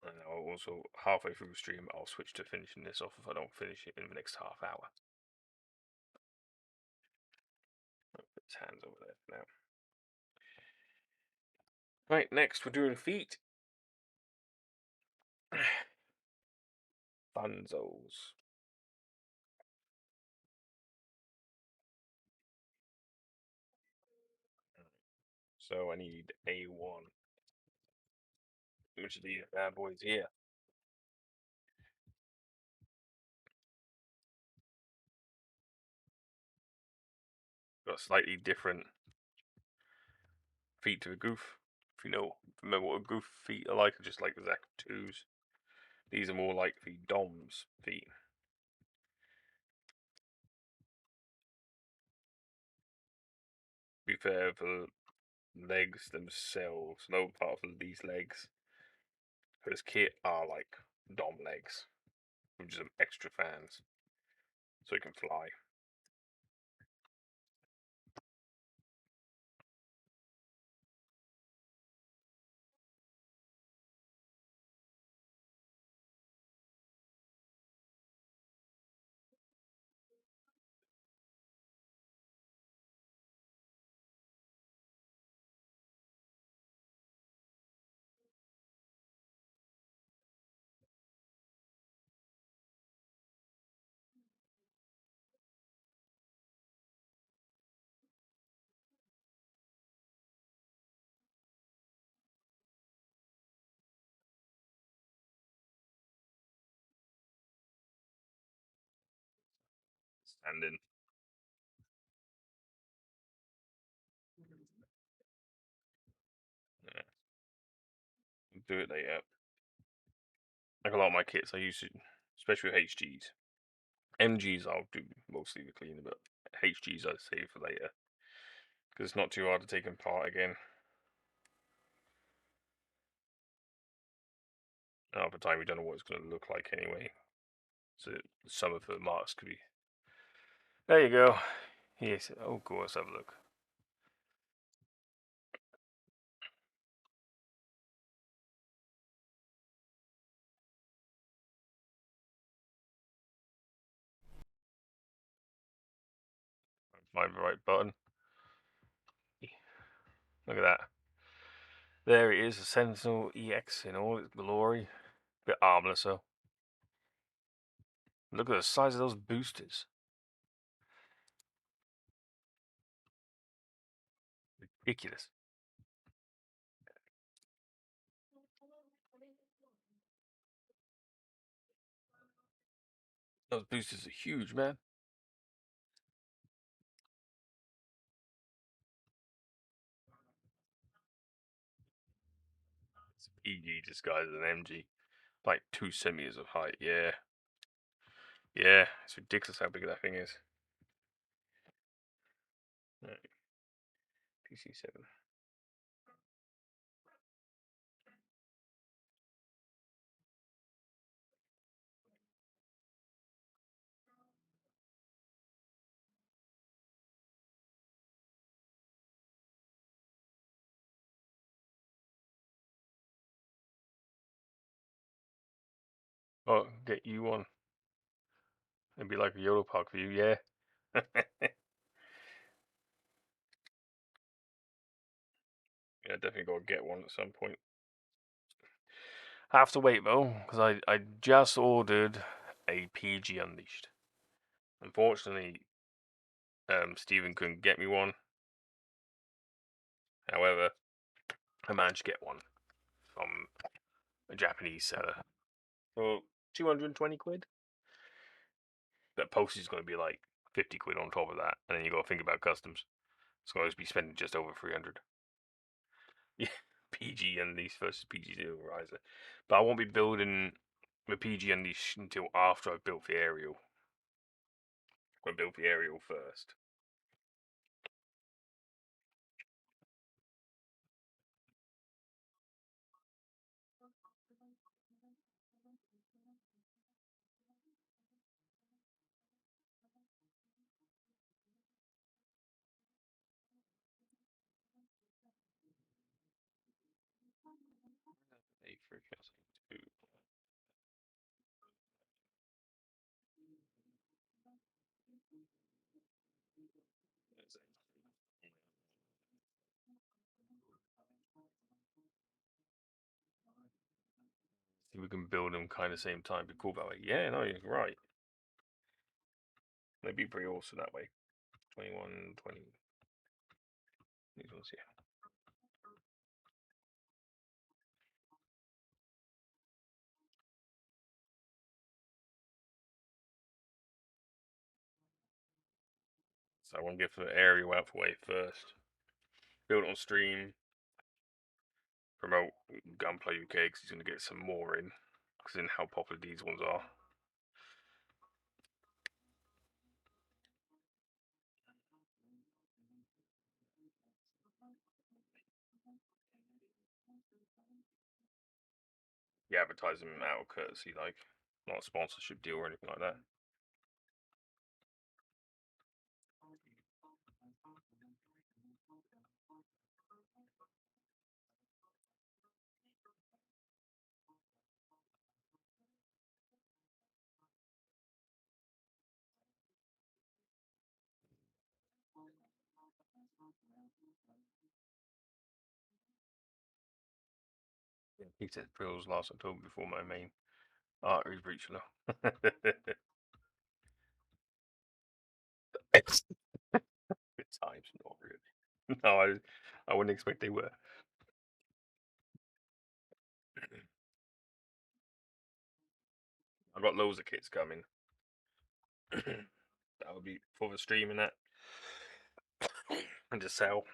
And I'll also, halfway through the stream, I'll switch to finishing this off if I don't finish it in the next half hour. I'll put his hands over there for now. Right, next we're doing feet. Funzos. So I need A1, which are these bad boys here. Got slightly different feet to a goof. If you remember what a goof feet are like, just like the Zak 2s. These are more like the Dom's feet. To be fair, the legs themselves, no part of these legs for this kit are like Dom legs, with some extra fans, so it can fly. And then yeah, do it later. Like a lot of my kits, I use to, especially with HGs. MGs I'll do mostly the cleaning, but HGs I'd save for later because it's not too hard to take them apart again. Half the time we don't know what it's going to look like anyway. So some of the marks could be. There you go. Yes. Oh, cool. Let's have a look. Find the right button. Look at that. There it is, a Sentinel EX in all its glory. Bit armless though. Look at the size of those boosters. Ridiculous. Those boosters are huge, man. It's PG disguised as an MG. Like 2 centimeters of height, yeah. Yeah, it's ridiculous how big that thing is. Right. PC7. Oh, get you one. It'd be like a Euro Park for you, yeah. Yeah, definitely gotta get one at some point. I have to wait though, because I just ordered a PG Unleashed. Unfortunately, Steven couldn't get me one. However, I managed to get one from a Japanese seller for 220 quid. But postage is going to be like 50 quid on top of that, and then you got to think about customs. It's going to be spending just over 300. Yeah, PG Unleashed versus PG Zero Riser. But I won't be building the PG Unleashed until after I've built the aerial. I'm going to build the aerial first. See if we can build them kind of same time. Be cool that way. Yeah, no, you're right. They'd be pretty awesome that way. 21, 20. These ones here. So I want to get the aerial out the way first. Build it on stream. Promote Gunpla UK because he's going to get some more in. Because in how popular these ones are. You advertise them out of courtesy, like not a sponsorship deal or anything like that. Yeah, he said drills last October before my main artery breach. At times, not really. No, I wouldn't expect they were. I've got loads of kits coming. That would be for the stream and that, and to sell.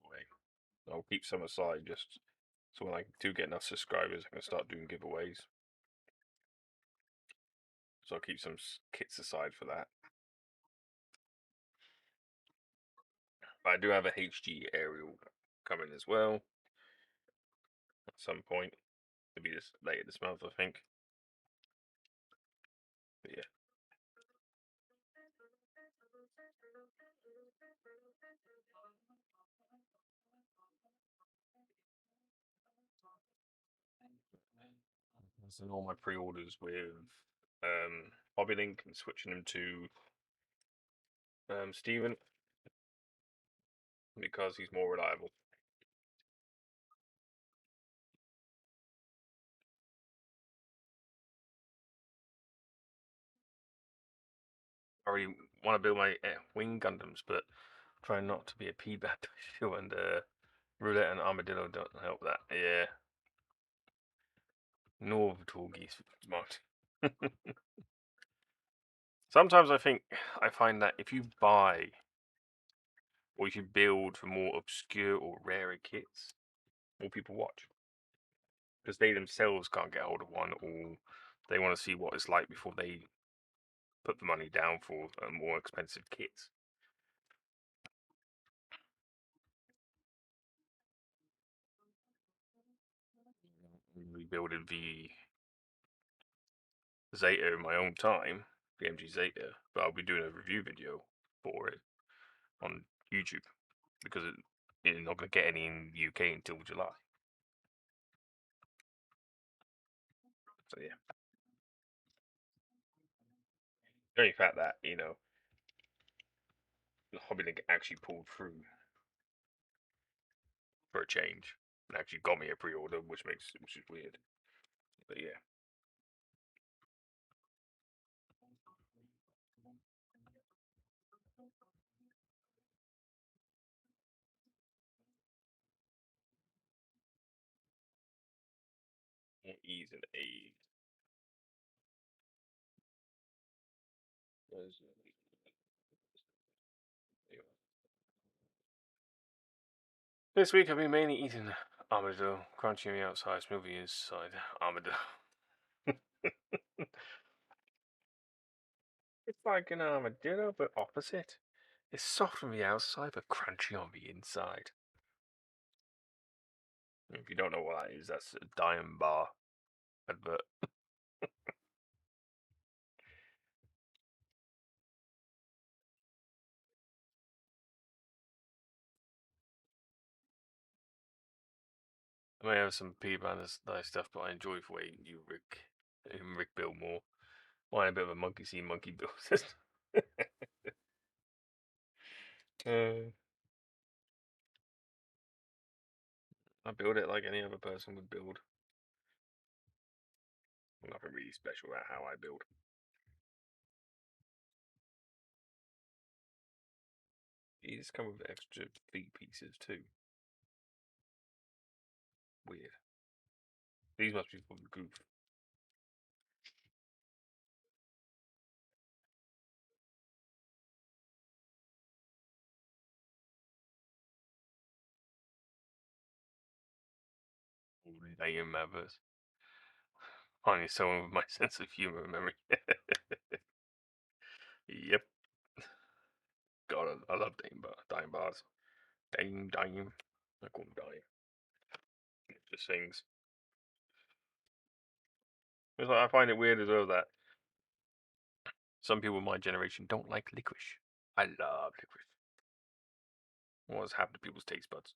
Anyway, I'll keep some aside just so when I do get enough subscribers, I can start doing giveaways. So I'll keep some kits aside for that. But I do have a HG aerial coming as well at some point. It'll be this later this month, I think. But yeah. And all my pre-orders with Hobbylink and switching them to Steven because he's more reliable. I really want to build my wing Gundams, but try not to be a P-bad issue, and Roulette and Armadillo don't help that. Yeah. Nor the tall geese smart. Sometimes I find that if you buy or if you build for more obscure or rarer kits, more people watch because they themselves can't get hold of one, or they want to see what it's like before they put the money down for more expensive kits. Rebuilding the Zeta in my own time, the MG Zeta, but I'll be doing a review video for it on YouTube because it's not going to get any in the UK until July. So yeah. The only fact that, the Hobbylink actually pulled through for a change and actually got me a pre-order, which is weird. But yeah. E's and A's. This week I've been mainly eating armadillo, crunchy on the outside, smoothie inside armadillo. It's like an armadillo, but opposite. It's soft on the outside, but crunchy on the inside. If you don't know what that is, that's a Diamond Bar advert. I may have some P-Band nice stuff, but I enjoy the way you Rick build more. Mine a bit of a monkey see, monkey build system. I build it like any other person would build. Nothing really special about how I build. These come with extra feet pieces too. Weird. These must be for the goof. Damn members. Finally, someone with my sense of humor and memory. Yep. God, I love Dime bars. Dime. I call them Dime. It just sings. It's like, I find it weird as well that some people in my generation don't like licorice. I love licorice. What's happened to people's taste buds?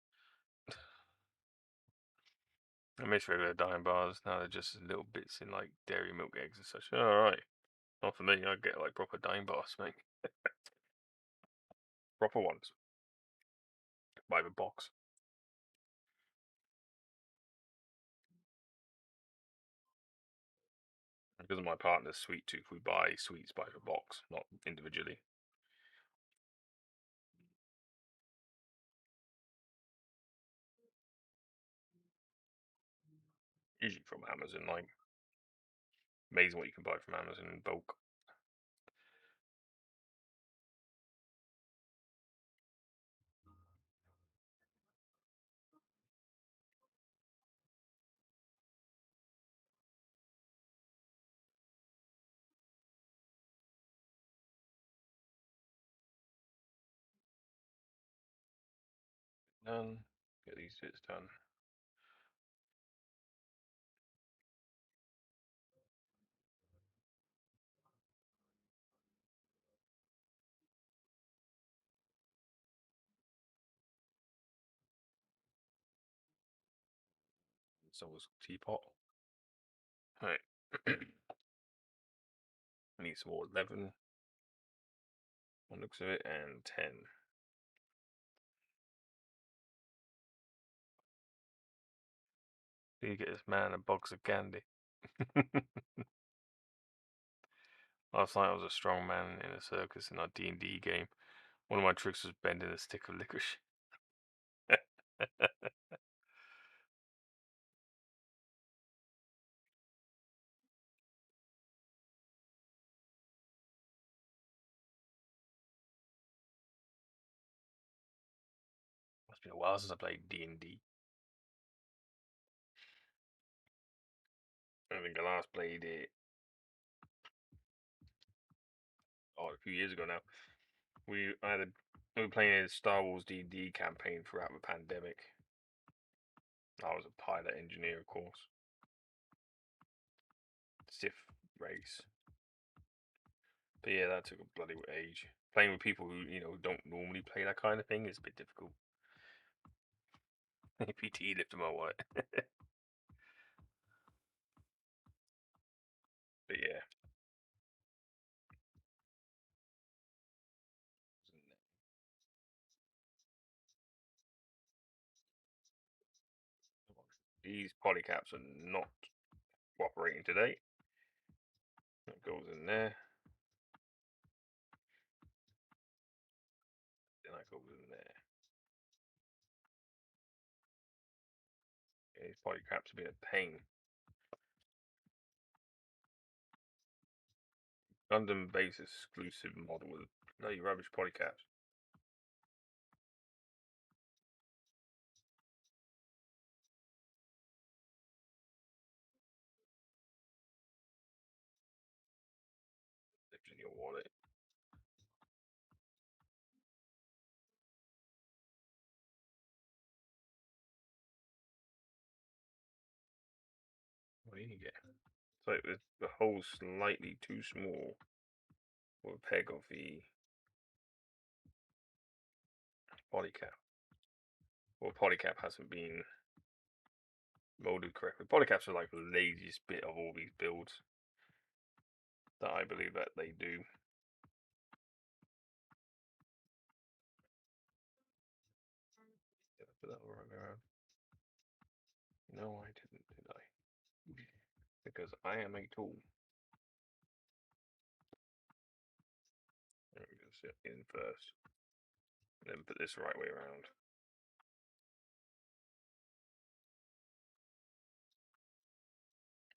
I miss regular Dime bars. Now they're just little bits in like dairy milk eggs and such. Alright. Not for me. I get like proper Dime bars, mate. Proper ones. By the box. Because of my partner's sweet tooth, we buy sweets by the box, not individually. Usually from Amazon. Like, amazing what you can buy from Amazon in bulk. Done. Get these bits done. Someone's teapot. Alright. I need some more 11. One looks of it, and 10. Do you get this man a box of candy? Last night I was a strong man in a circus in our D&D game. One of my tricks was bending a stick of licorice. Must be a while since I played D&D. I think I last played it a few years ago now. We were playing a Star Wars D&D campaign throughout the pandemic. I was a pilot engineer, of course. Sith race. But yeah, that took a bloody age. Playing with people who, don't normally play that kind of thing is a bit difficult. PT lifted my wallet. But yeah. These polycaps are not cooperating today. That goes in there. Then that goes in there. Yeah, these polycaps are being a pain. London base exclusive model with bloody rubbish polycaps. Lifting your wallet. What do you get? It's like the hole's slightly too small for a peg of the polycap. Well, polycap hasn't been molded correctly. Polycaps are like the laziest bit of all these builds that I believe that they do. Did I put that the right way around? No, I didn't, did I? Because I am a tool. There we go, sit in first. And then put this the right way around.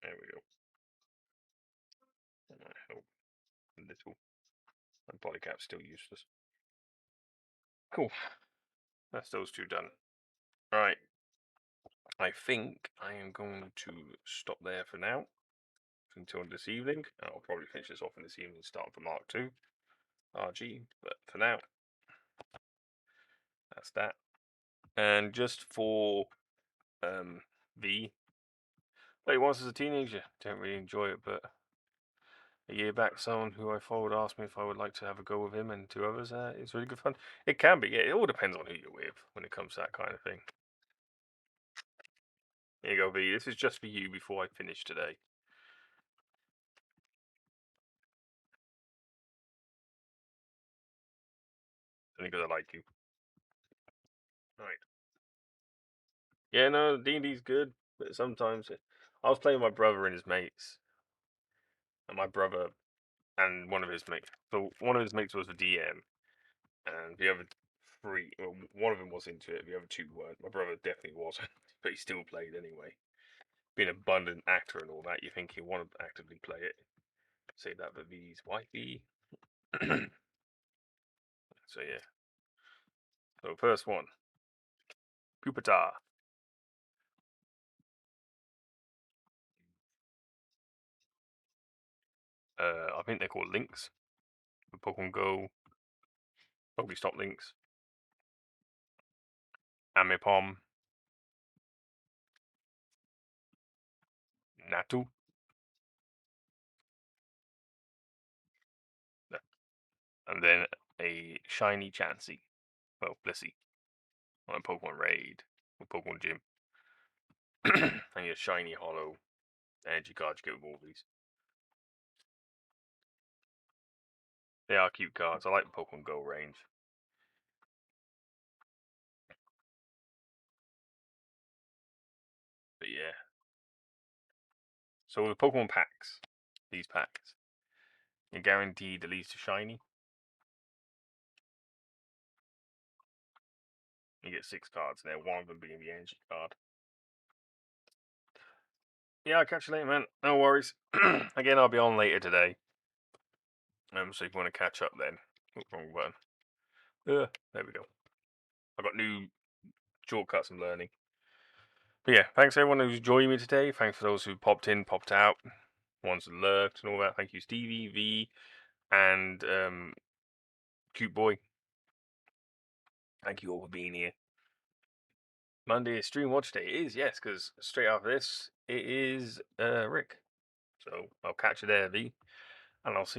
There we go. That might help a little. And polycap's still useless. Cool. That's those two done. Alright. I think I am going to stop there for now. Until this evening. I'll probably finish this off in this evening, starting for Mark 2. RG. But for now, that's that. And just for V, played once as a teenager. Don't really enjoy it, but a year back, someone who I followed asked me if I would like to have a go with him and two others. It's really good fun. It can be, yeah. It all depends on who you're with when it comes to that kind of thing. Here you go, V. This is just for you before I finish today. Only because I like you. Right. Yeah, no, D&D's good, but sometimes I was playing with my brother and his mates, and my brother and one of his mates. So one of his mates was the DM, and the other three, well, one of them was into it. The other two weren't. My brother definitely wasn't, but he still played anyway. being an abundant actor and all that, you think he'll want to actively play it. Say that for V's wifey. So yeah. So first one, Pupitar. I think they're called Lynx. The Pokemon Go. Probably stop Lynx. Amipom. Natu. And then a shiny Chansey. Well, Blissey. On a Pokemon Raid. Or Pokemon Gym. And your shiny Hollow energy cards you get with all these. They are cute cards. I like the Pokemon Go range. But yeah. So the Pokemon packs. These packs. You're guaranteed at least a shiny. You get 6 cards there, one of them being the energy card. Yeah, I'll catch you later, man. No worries. Again, I'll be on later today. So if you want to catch up then. Oh, wrong button. There we go. I've got new shortcuts I'm learning. But yeah, thanks everyone who's joining me today. Thanks for those who popped in, popped out, ones that lurked and all that. Thank you, Stevie, V, and Cute Boy. Thank you all for being here. Monday is Stream Watch Day. It is, yes, because straight after this, it is Rick. So I'll catch you there, V. And I'll see you.